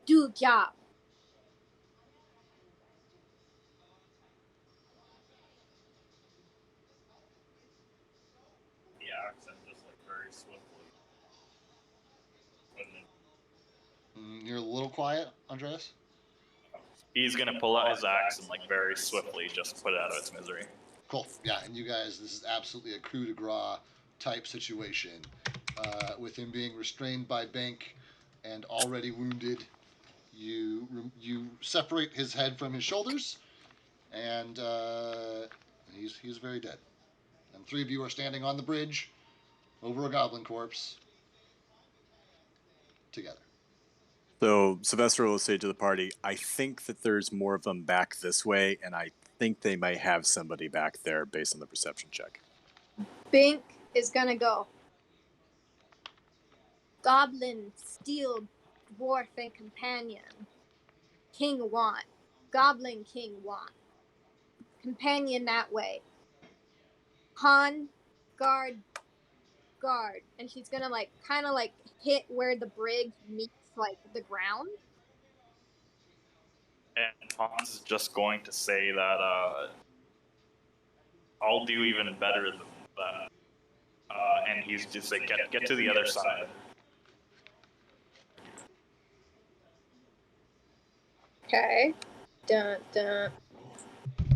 "Do job."
The accent just like very swiftly.
You're a little quiet, Andreas?
He's gonna pull out his axe and like very swiftly just put it out of its misery.
Cool. Yeah, and you guys, this is absolutely a coup de grace type situation. With him being restrained by Bink and already wounded, you separate his head from his shoulders, and he's very dead. And three of you are standing on the bridge over a goblin corpse together.
So Sylvester will say to the party, I think that there's more of them back this way, and I think they might have somebody back there based on the perception check.
Bink is gonna go, "Goblin, steel, dwarf, and companion. King want. Goblin king want. Companion that way. Han, guard. And she's gonna like kind of like hit where the bridge meets like the ground.
And Hans is just going to say that I'll do even better than that. And he's just like, get to the other side.
Okay. Dun dun.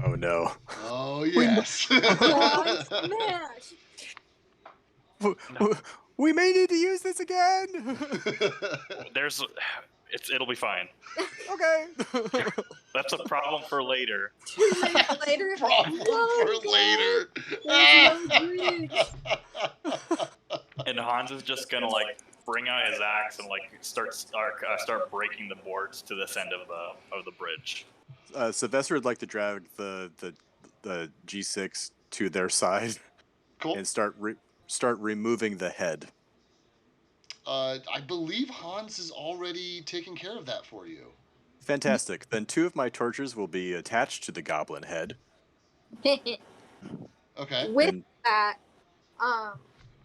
Oh no.
Oh, yes.
Oh, smash!
We may need to use this again.
It'll be fine.
Okay.
That's a problem for later.
Later.
Problem for later.
There's no bridge.
And Hans is just gonna like bring out his axe and like start breaking the boards to this end of the bridge.
Sylvester would like to drag the G6 to their side.
Cool.
And start removing the head.
I believe Hans is already taking care of that for you.
Fantastic. Then two of my torches will be attached to the goblin head.
Okay.
With
And
that,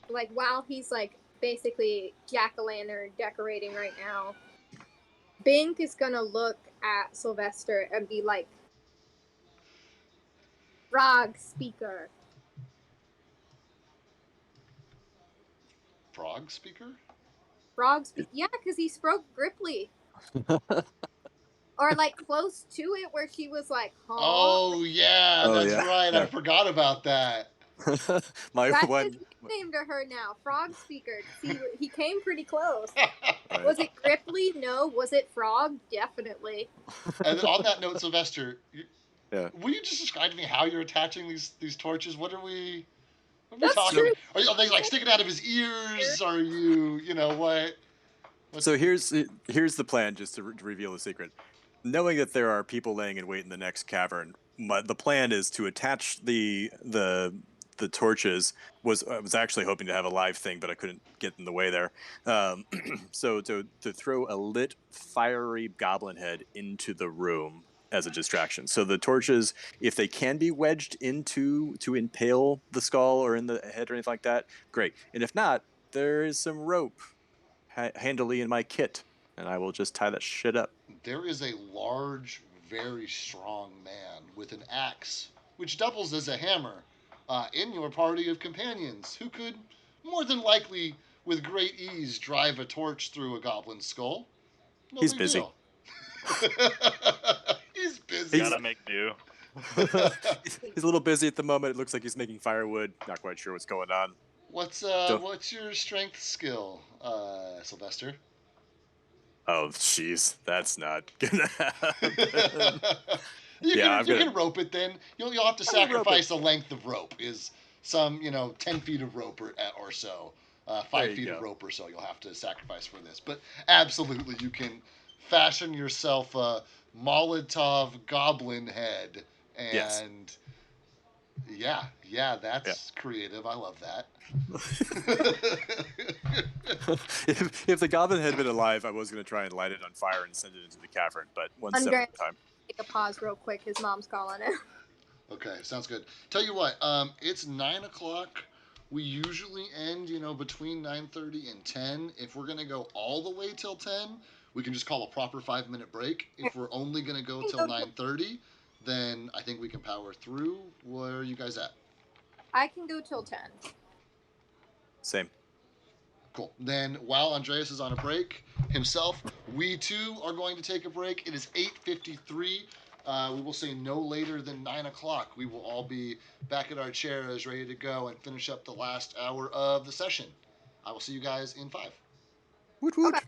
like while he's like basically jack-o'-lantern decorating right now, Bink is gonna look at Sylvester and be like, "Frog speaker."
Frog speaker?
Yeah, because he spoke Gripply. Or like close to it where she was like, huh?
Oh yeah,
Oh,
that's
yeah.
right. I
Yeah.
forgot about that.
My
That's
one.
his nickname to her now, Frog Speaker. He came pretty close.
Right.
Was it Gripply? No. Was it Frog? Definitely.
And on that note, Sylvester,
Yeah.
will you just describe to me how you're attaching these torches? What are we
That's
talking?
true.
Are they like sticking out of his ears? Are you know what?
So here's the plan, just to reveal the secret. Knowing that there are people laying in wait in the next cavern, the plan is to attach the torches. I was actually hoping to have a live thing, but I couldn't get in the way there. So to throw a lit, fiery goblin head into the room as a distraction. So the torches, if they can be wedged into to impale the skull or in the head or anything like that, great. And if not, there is some rope handily in my kit, and I will just tie that shit up.
There is a large, very strong man with an axe, which doubles as a hammer, in your party of companions, who could more than likely, with great ease, drive a torch through a goblin skull. No
He's
big
busy.
deal. He's busy.
He's-
Gotta make do.
He's a little busy at the moment. It looks like he's making firewood. Not quite sure what's going on.
What's your strength skill, Sylvester?
Oh, jeez, that's not gonna happen.
you
Yeah,
can
I'm
you
gonna.
can rope it then. You'll have to
I'm gonna rope it.
sacrifice a length of rope is some 10 feet of rope or so,
There
5
you
feet of
go.
rope or so. You'll have to sacrifice for this, but absolutely you can fashion yourself a Molotov goblin head
Yes.
and yeah, that's creative. I love that.
If the goblin had been alive, I was gonna try and light it on fire and send it into the cavern, but one step
Andre,
at a time.
take a pause real quick. His mom's calling him.
Okay, sounds good. Tell you what, it's 9 o'clock. We usually end, between 9:30 and 10. If we're gonna go all the way till 10, we can just call a proper 5-minute break. If we're only gonna go till 9:30, then I think we can power through. Where are you guys at?
I can go till 10.
Same.
Cool. Then while Andreas is on a break himself, we too are going to take a break. It is 8:53. We will say no later than 9 o'clock. We will all be back at our chairs, ready to go and finish up the last hour of the session. I will see you guys in 5.
Woot woot.
Okay.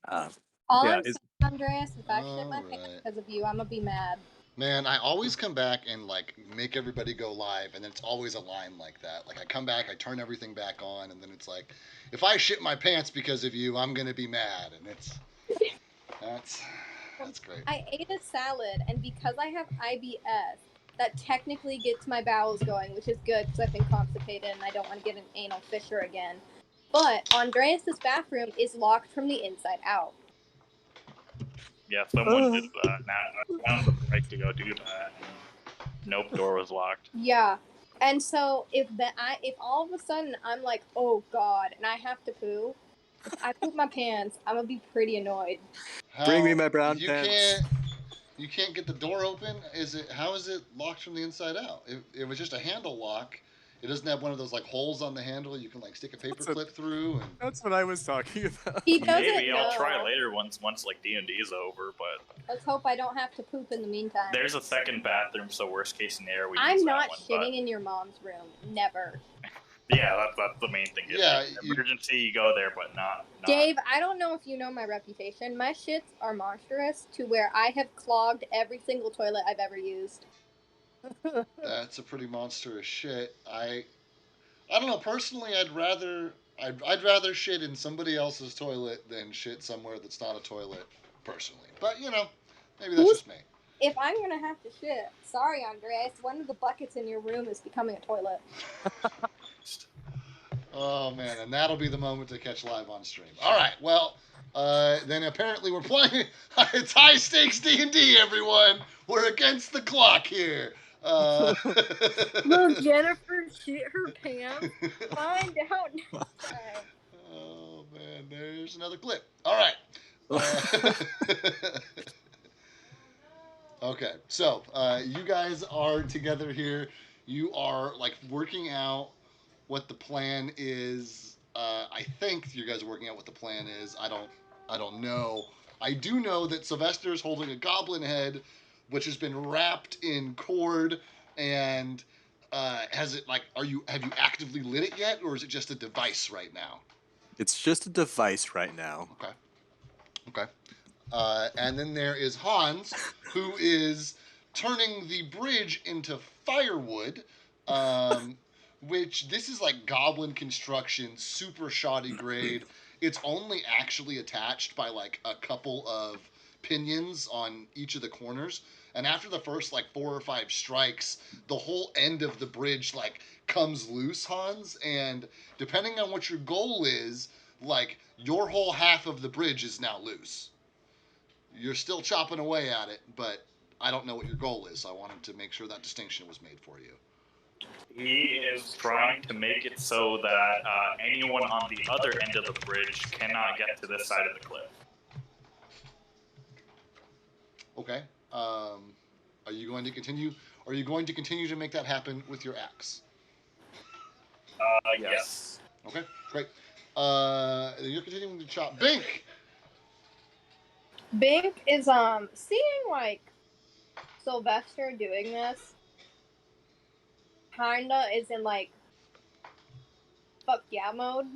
All
Yeah,
I'm saying, Andreas, if I shit my pants
Alright.
because of you, I'm gonna be mad.
Man, I always come back and like make everybody go live, and then it's always a line like that. Like I come back, I turn everything back on, and then it's like, if I shit my pants because of you, I'm gonna be mad, and that's great.
I ate a salad, and because I have IBS, that technically gets my bowels going, which is good because I've been constipated and I don't want to get an anal fissure again. But Andreas's bathroom is locked from the inside out.
Yeah, someone did that. Now I found the right to go do that. And nope, door was locked.
Yeah. And so if all of a sudden I'm like, oh god, and I have to poo, if I poop my pants, I'm gonna be pretty annoyed.
Bring me
How
my brown
you
pants.
can't get the door open? How is it locked from the inside out? It was just a handle lock. It doesn't have one of those like holes on the handle you can like stick a paper clip through. And
That's what I was talking about.
He doesn't
Maybe
know.
I'll try later once like D&D's over. But
Let's hope I don't have to poop in the meantime.
there's a second bathroom, so worst case scenario we
I'm
use
not
that
shitting
one,
in your mom's room. Never.
Yeah, that's the main thing.
Yeah,
Emergency, you go there, but not.
Dave, I don't know if you know my reputation. My shits are monstrous to where I have clogged every single toilet I've ever used.
that's a pretty monstrous shit. I don't know. Personally, I'd rather shit in somebody else's toilet than shit somewhere that's not a toilet. Personally, but maybe that's just me.
If I'm gonna have to shit, sorry, Andreas, one of the buckets in your room is becoming a toilet.
Oh man, and that'll be the moment to catch live on stream. All right, well, then apparently we're playing. It's high stakes D&D, everyone. We're against the clock here.
Will Jennifer shit her pants? Find out next time.
Oh man, there's another clip. All right. Okay, so you guys are together here. You are like working out what the plan is. I think you guys are working out what the plan is. I don't know. I do know that Sylvester's holding a goblin head, which has been wrapped in cord, and have you actively lit it yet, or is it just a device right now?
It's just a device right now.
Okay. And then there is Hans, who is turning the bridge into firewood, which this is like goblin construction, super shoddy grade. It's only actually attached by like a couple of pinions on each of the corners. And after the first like 4 or 5 strikes, the whole end of the bridge like comes loose, Hans. And depending on what your goal is, like your whole half of the bridge is now loose. You're still chopping away at it, but I don't know what your goal is, so I wanted to make sure that distinction was made for you.
He is trying to make it so that anyone on the other end of the bridge cannot get to this side of the cliff.
Okay. Are you going to continue? Are you going to continue to make that happen with your axe?
Yes.
Okay, great. You're continuing to chop. Bink!
Bink is seeing like Sylvester doing this kinda is in like fuck yeah mode.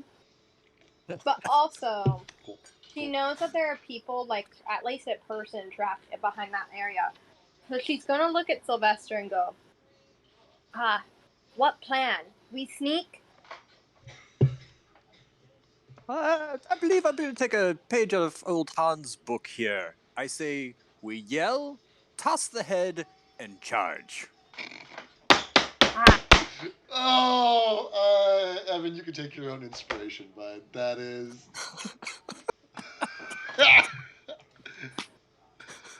But also
Cool.
she knows that there are people, like at least a person trapped behind that area. So she's gonna look at Sylvester and go, what plan? We sneak?
I believe I'm going to take a page out of old Hans' book here. I say, we yell, toss the head, and charge.
Oh, Evan, you can take your own inspiration, bud. That is...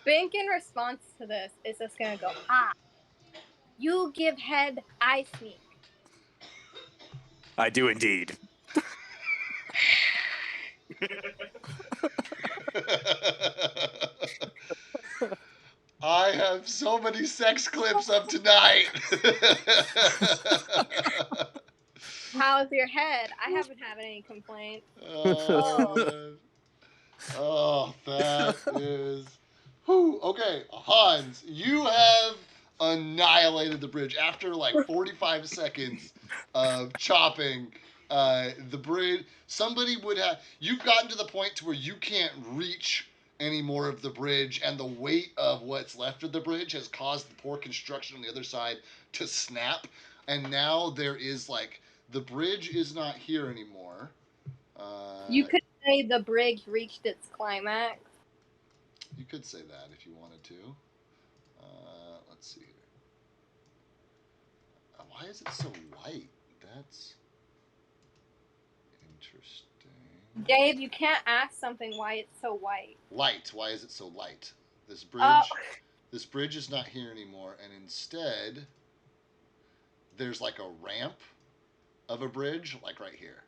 Bink in response to this is just gonna go, you give head, I sneak.
I do indeed.
I have so many sex clips up tonight.
How's your head? I haven't had any complaints.
Oh, that is... Whew. Okay, Hans, you have annihilated the bridge. After like 45 seconds of chopping, The bridge. Somebody would have. You've gotten to the point to where you can't reach any more of the bridge, and the weight of what's left of the bridge has caused the poor construction on the other side to snap. And now there is like the bridge is not here anymore.
You could say the bridge reached its climax.
You could say that if you wanted to. Let's see here. Why is it so light? That's interesting.
Dave, you can't ask something why it's so white.
Light. Why is it so light? This bridge. This bridge is not here anymore, and instead, there's like a ramp of a bridge, like right here,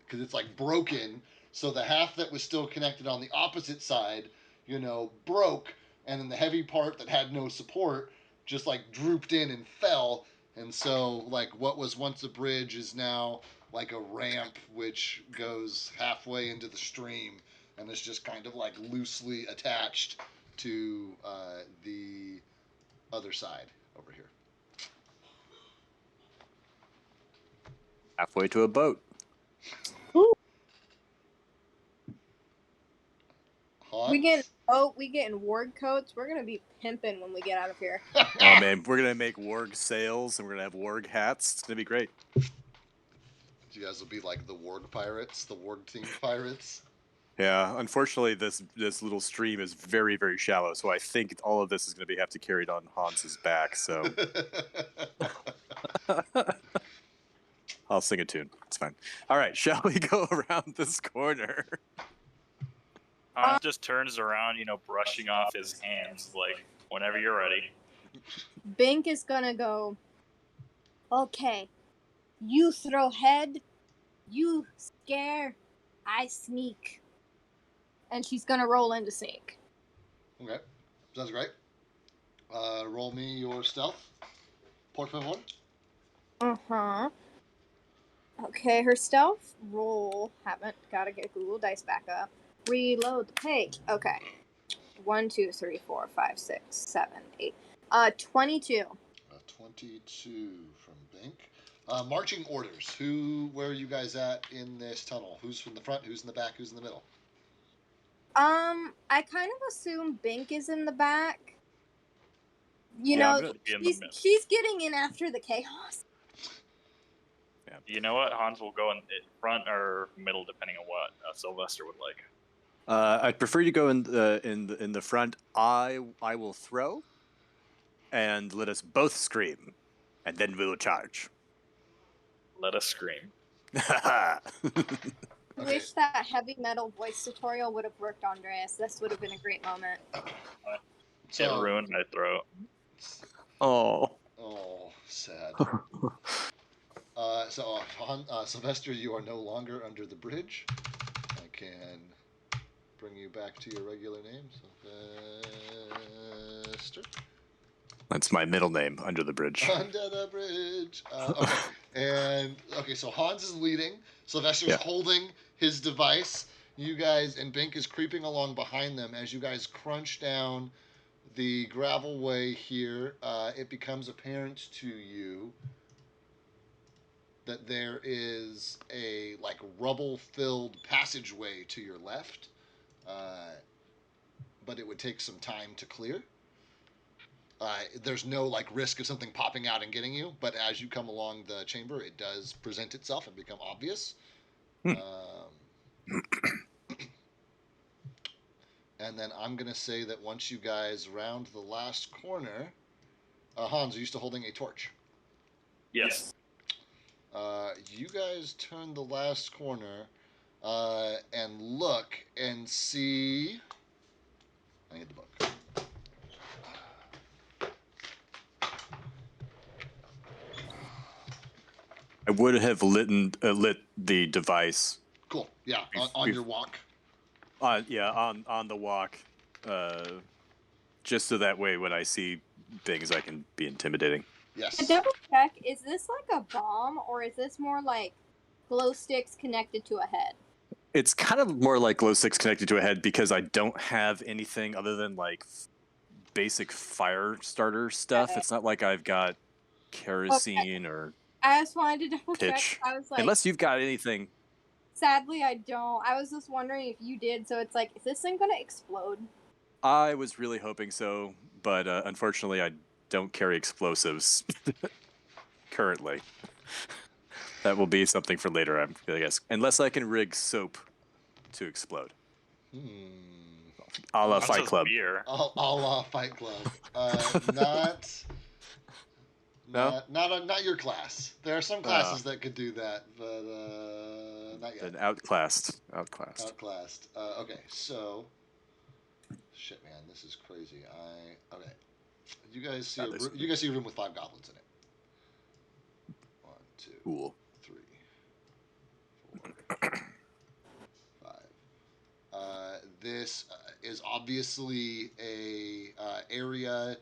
because it's like broken. So the half that was still connected on the opposite side, broke, and then the heavy part that had no support just like drooped in and fell. And so like what was once a bridge is now like a ramp which goes halfway into the stream and is just kind of like loosely attached to the other side over here.
Halfway to a boat.
We getting warg coats. We're gonna be pimping when we get out of here.
Oh man, we're gonna make warg sails and we're gonna have warg hats. It's gonna be great.
You guys will be like the warg pirates, the warg team pirates.
Yeah, unfortunately, this little stream is very, very shallow, so I think all of this is going to have to carried on Hans's back. So I'll sing a tune. It's fine. All right, shall we go around this corner?
Hans just turns around, brushing off his hands, like, whenever you're ready.
Bink is gonna go, okay, you throw head, you scare, I sneak. And she's gonna roll into sneak.
Okay, sounds great. Roll me your stealth. Por favor.
Uh-huh. Okay, her stealth roll, gotta get Google Dice back up. Reload the page. Okay. 1, 2, 3, 4, 5, 6, 7, 8. 22.
22 from Bink. Marching orders. Where are you guys at in this tunnel? Who's in the front? Who's in the back? Who's in the middle?
I kind of assume Bink is in the back. She's getting in after the chaos.
Yeah. You know what? Hans will go in front or middle, depending on what Sylvester would like.
I'd prefer you go in the front. I will throw, and let us both scream, and then we will charge.
Let us scream.
Okay.
Wish that heavy metal voice tutorial would have worked, Andreas. This would have been a great moment.
It ruined my throat.
Oh,
sad. Sylvester, you are no longer under the bridge. I can bring you back to your regular name, Sylvester.
that's my middle name, Under the Bridge.
Under the bridge. Okay. So Hans is leading. Sylvester's holding his device. You guys and Bink is creeping along behind them as you guys crunch down the gravel way here. It becomes apparent to you that there is a like rubble-filled passageway to your left, but it would take some time to clear. There's no like risk of something popping out and getting you, but as you come along the chamber, it does present itself and become obvious. And then I'm gonna say that once you guys round the last corner, Hans, are you still holding a torch?
Yes.
You guys turn the last corner and look and see. I need the book.
I would have lit the device.
Cool. Yeah, on your walk.
On the walk, just so that way when I see things, I can be intimidating.
Yes.
To double check, is this like a bomb or is this more like glow sticks connected to a head?
It's kind of more like glow sticks connected to a head because I don't have anything other than like basic fire starter stuff.
Okay.
It's not like I've got kerosene or
I just wanted to double check.
Pitch.
I was like,
Unless you've got anything.
sadly, I don't. I was just wondering if you did. So it's like, is this thing gonna explode?
I was really hoping so, but unfortunately, I don't carry explosives currently. That will be something for later, I guess. Unless I can rig soap to explode. A la
That's
Fight
just
Club.
beer.
A la Fight Club. Not your class. There are some classes that could do that, but not yet.
Then outclassed.
Outclassed. Okay, so shit, man, this is crazy. Okay. You guys see a room with 5 goblins in it. 1, 2,
Cool.
3, 4, 5. This is obviously a area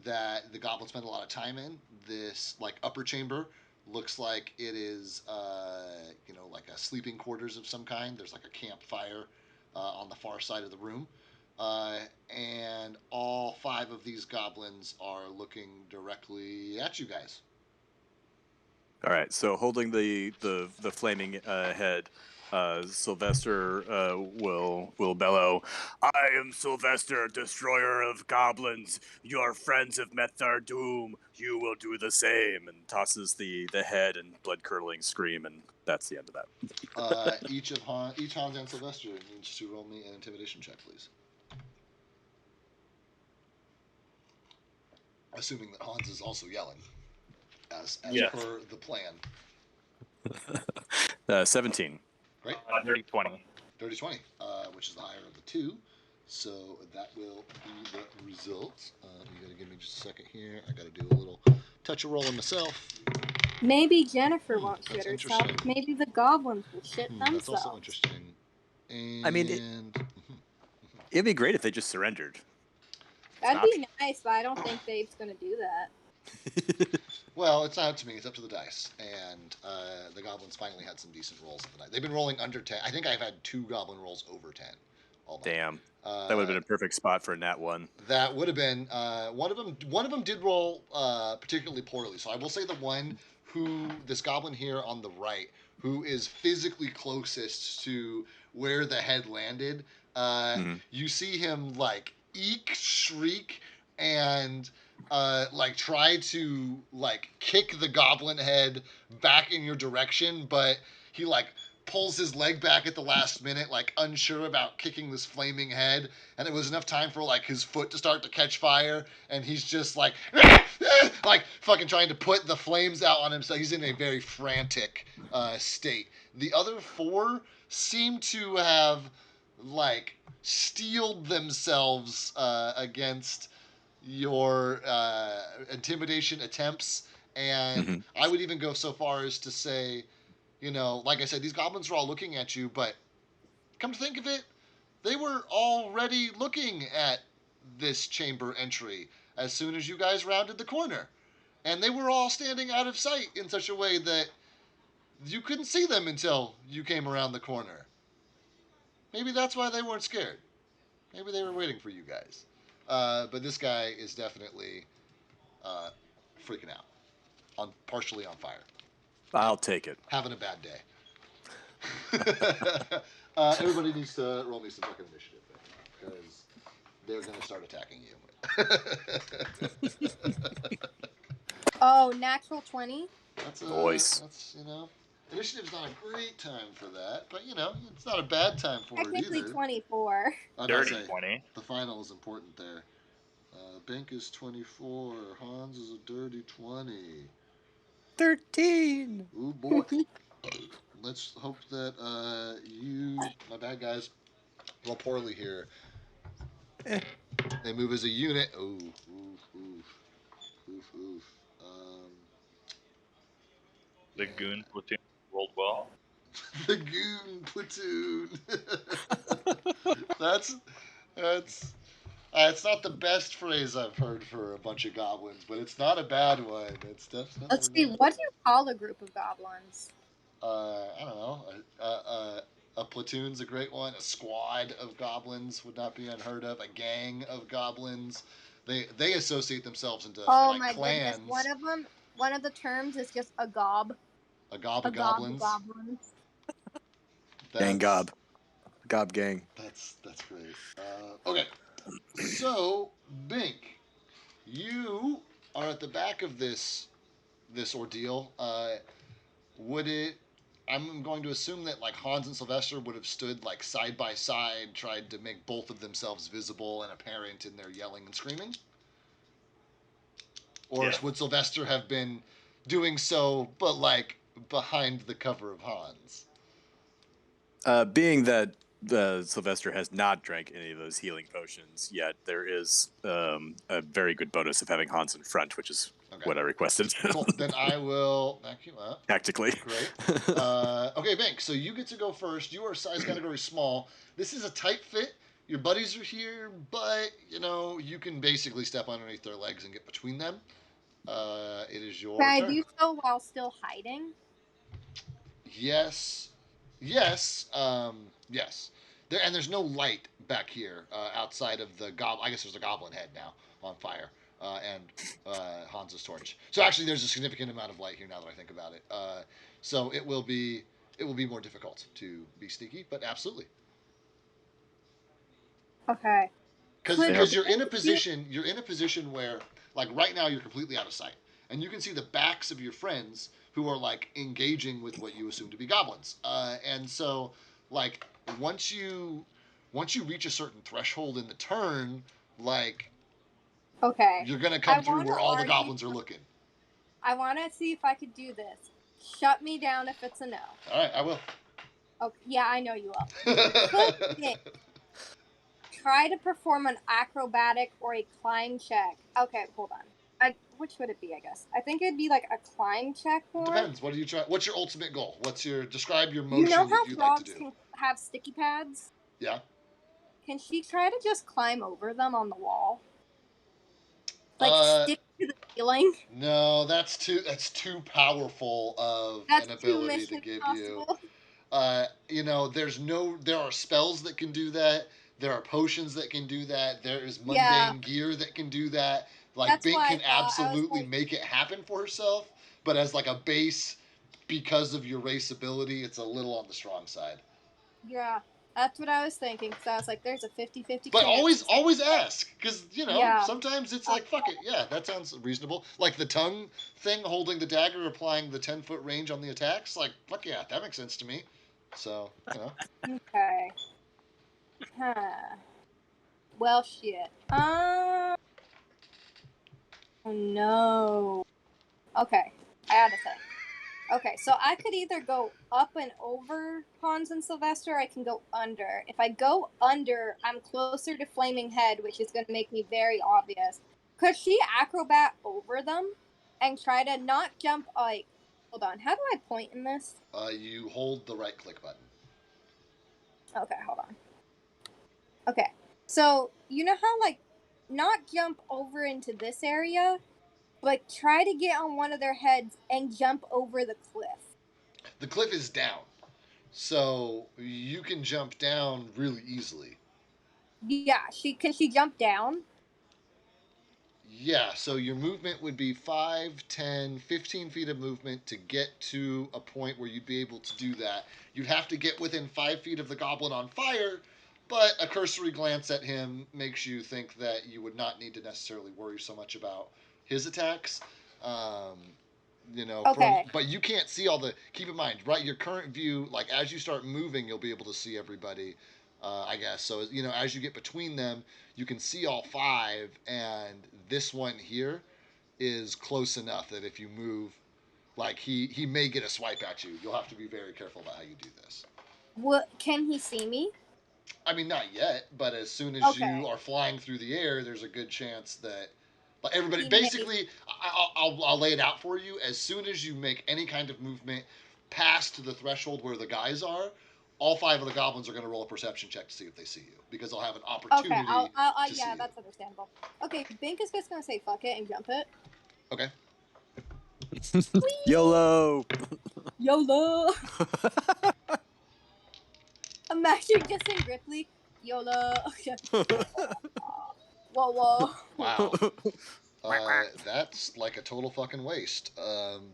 that the goblins spend a lot of time in. This like upper chamber looks like it is like a sleeping quarters of some kind. There's like a campfire on the far side of the room. And all 5 of these goblins are looking directly at you guys.
All right, so holding the flaming head, Sylvester will bellow, "I am Sylvester, destroyer of goblins. Your friends have met their doom. You will do the same," and tosses the head and blood-curdling scream, and that's the end of that.
Each Hans and Sylvester needs to roll me an intimidation check, please. Assuming that Hans is also yelling, as
Yes.
per the plan.
17.
Great.
Dirty 20.
Dirty 20, which is the higher of the 2. So that will be the result. You gotta give me just a second here. I gotta do a little touch of rolling myself.
Maybe Jennifer won't shit
that's
herself.
interesting.
Maybe the goblins will shit themselves.
That's also interesting. And
I mean, it'd be great if they just surrendered.
That'd be nice, but I don't think Dave's gonna do that.
Well, it's not up to me. It's up to the dice. And the goblins finally had some decent rolls of the night. They've been rolling under 10. I think I've had 2 goblin rolls over 10. All night.
Damn. That would have been a perfect spot for a nat 1.
That would have been one of them did roll particularly poorly. So I will say the one this goblin here on the right, who is physically closest to where the head landed. You see him like eek, shriek, and try to kick the goblin head back in your direction, but he pulls his leg back at the last minute, unsure about kicking this flaming head, and it was enough time for his foot to start to catch fire, and he's just fucking trying to put the flames out on himself. He's in a very frantic state. The other 4 seem to have steeled themselves against your intimidation attempts, and I would even go so far as to say, like I said, these goblins are all looking at you, but come to think of it, they were already looking at this chamber entry as soon as you guys rounded the corner, and they were all standing out of sight in such a way that you couldn't see them until you came around the corner. Maybe that's why they weren't scared. Maybe they were waiting for you guys. But this guy is definitely freaking out, partially on fire.
I'll take it.
Having a bad day. Everybody needs to roll me some fucking initiative, because they're going to start attacking you.
Oh, natural 20?
That's
Voice.
Initiative's not a great time for that, but it's not a bad time for it either.
Technically 24.
Dirty 20.
The final is important there. Bink is 24. Hans is a dirty 20.
13.
Ooh, boy. Let's hope that my bad guys, roll poorly here. They move as a unit. Ooh, oof.
The goon platoon rolled well.
The goon platoon. That's it's not the best phrase I've heard for a bunch of goblins, but it's not a bad one. It's definitely.
Let's see, what do you call a group of goblins?
I don't know. A platoon's a great one. A squad of goblins would not be unheard of. A gang of goblins. They associate themselves into
my
clans.
goodness. one of the terms is just a gob.
A gob
A
of
gob
goblins.
of goblins.
Gang gob. Gob gang.
That's great. Okay, so Bink, you are at the back of this ordeal. Would it? I'm going to assume that like Hans and Sylvester would have stood like side by side, tried to make both of themselves visible and apparent in their yelling and screaming. Or
Yeah.
would Sylvester have been doing so, but like behind the cover of Hans?
Being that Sylvester has not drank any of those healing potions yet, there is a very good bonus of having Hans in front, which is what I requested.
Cool. Then I will back you up.
Tactically.
Great. Okay, Bank. So you get to go first. You are size category small. This is a tight fit. Your buddies are here, but you can basically step underneath their legs and get between them. It is your
Can I
turn.
do so while still hiding?
Yes. Yes. Yes. There's no light back here outside of the goblin. I guess there's a goblin head now on fire and Hans's torch. So actually, there's a significant amount of light here now that I think about it. So it will be more difficult to be sneaky, but absolutely.
Okay.
Because you're in a position where like right now you're completely out of sight, and you can see the backs of your friends who are like engaging with what you assume to be goblins. And so like once you reach a certain threshold in the turn, like
Okay.
you're gonna come through where all the goblins are looking.
I want to see if I could do this. Shut me down if it's a no.
All right, I will.
Okay. Yeah, I know you will. Try to perform an acrobatic or a climb check. Okay, hold on. Which would it be, I guess? I think it'd be like a climb check more.
Depends. What do you try? What's your ultimate goal? Describe your motion
You know how
that you'd like to
frogs
do?
can have sticky pads?
Yeah.
Can she try to just climb over them on the wall? Like stick to the ceiling?
No, that's too powerful of an ability to give
impossible.
you. There are spells that can do that. There are potions that can do that. There is mundane gear that can do that. Like
That's
Bink
why
can absolutely make it happen for herself, but as like a base, because of your race ability, it's a little on the strong side.
Yeah, that's what I was thinking. Because I was like, there's a 50-50
But
chance.
always ask, because sometimes it's like fuck it, yeah, that sounds reasonable. Like the tongue thing, holding the dagger, applying the 10-foot range on the attacks. Like fuck yeah, that makes sense to me. So
Okay. Huh. Well, shit. Oh no. Okay, I had a thing. Okay, so I could either go up and over Hans and Sylvester, or I can go under. If I go under, I'm closer to Flaming Head, which is going to make me very obvious. Could she acrobat over them and try to not jump, like... Hold on, how do I point in this?
you hold the right click button.
Okay, hold on. Okay, so you know how, like, not jump over into this area, but try to get on one of their heads and jump over the cliff.
The cliff is down, so you can jump down really easily.
Yeah, can she jump down?
Yeah, so your movement would be 5, 10, 15 feet of movement to get to a point where you'd be able to do that. You'd have to get within 5 feet of the goblin on fire, but a cursory glance at him makes you think that you would not need to necessarily worry so much about his attacks.
Okay.
But you can't see all the... Keep in mind, right, your current view, like as you start moving, you'll be able to see everybody, I guess. So, as you get between them, you can see all 5, and this one here is close enough that if you move, like he may get a swipe at you. You'll have to be very careful about how you do this.
What, can he see me?
I mean, not yet, but as soon as you are flying through the air, there's a good chance that... Like everybody, basically, I'll lay it out for you. As soon as you make any kind of movement past the threshold where the guys are, all 5 of the goblins are going to roll a perception check to see if they see you, because they'll have an opportunity to see
yeah,
you.
that's understandable. Okay, Bink is just going to say fuck it and jump it.
Okay.
YOLO!
YOLO! Imagine just in Ripley. YOLO. Whoa, whoa.
Wow. That's like a total fucking waste.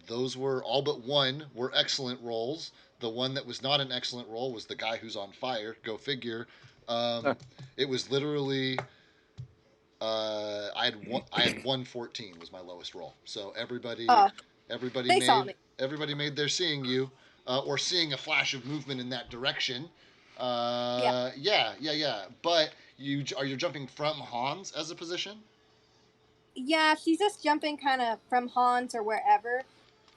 Those were all but one were excellent rolls. The one that was not an excellent roll was the guy who's on fire. Go figure.
Ah.
It was literally I had 114 was my lowest roll. So
Oh,
everybody
they saw
made
me.
everybody made their seeing you or seeing a flash of movement in that direction. Yeah. But you're jumping from Hans as a position.
Yeah, she's just jumping kind of from Hans or wherever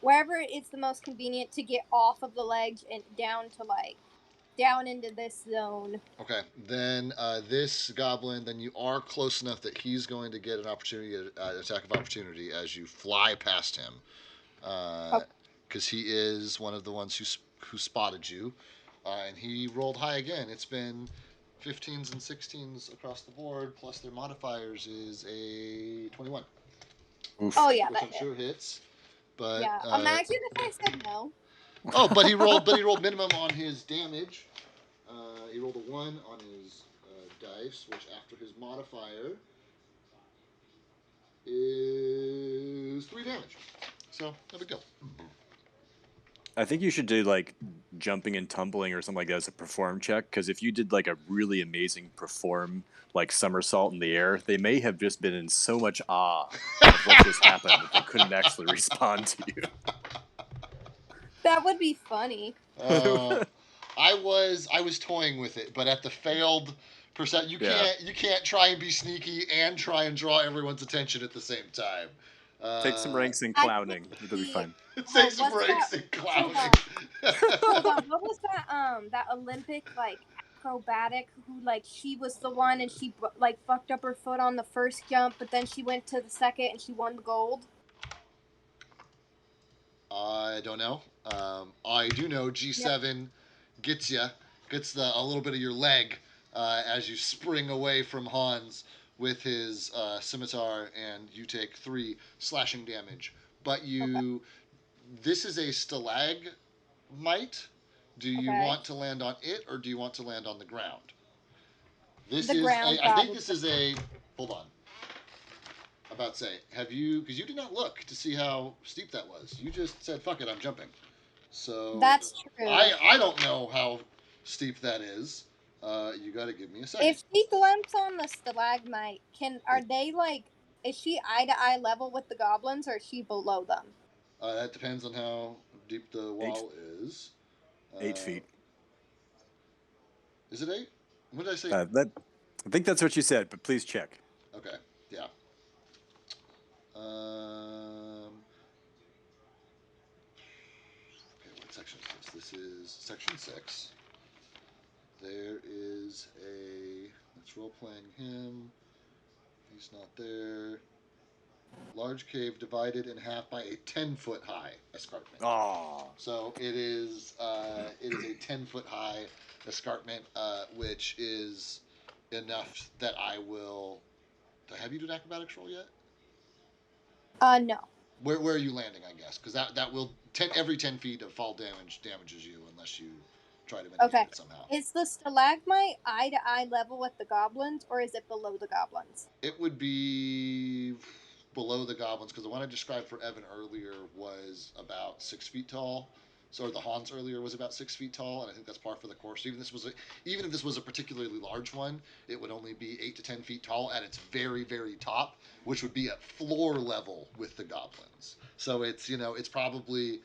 it's the most convenient to get off of the ledge and down to down into this zone.
Okay, then this goblin, then you are close enough that he's going to get an opportunity, attack of opportunity as you fly past him, because he is one of the ones who spotted you, and he rolled high again. It's been 15s and 16s across the board, plus their modifiers is a 21,
Oof.
Oh yeah,
which
that
I'm
hit.
sure hits. But
Yeah, imagine if I said no.
oh, but he rolled minimum on his damage. He rolled a 1 on his dice, which after his modifier is 3 damage. So, no big deal.
I think you should do like jumping and tumbling or something like that as a perform check, because if you did like a really amazing perform like somersault in the air, they may have just been in so much awe of what just happened that they couldn't actually respond to you.
That would be funny.
I was toying with it, but at the failed percent, you can't try and be sneaky and try and draw everyone's attention at the same time.
Take some ranks in
I
clowning.
think
It'll be fine.
Take some
what's
breaks
that?
in clowning.
Hold on. What was that Olympic acrobatic who she was the one and she fucked up her foot on the first jump, but then she went to the second and she won the gold?
I don't know. I do know G7 gets a little bit of your leg as you spring away from Hans with his scimitar, and you take 3 slashing damage. But this is a stalagmite. Do you
Okay.
want to land on it, or do you want to land on the ground?
Ground,
I think
probably.
this is a. Hold on. About to say, have you? Because you did not look to see how steep that was. You just said, "Fuck it, I'm jumping." So
That's true.
I don't know how steep that is. You got to give me a second.
If she glimpses on the stalagmite, is she eye to eye level with the goblins, or is she below them?
That depends on how deep the wall is.
8 feet.
Is it 8? What did I say?
I think that's what you said, but please check.
Okay. Yeah. Okay, what section is this? This is section 6. There is a. Let's role playing him. He's not there. Large cave divided in half by a 10-foot high escarpment.
Oh.
So it is a 10-foot high escarpment, which is enough that I will. Have you done acrobatics roll yet?
No.
Where are you landing? I guess because that will every 10 feet of fall damage damages you unless you try to mitigate it somehow.
Is the stalagmite eye to eye level with the goblins, or is it below the goblins?
It would be below the goblins because the one I described for Evan earlier was about 6 feet tall. So the Hans earlier was about 6 feet tall, and I think that's par for the course. Even if this was a particularly large one, it would only be 8 to 10 feet tall at its very, very top, which would be at floor level with the goblins. So it's probably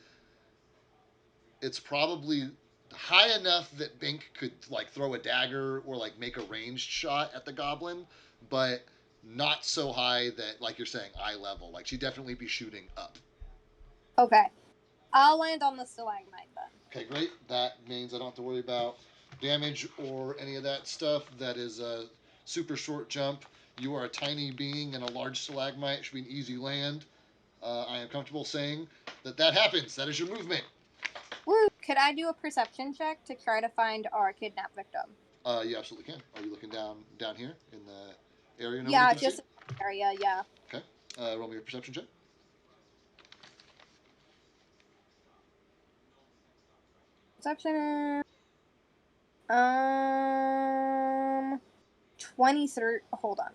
high enough that Bink could throw a dagger or make a ranged shot at the goblin, but not so high that you're saying eye level. She'd definitely be shooting up.
Okay. I'll land on the stalagmite then.
Okay, great. That means I don't have to worry about damage or any of that stuff. That is a super short jump. You are a tiny being in a large stalagmite. It should be an easy land. I am comfortable saying that happens. That is your movement.
Woo! Could I do a perception check to try to find our kidnapped victim?
You absolutely can. Are you looking down here in the area?
Yeah, just in the area, yeah.
Okay. Roll me a perception check.
Perception. 23. Hold on.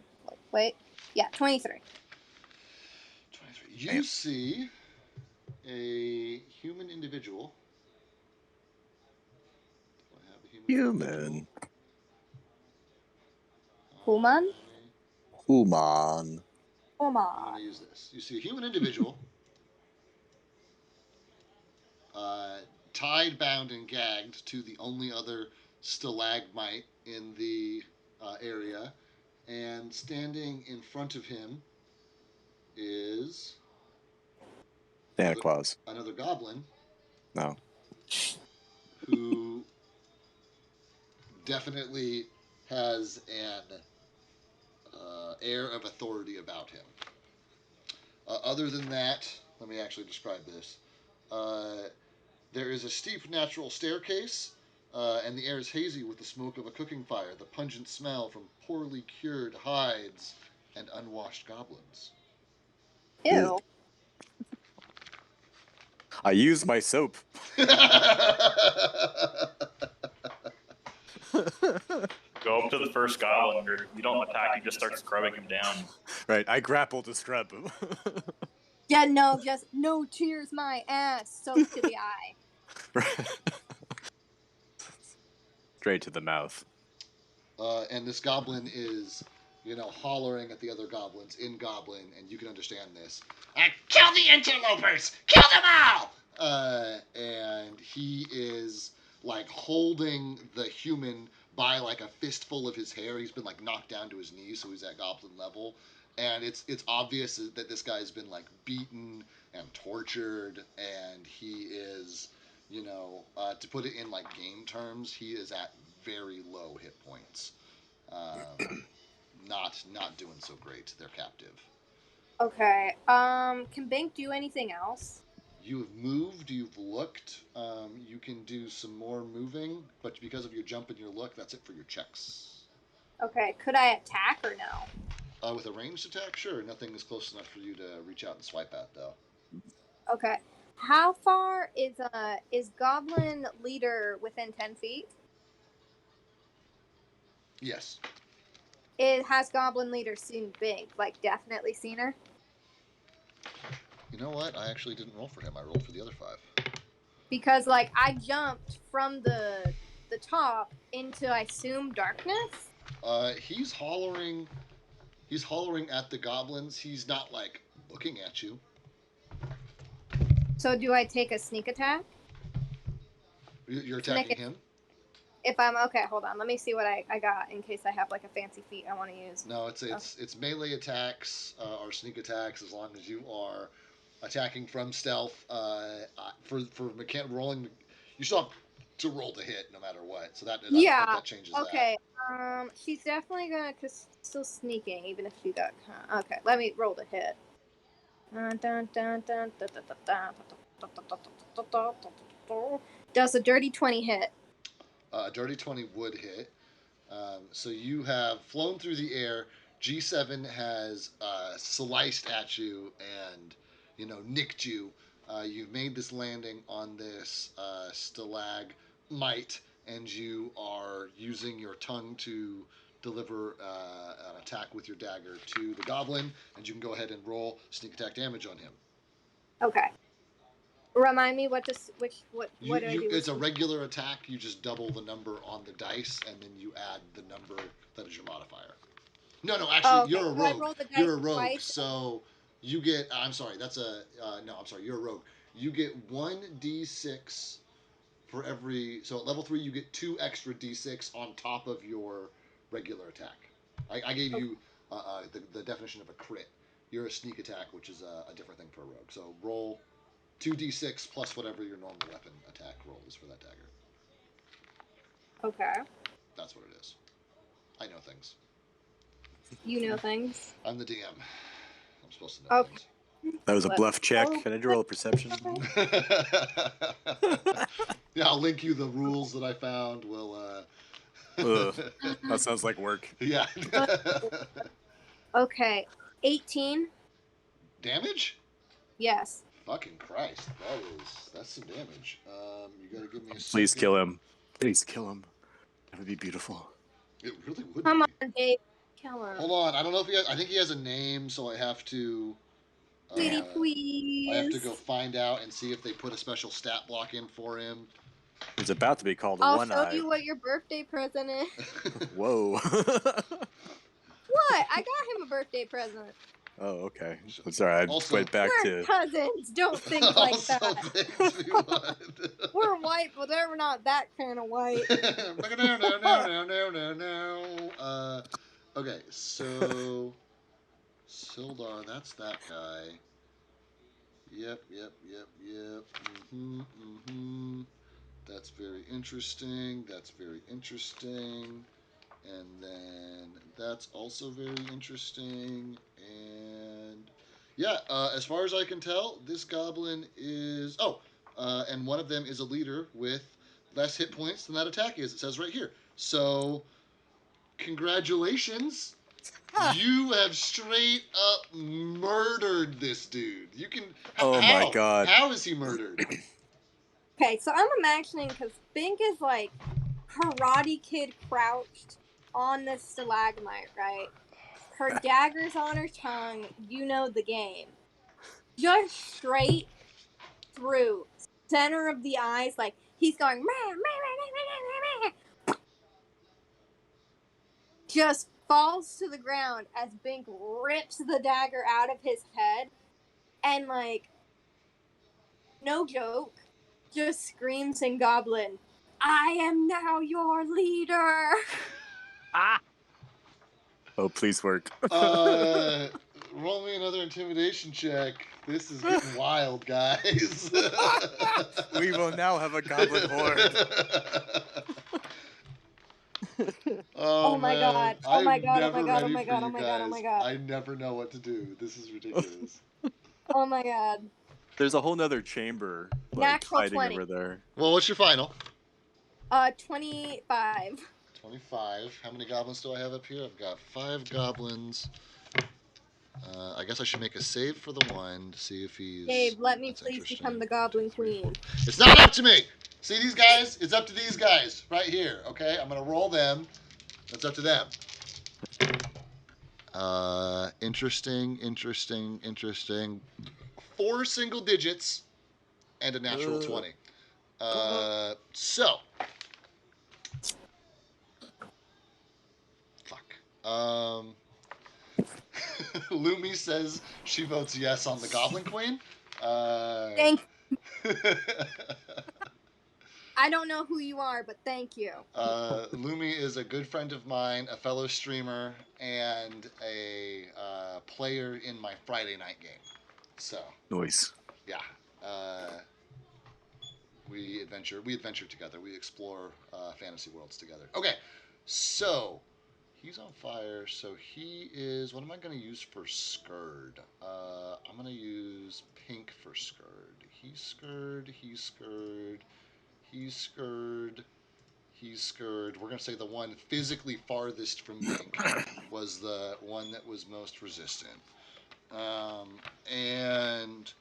Wait. Yeah, 23.
You see a human individual. Do I have a human individual?
Human?
Human.
I'm going to use this. You see a human individual, tied, bound, and gagged to the only other stalagmite in the area, and standing in front of him is
Santa Claus.
another goblin.
No.
Who definitely has an air of authority about him. Other than that, let me actually describe this. There is a steep natural staircase, and the air is hazy with the smoke of a cooking fire, the pungent smell from poorly cured hides and unwashed goblins.
Ew.
I use my soap.
Go up to the first goblin group. You don't attack, you just start scrubbing him down.
Right, I grapple to scrub him.
Yeah, no, just no cheers my ass. Soap to the eye.
Straight to the mouth.
And this goblin is, hollering at the other goblins in Goblin, and you can understand this. Kill the interlopers! Kill them all! And he is like holding the human by like a fistful of his hair. He's been like knocked down to his knees, so he's at goblin level. And it's obvious that this guy's been like beaten and tortured, and he is, to put it in like game terms, he is at very low hit points. Not doing so great. They're captive.
Okay. Can Bank do anything else?
You have moved. You've looked. You can do some more moving, but because of your jump and your look, that's it for your checks.
Okay. Could I attack or no?
With a ranged attack, sure. Nothing is close enough for you to reach out and swipe at, though.
Okay. How far is Goblin Leader within 10 feet?
Yes.
It has Goblin Leader seen Bank, like definitely seen her?
You know what? I actually didn't roll for him. I rolled for the other 5.
Because like I jumped from the top into, I assume, darkness.
He's hollering. He's hollering at the goblins. He's not like looking at you.
So do I take a sneak attack?
You're attacking him?
If I'm okay, hold on. Let me see what I got in case I have like a fancy feat I want to use.
No, it's melee attacks or sneak attacks as long as you are attacking from stealth. For rolling, you still have to roll to hit no matter what. So that changes that.
Okay. She's definitely gonna cause still sneaking even if she got. Okay, let me roll to hit. Does a dirty 20 hit?
A dirty 20 would hit. So you have flown through the air. G7 has sliced at you and, nicked you. You've made this landing on this stalagmite, and you are using your tongue to deliver an attack with your dagger to the goblin, and you can go ahead and roll sneak attack damage on him.
Okay. Remind me what do I do?
It's a regular attack. You just double the number on the dice, and then you add the number that is your modifier. No, actually, you're a rogue. You're a rogue, twice? So you get. I'm sorry. That's a. No, I'm sorry. You're a rogue. You get 1d6 for every. So at level 3, you get 2 extra d6 on top of your regular attack. I gave you the definition of a crit. You're a sneak attack, which is a different thing for a rogue. So roll 2d6 plus whatever your normal weapon attack roll is for that dagger.
Okay.
That's what it is. I know things.
You know things.
I'm the DM. I'm supposed to know things.
That was a bluff check. Can I roll a perception?
Yeah, I'll link you the rules that I found.
That sounds like work.
Yeah.
Okay. 18.
Damage?
Yes.
Fucking Christ. That's some damage. You gotta give me a second.
Please kill him. Please kill him. That would be beautiful.
It really would
Come
be.
on, Dave. Kill him.
Hold on. I don't know if he has... I think he has a name, so I have to...
Pretty
I have to
please.
go find out and see if they put a special stat block in for him.
It's about to be called a
I'll
one
show
eye.
you what your birthday present is.
Whoa.
What? I got him a birthday present.
Oh, okay. I'm sorry. I
Also-
went back
We're
to.
cousins. Don't think like
Also,
that.
thanks, me what?
We're white, but we're not that kind of white.
Okay, so Sildar, that's that guy. Yep. That's very interesting. And then that's also very interesting. And yeah, as far as I can tell, this goblin is. And one of them is a leader with less hit points than that attack is. It says right here. So, congratulations. You have straight up murdered this dude. You can.
Oh
how?
my god.
How is he murdered?
Okay, so I'm imagining because Bink is like Karate Kid crouched on this stalagmite, right? Her dagger's on her tongue. You know the game. Just straight through center of the eyes, like he's going. Just falls to the ground as Bink rips the dagger out of his head, and like, no joke, just screams in Goblin, "I am now your leader."
Oh, please work.
Roll me another intimidation check. This is getting wild, guys.
We will now have a goblin horde.
Oh my
man.
god. Oh my
I'm
god. Oh
never
my god. Oh
ready
my
for
god.
you
Oh my god. Oh
guys.
my god.
I never know what to do. This is ridiculous.
Oh my god.
There's a whole nother chamber like,
Natural
hiding
20.
over there.
Well, what's your final?
25.
25. How many goblins do I have up here? I've got 5 goblins. I guess I should make a save for the one to see if he's.
Dave, let me
that's
please
interesting.
become the Goblin
1, 2, 3, 4.
Queen.
It's not up to me. See these guys? It's up to these guys right here. Okay, I'm gonna roll them. That's up to them. Interesting. 4 single digits and a natural 20. So. Fuck. Lumi says she votes yes on the Goblin Queen.
Thank I don't know who you are, but thank you.
Lumi is a good friend of mine, a fellow streamer, and a player in my Friday night game. So
Noise.
yeah, we adventure together. We explore fantasy worlds together. Okay, so he's on fire. So he is. What am I going to use for Scared? I'm going to use pink for Scared. He's scared. We're going to say the one physically farthest from Pink was the one that was most resistant. And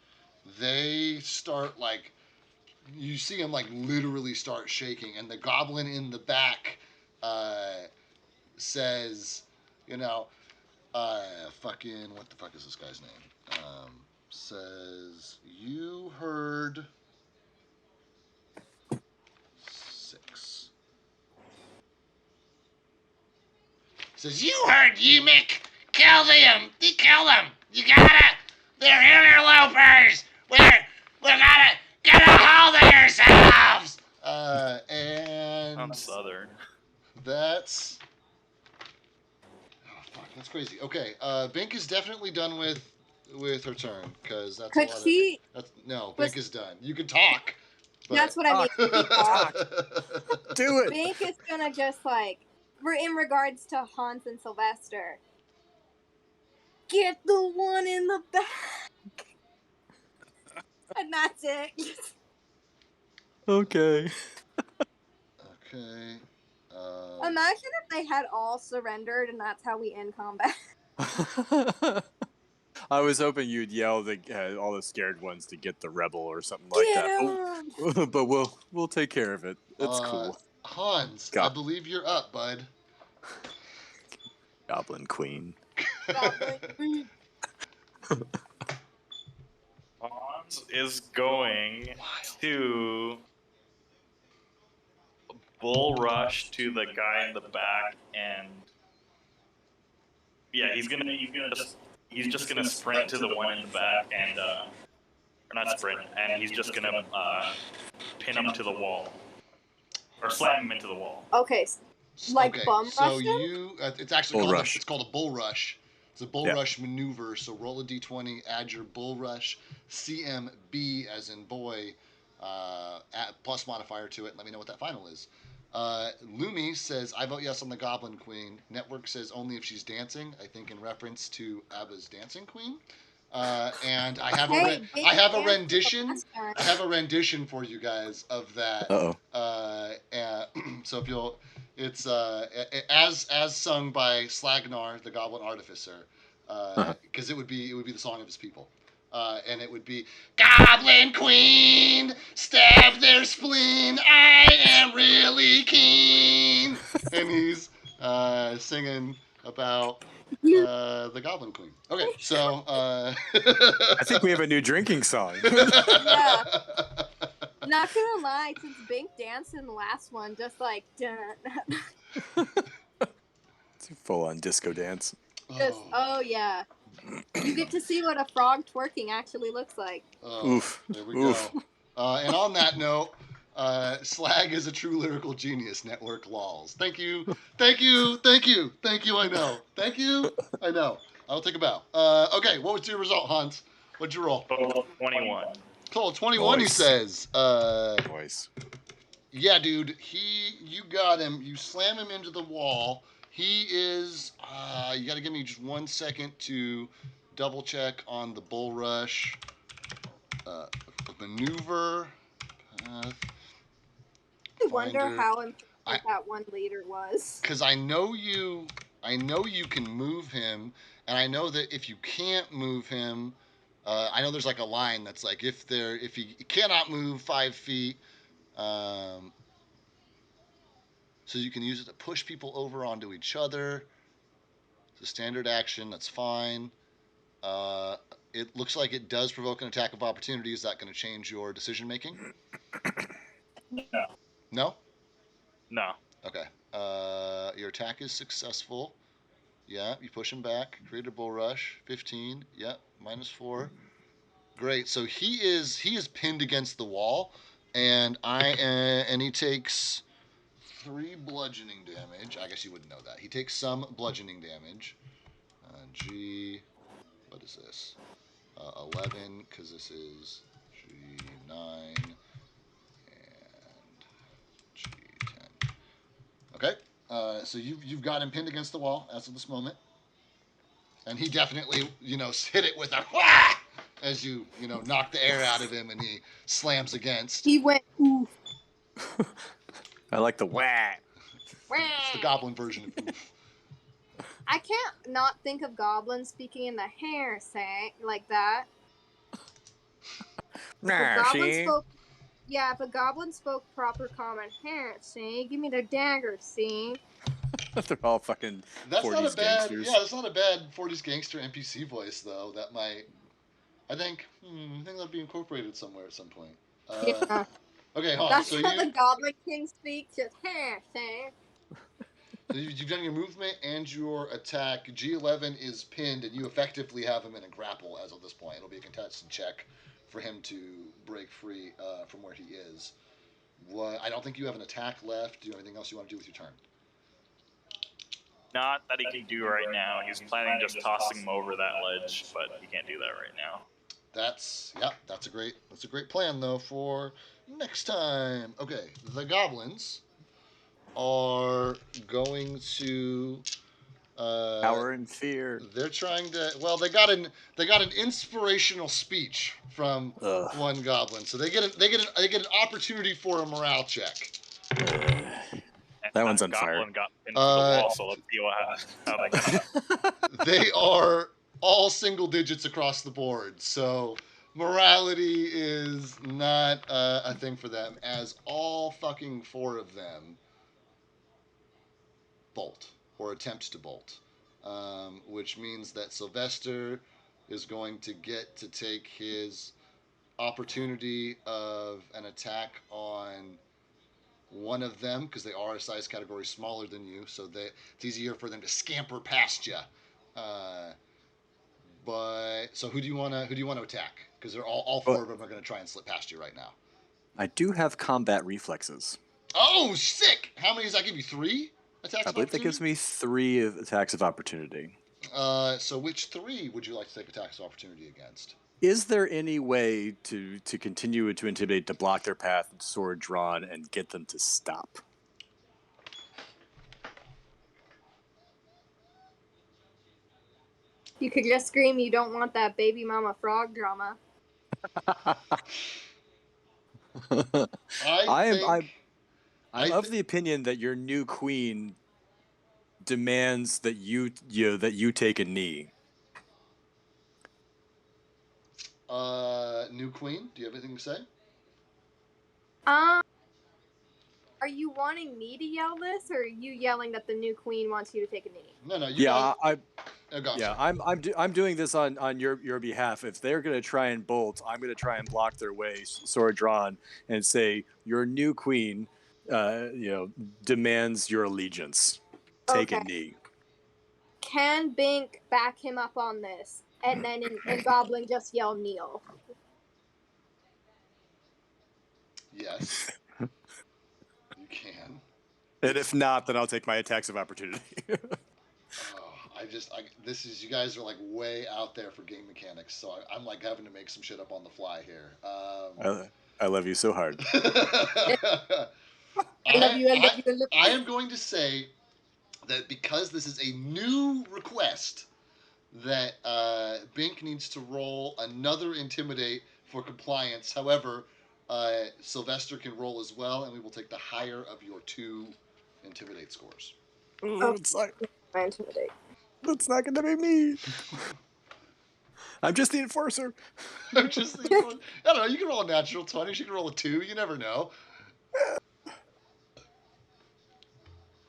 they start like, you see him like literally start shaking, and the goblin in the back says, fucking, what the fuck is this guy's name? Says, you heard 6. Says, you heard Yimik! Kill them! Kill them! You gotta! They're interlopers! We're gonna get a hold of yourselves! And
I'm Southern.
that's... Oh, fuck, that's crazy. Okay, Bink is definitely done with her turn, because that's
Could
a lot
she...
of... Bink is done. You can talk, but...
That's what I mean. Talk.
Do it!
Bink is gonna just like... We're in regards to Hans and Sylvester. Get the one in the back! And that's it.
Okay.
Okay.
Imagine if they had all surrendered and that's how we end combat.
I was hoping you'd yell all the scared ones to get the rebel or something like
Get
that. Oh, but we'll take care of it. It's cool.
Hans, I believe you're up, bud.
Goblin Queen.
Goblin.
is going to bull rush to the guy in the back, and yeah, he's just gonna sprint to the one in the back, and or not sprint, and he's just gonna pin him to the wall or slam him into the wall.
Okay, like
okay,
bum
so
rush him?
you it's actually
Bull
called
rush.
it's called a bull rush. It's a bull
Yeah.
rush maneuver. So roll a d20, add your bull rush CMB as in boy, add plus modifier to it. And let me know what that final is. Lumi says, "I vote yes on the Goblin Queen." Network says only if she's dancing. I think in reference to Abba's Dancing Queen. And I have
Hey,
I have a
dance
rendition.
last time.
I have a rendition for you guys of that. So if you'll, it's as sung by Slagnar, the Goblin Artificer, because it would be the song of his people. And it would be Goblin Queen, stab their spleen. I am really keen, and he's singing about the Goblin Queen. Okay, so
I think we have a new drinking song.
Yeah. Not gonna lie, since Bink danced in the last one, just like dun,
It's a full-on disco dance.
just yeah. You get to see what a frog twerking actually looks like.
Oof.
There we
Oof.
go. And on that note, Slag is a true lyrical genius. Network lols. Thank you. I know. Thank you. I know. I'll take a bow. Okay, what was your result, Hans? What'd you roll?
Total of 21.
Total 21. He
Nice.
says.
Voice.
Yeah, dude. You got him. You slam him into the wall. He is. You got to give me just 1 second to double check on the bull rush. Maneuver. Path.
I wonder
Finder.
how important that one leader was.
Because I know you can move him, and I know that if you can't move him, I know there's like a line that's like if he cannot move 5 feet, so you can use it to push people over onto each other. It's a standard action. That's fine. It looks like it does provoke an attack of opportunity. Is that going to change your decision making? No.
No.
Okay. Your attack is successful. Yeah, you push him back. Create a bull rush. 15. Yep, -4. Great. So he is pinned against the wall, and he takes 3 bludgeoning damage. I guess you wouldn't know that. He takes some bludgeoning damage. What is this? 11, because this is G9 and G10. Okay. So you've got him pinned against the wall as of this moment. And he definitely, hit it with a wah! As you knock the air out of him and he slams against.
He went oof.
I like the wah.
It's the goblin version of oof.
I can't not think of goblins speaking in the hair saying like that. If a goblin spoke proper common hair, see, give me the dagger, see.
They're all fucking
That's
40s
not a bad,
gangsters.
yeah, that's not a bad 40s gangster NPC voice though. That might, I think that'll be incorporated somewhere at some point.
Yeah.
Okay, hold on.
That's
So
how the Goblin King speaks. Just hair, see.
So you've done your movement and your attack. G11 is pinned, and you effectively have him in a grapple as of this point. It'll be a contested check for him to break free from where he is. I don't think you have an attack left. Do you have anything else you want to do with your turn?
Not that he can do right now. He's planning just tossing him over that ledge, but he can't do that right now.
That's a great plan though for next time. Okay, the goblins are going to
Power and fear.
They're trying to. Well, they got an inspirational speech from one goblin, so they get an opportunity for a morale check.
That one's on
goblin
fire.
got into the wall, so let's see how they go.
They are all single digits across the board, so morality is not a thing for them. As all fucking 4 of them bolt or attempt to bolt. Which means that Sylvester is going to get to take his opportunity of an attack on one of them because they are a size category smaller than you, so that it's easier for them to scamper past you. Uh, but so who do you want to attack? Because they're all four
Well,
of them are going to try and slip past you right now.
I do have combat reflexes.
Oh, sick! How many does that give you? 3 attacks
I
of
believe that
opportunity?
gives me 3 attacks of opportunity.
So which 3 would you like to take attacks of opportunity against?
Is there any way to continue to intimidate, to block their path, sword drawn, and get them to stop?
You could just scream you don't want that baby mama frog drama.
I'm
I
of the opinion that your new queen demands that you take a knee.
New queen, do you have anything to say?
Are you wanting me to yell this, or are you yelling that the new queen wants you to take a knee?
No, you
Yeah,
guys.
I'm doing this on your behalf. If they're gonna try and bolt, I'm gonna try and block their way, sword drawn, and say your new queen, demands your allegiance. Take a
Okay.
knee.
Can Bink back him up on this, and then in Goblin just yell kneel?
Yes, you can.
And if not, then I'll take my attacks of opportunity.
This is, you guys are like way out there for game mechanics, so I'm like having to make some shit up on the fly here.
I love you so hard.
I love you.
I am going to say that because this is a new request, that Bink needs to roll another intimidate for compliance. However, Sylvester can roll as well, and we will take the higher of your 2 intimidate scores.
It's like,
Intimidate.
that's not gonna be me. I'm just the enforcer.
I don't know. You can roll a natural 20. You can roll a 2. You never know.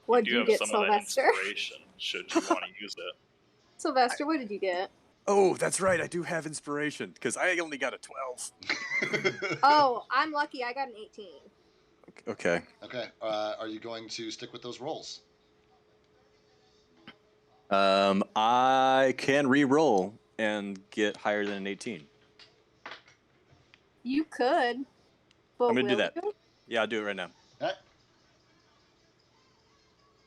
What
You
did
do
you
have
get,
some of that
Sylvester?
inspiration, should you want to use it.
Sylvester, what did you get?
Oh, that's right. I do have inspiration because I only got a 12.
Oh, I'm lucky. I got an 18.
Okay.
Okay. Are you going to stick with those rolls?
I can re-roll and get higher than an 18.
You could. But
I'm gonna do
will
that.
you?
Yeah, I'll do it right now.
All right.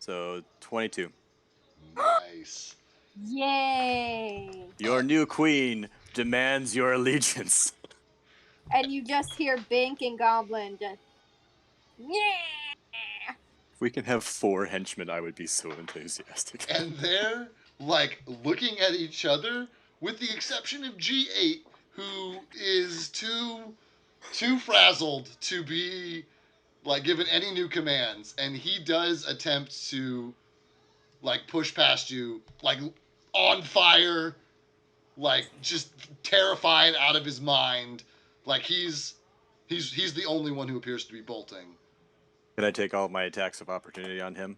So 22.
Nice.
Yay!
Your new queen demands your allegiance.
And you just hear Bink and Goblin just, yeah!
If we can have 4 henchmen, I would be so enthusiastic.
And they're like looking at each other, with the exception of G8, who is too frazzled to be like given any new commands, and he does attempt to like push past you, like on fire, like just terrified out of his mind. Like he's the only one who appears to be bolting.
Can I take all of my attacks of opportunity on him?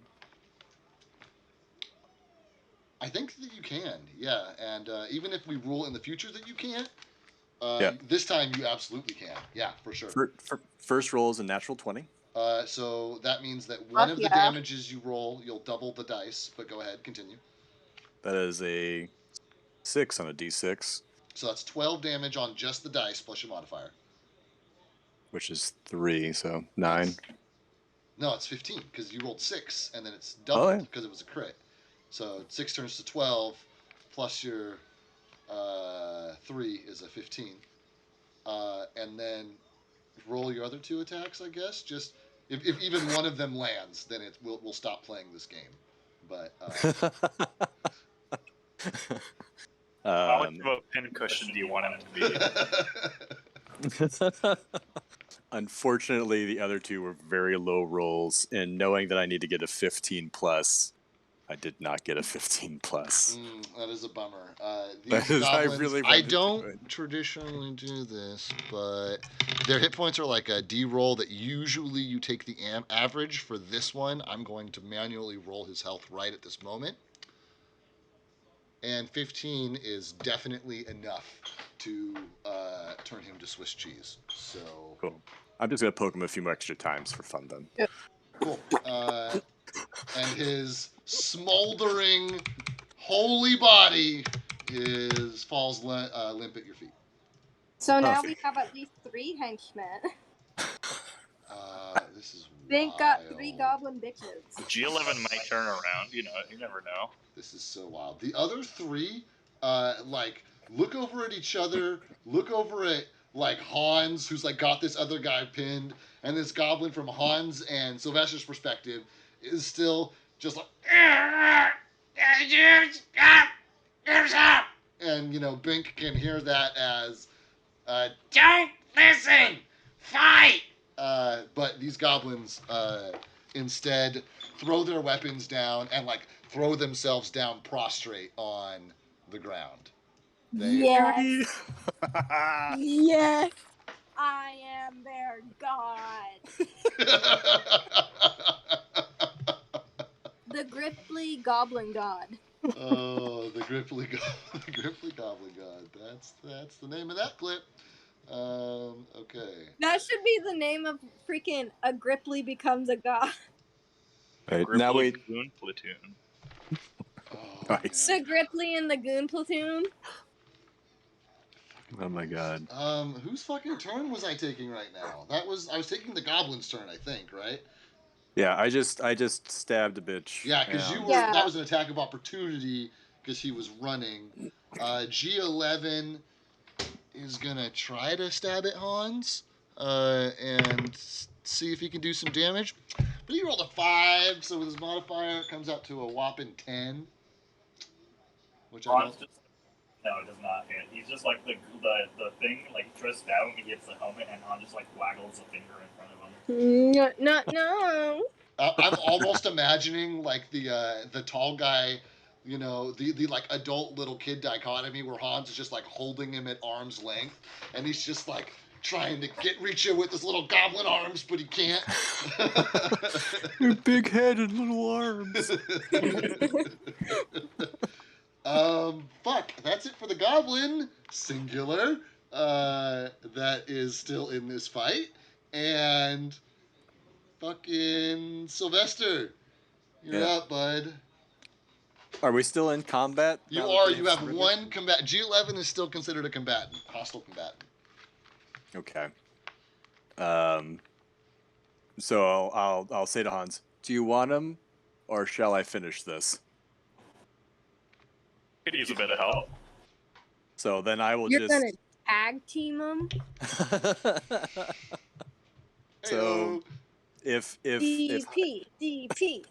I think that you can, yeah. And even if we rule in the future that you can't,
Yeah.
this time you absolutely can. Yeah, for sure.
First roll is a natural 20.
So that means that one of the damages you roll, you'll double the dice. But go ahead, continue.
That is a 6 on a d6.
So that's 12 damage on just the dice plus your modifier.
Which is 3, so 9.
No, it's 15 because you rolled 6 and then it's doubled because it was a crit. So 6 turns to 12 plus your 3 is a 15. And then roll your other 2 attacks, I guess. Just if even one of them lands, then we'll stop playing this game. But
How much of a pincushion do you want him to be?
Unfortunately, the other 2 were very low rolls, and knowing that I need to get a 15 plus, I did not get a 15 plus.
That is a bummer.
I
don't traditionally do this, but their hit points are like a D roll that usually you take the average. For this one, I'm going to manually roll his health right at this moment. And 15 is definitely enough to turn him to Swiss cheese. So
Cool. I'm just gonna poke him a few more extra times for fun then.
cool. And his smoldering, holy body falls limp at your feet.
So now
Okay.
we have at least 3 henchmen.
This is
Bink got 3
wild.
goblin bitches.
G11 might turn around. You never know.
This is so wild. The other 3, look over at each other. Look over at Hans, who's got this other guy pinned, and this goblin from Hans and Sylvester's perspective is still just and Bink can hear that as don't listen, fight. But these goblins instead throw their weapons down and throw themselves down prostrate on the ground.
Yes. Yes. I am their god. The Gripply Goblin God.
Oh, the Gripply Goblin God. That's the name of that clip. Okay.
That should be the name of freaking A Gripply Becomes a God.
Right, now
Gripply
wait.
Goon Platoon.
Oh,
Nice.
The Gripply and the Goon Platoon.
Oh my god.
Whose fucking turn was I taking right now? I was taking the goblin's turn, I think, right?
Yeah, I just stabbed a bitch.
Yeah, because you were.
Yeah.
That was an attack of opportunity because he was running. G11 is gonna try to stab at Hans, and see if he can do some damage. But he rolled a 5, so with his modifier, it comes out to a whopping 10. Which I
Hans
don't.
no, it does not hit. He's just like the thing, he twists down, he hits the helmet, and Han just waggles a finger in front of him.
No.
I'm almost imagining the tall guy, the adult little kid dichotomy where Hans is just holding him at arm's length, and he's just trying to reach him with his little goblin arms, but he can't.
Your big head and little arms.
Fuck. That's it for the goblin. Singular. That is still in this fight. And fucking Sylvester. You're up, bud.
Are we still in combat?
You are. You have 1 combat. G11 is still considered a combatant. Hostile combatant.
Okay. So I'll say to Hans, do you want him, or shall I finish this?
Could use a bit of help.
So then I will
You're
just.
gonna tag team them.
So if
DP.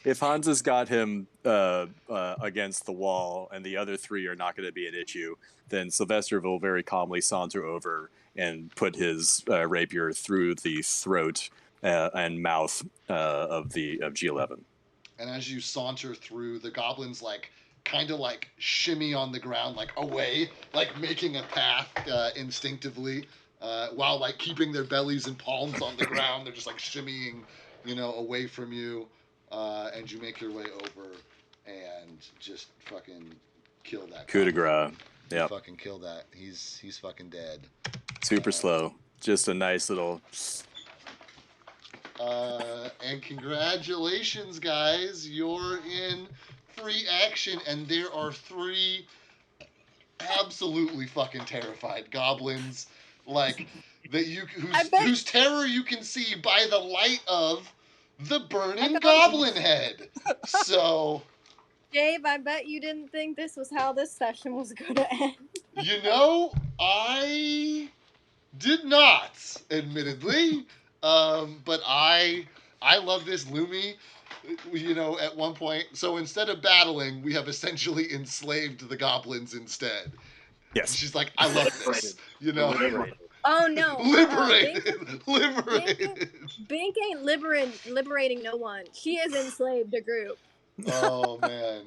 if Hans has got him against the wall and the other 3 are not going to be an issue, then Sylvester will very calmly saunter over and put his rapier through the throat and mouth of G11.
And as you saunter through, the goblins kind of shimmy on the ground away, making a path instinctively, while keeping their bellies and palms on the ground. They're just shimmying, away from you, and you make your way over and just fucking kill that.
Coup de grace.
Yeah. Fucking kill that. He's fucking dead.
Super slow. Just a nice little.
And congratulations, guys. You're in free action, and there are 3 absolutely fucking terrified goblins, whose terror you can see by the light of the burning goblin head. So,
Dave, I bet you didn't think this was how this session was gonna end.
I did not, admittedly, but I love this. Lumi, at one point, so instead of battling, we have essentially enslaved the goblins instead.
Yes.
She's like, I love this.
Oh no.
Liberated.
Bink ain't liberating no one. She has enslaved a group.
Oh man.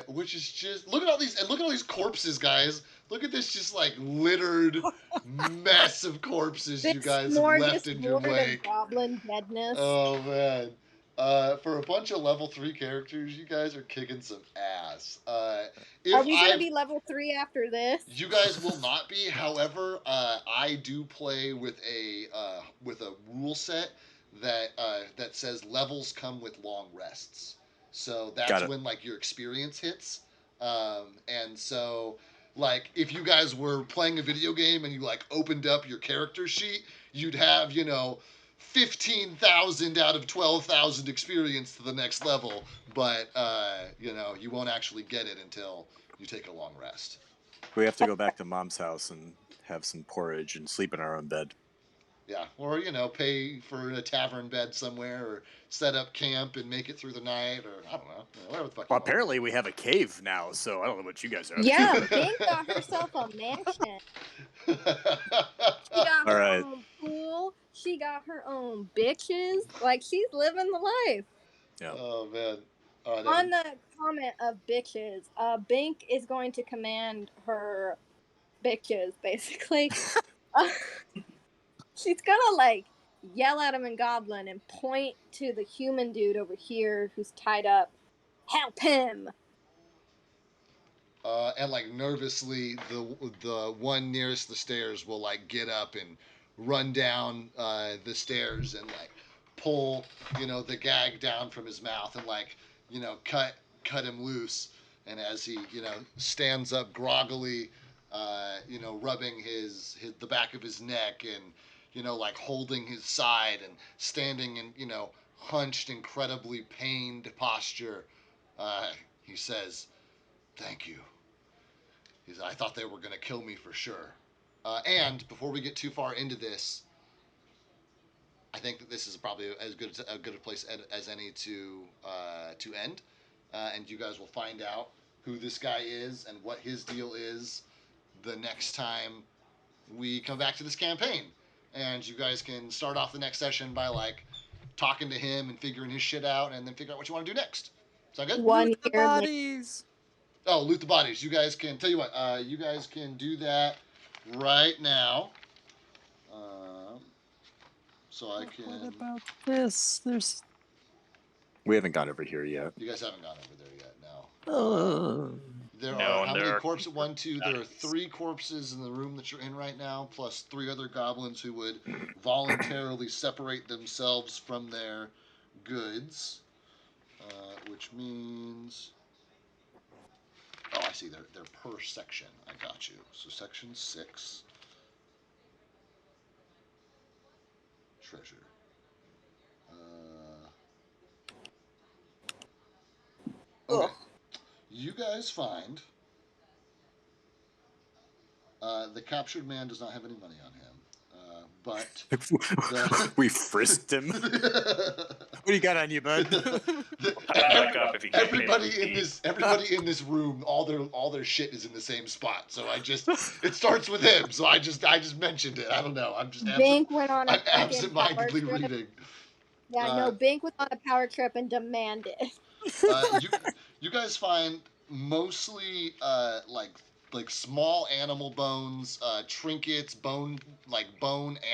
Which is just look at all these corpses, guys. Look at this just littered mess of corpses you guys have left in your wake.
Goblin deadness.
Oh man. For a bunch of level 3 characters, you guys are kicking some ass.
Are
If
we gonna
I,
be level 3 after this?
you guys will not be. However, I do play with a rule set that says levels come with long rests. So
Got
that's
it.
when like your experience hits. And so like if you guys were playing a video game and you like opened up your character sheet, you'd have 15,000 out of 12,000 experience to the next level, but you won't actually get it until you take a long rest.
We have to go back to Mom's house and have some porridge and sleep in our own bed.
Yeah, or pay for a tavern bed somewhere, or set up camp and make it through the night, or I don't know, whatever the fuck.
Well,
you want.
apparently we have a cave now, so I don't know what you guys are.
Yeah, Bink got herself a mansion. She got
All
her
right.
own pool. She got her own bitches. Like, she's living the life.
Yeah.
Oh man. All right,
On the comment of bitches, Bink is going to command her bitches, basically. She's gonna, like, yell at him in Goblin and point to the human dude over here who's tied up. Help him!
And like nervously, the one nearest the stairs will like get up and run down the stairs and like pull the gag down from his mouth and like cut him loose. And as he stands up groggily, rubbing the back of his neck and like holding his side and standing in hunched, incredibly pained posture, he says, "Thank you." He said, "I thought they were going to kill me for sure." And before we get too far into this, I think that this is probably as good a place as any to end. And you guys will find out who this guy is and what his deal is the next time we come back to this campaign. And you guys can start off the next session by like talking to him and figuring his shit out, and then figure out what you want to do next. Sound good?
One
The
year later.
bodies.
Oh, loot the bodies. You guys can tell you what. You guys can do that right now. So I can.
What about this? We haven't gone over here yet.
You guys haven't gone over there yet. No. There
No,
are
and
how
there
many
are
corpses?
two
1, 2. There are
bodies.
3 corpses in the room that you're in right now, plus 3 other goblins who would voluntarily separate themselves from their goods, which means. Oh, I see. They're per section. I got you. So section 6. Treasure. Okay.
Ugh.
You guys find the captured man does not have any money on him, but
We frisked him. What do you got on you, bud?
Back up if you can't
everybody
pay
in
the
everybody in this room, all their shit is in the same spot. So it starts with him. So I just mentioned it. I don't know. I'm just
Bink went on a
I'm
freaking power
absent-mindedly
trip.
reading.
Yeah, no, Bink went on a power trip and demanded.
You guys find mostly like small animal bones, trinkets, bone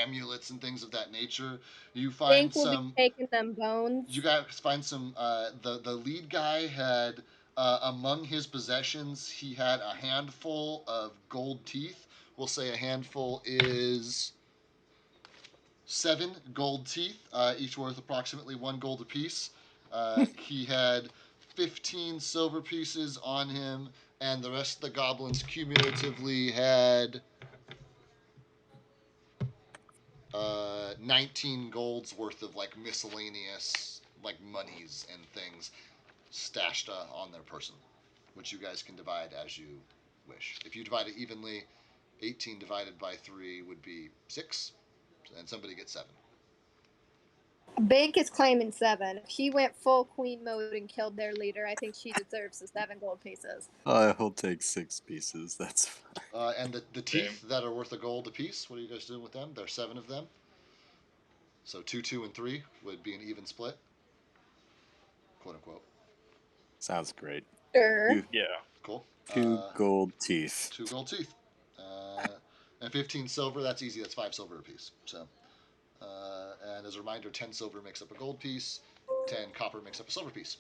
amulets and things of that nature. You find
Bink will
some.
be taking them bones.
You guys find some. The lead guy had among his possessions, he had a handful of gold teeth. We'll say a handful is 7 gold teeth, each worth approximately 1 gold apiece. He had 15 silver pieces on him, and the rest of the goblins cumulatively had 19 golds worth of like miscellaneous like monies and things stashed on their person, which you guys can divide as you wish. If you divide it evenly, 18 divided by 3 would be 6, and somebody gets 7.
Bink is claiming 7. If she went full queen mode and killed their leader, I think she deserves the 7 gold pieces.
I'll take 6 pieces. That's fine.
And the teeth that are worth a gold apiece, what are you guys doing with them? There are 7 of them. So 2, 2, and 3 would be an even split, quote unquote.
Sounds great.
Sure.
Yeah.
Cool.
2 gold teeth.
2 gold teeth. And 15 silver, that's easy. That's 5 silver apiece. So, and as a reminder, 10 silver makes up a gold piece. 10 copper makes up a silver piece.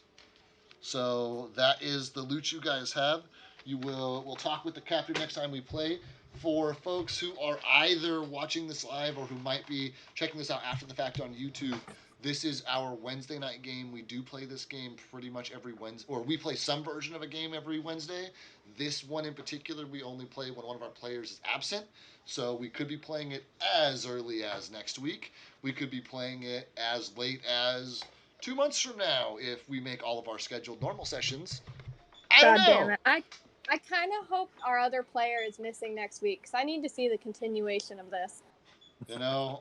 So that is the loot you guys have. We'll talk with the captain next time we play. For folks who are either watching this live or who might be checking this out after the fact on YouTube, this is our Wednesday night game. We do play this game pretty much every Wednesday, or we play some version of a game every Wednesday. This one in particular, we only play when one of our players is absent. So we could be playing it as early as next week. We could be playing it as late as 2 months from now if we make all of our scheduled normal sessions. I don't
God
know.
damn it. I kind of hope our other player is missing next week because I need to see the continuation of this.
You know,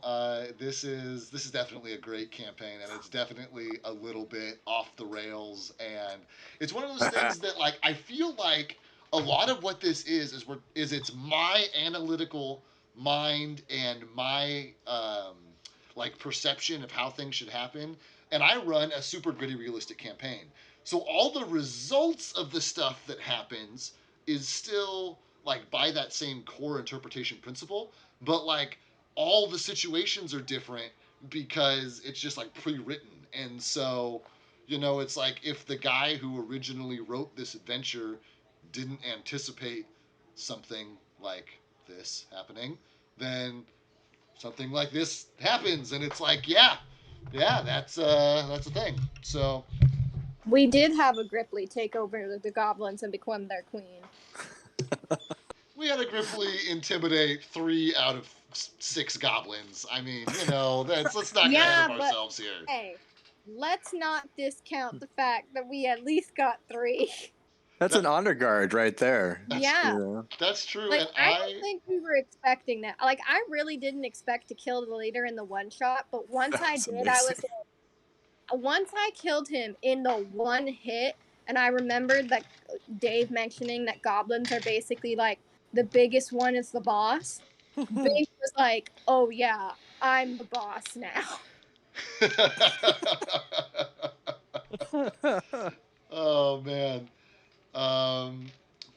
this is definitely a great campaign, and it's definitely a little bit off the rails, and it's one of those things that, like, I feel like a lot of what this is it's my analytical mind and my like perception of how things should happen, and I run a super gritty, realistic campaign. So all the results of the stuff that happens is still like by that same core interpretation principle, but like all the situations are different because it's just like pre-written. And so, it's like if the guy who originally wrote this adventure didn't anticipate something like this happening, then something like this happens, and it's like, yeah, that's a thing. So
We did have a Gripply take over the goblins and become their queen.
we had a Gripply intimidate 3 out of 6 goblins. I mean, let's not get ahead of ourselves here.
Hey, let's not discount the fact that we at least got 3.
That's an honor guard right there.
Yeah.
That's true.
Like,
And
I don't think we were expecting that. Like, I really didn't expect to kill the leader in the one shot, but once I did,
amazing.
I was like, once I killed him in the one hit, and I remembered that Dave mentioning that goblins are basically like the biggest one is the boss. Big was like, oh yeah, I'm the boss now.
Oh man.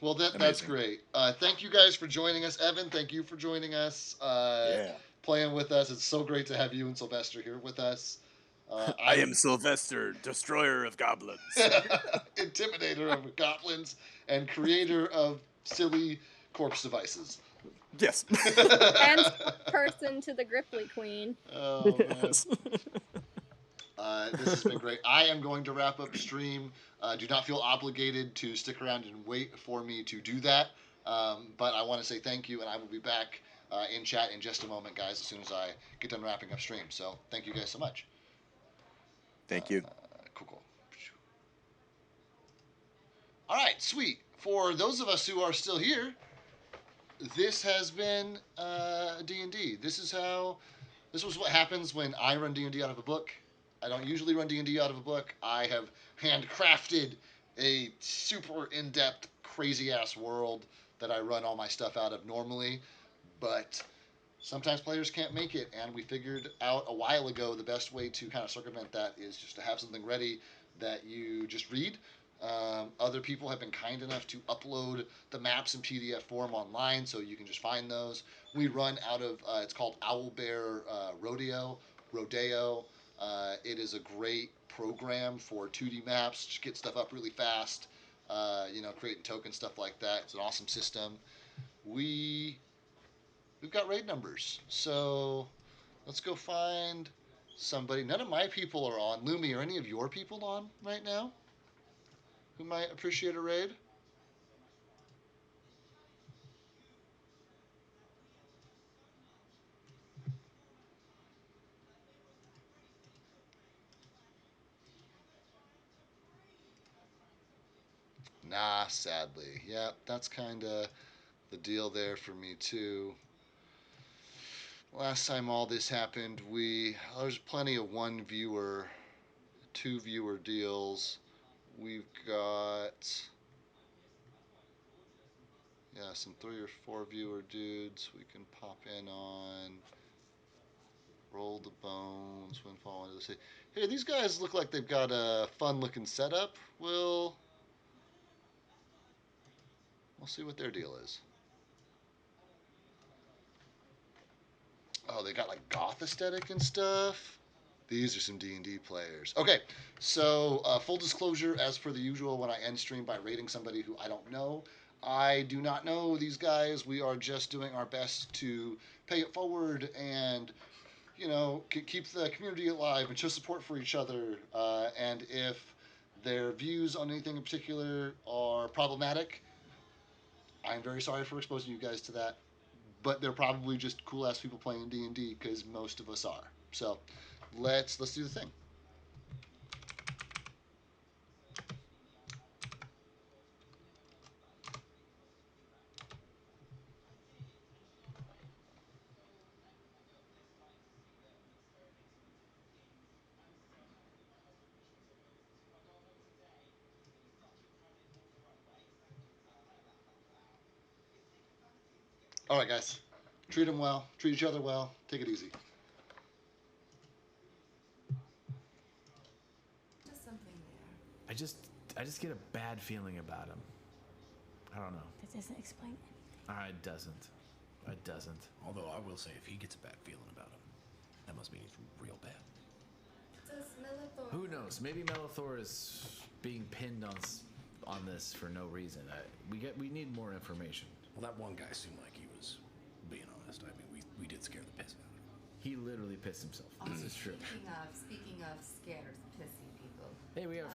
Well, that's
Amazing.
great. Thank you guys for joining us, Evan. Thank you for joining us.
Yeah.
Playing with us. It's so great to have you and Sylvester here with us.
I am Sylvester, destroyer of goblins.
Intimidator of goblins and creator of silly corpse devices.
Yes.
And person to the Gripply Queen.
Oh man. This has been great. I am going to wrap up the stream. Do not feel obligated to stick around and wait for me to do that. But I want to say thank you, and I will be back in chat in just a moment, guys, as soon as I get done wrapping up stream. So thank you guys so much.
Thank you.
Cool. All right, sweet. For those of us who are still here, this has been D&D. This was what happens when I run D&D out of a book. I don't usually run D&D out of a book. I have handcrafted a super in-depth, crazy-ass world that I run all my stuff out of normally, but sometimes players can't make it, and we figured out a while ago the best way to kind of circumvent that is just to have something ready that you just read. Other people have been kind enough to upload the maps in PDF form online, so you can just find those. We run out of, it's called Owlbear Rodeo. It is a great program for 2D maps, just get stuff up really fast, creating tokens, stuff like that. It's an awesome system. We've got raid numbers, so let's go find somebody. None of my people are on. Lumi, are any of your people on right now who might appreciate a raid? Nah, sadly. Yep, that's kind of the deal there for me too. Last time all this happened, there's plenty of 1 viewer, 2 viewer deals. We've got some 3 or 4 viewer dudes we can pop in on. Roll the bones, windfall into the sea. Hey, these guys look like they've got a fun looking setup. We'll see what their deal is. Oh, they got like goth aesthetic and stuff. These are some D&D players. Okay, so full disclosure, as per the usual, when I end stream by rating somebody who I don't know, I do not know these guys. We are just doing our best to pay it forward and, keep the community alive and show support for each other. And if their views on anything in particular are problematic, I'm very sorry for exposing you guys to that. But they're probably just cool ass people playing D&D because most of us are. So let's do the thing. All right, guys. Treat them well. Treat each other well. Take it easy.
Just something there. I just get a bad feeling about him. I don't know.
That doesn't explain anything.
It doesn't. It doesn't.
Although I will say, if he gets a bad feeling about him, that must mean he's real bad.
Does Melithor? Who knows? Maybe Melithor is being pinned on this for no reason. We need more information.
Well, that one guy seemed like he was being honest. I mean, we did scare the piss out of him.
He literally pissed himself. This is true.
Speaking of scared pissing people.
Hey, we have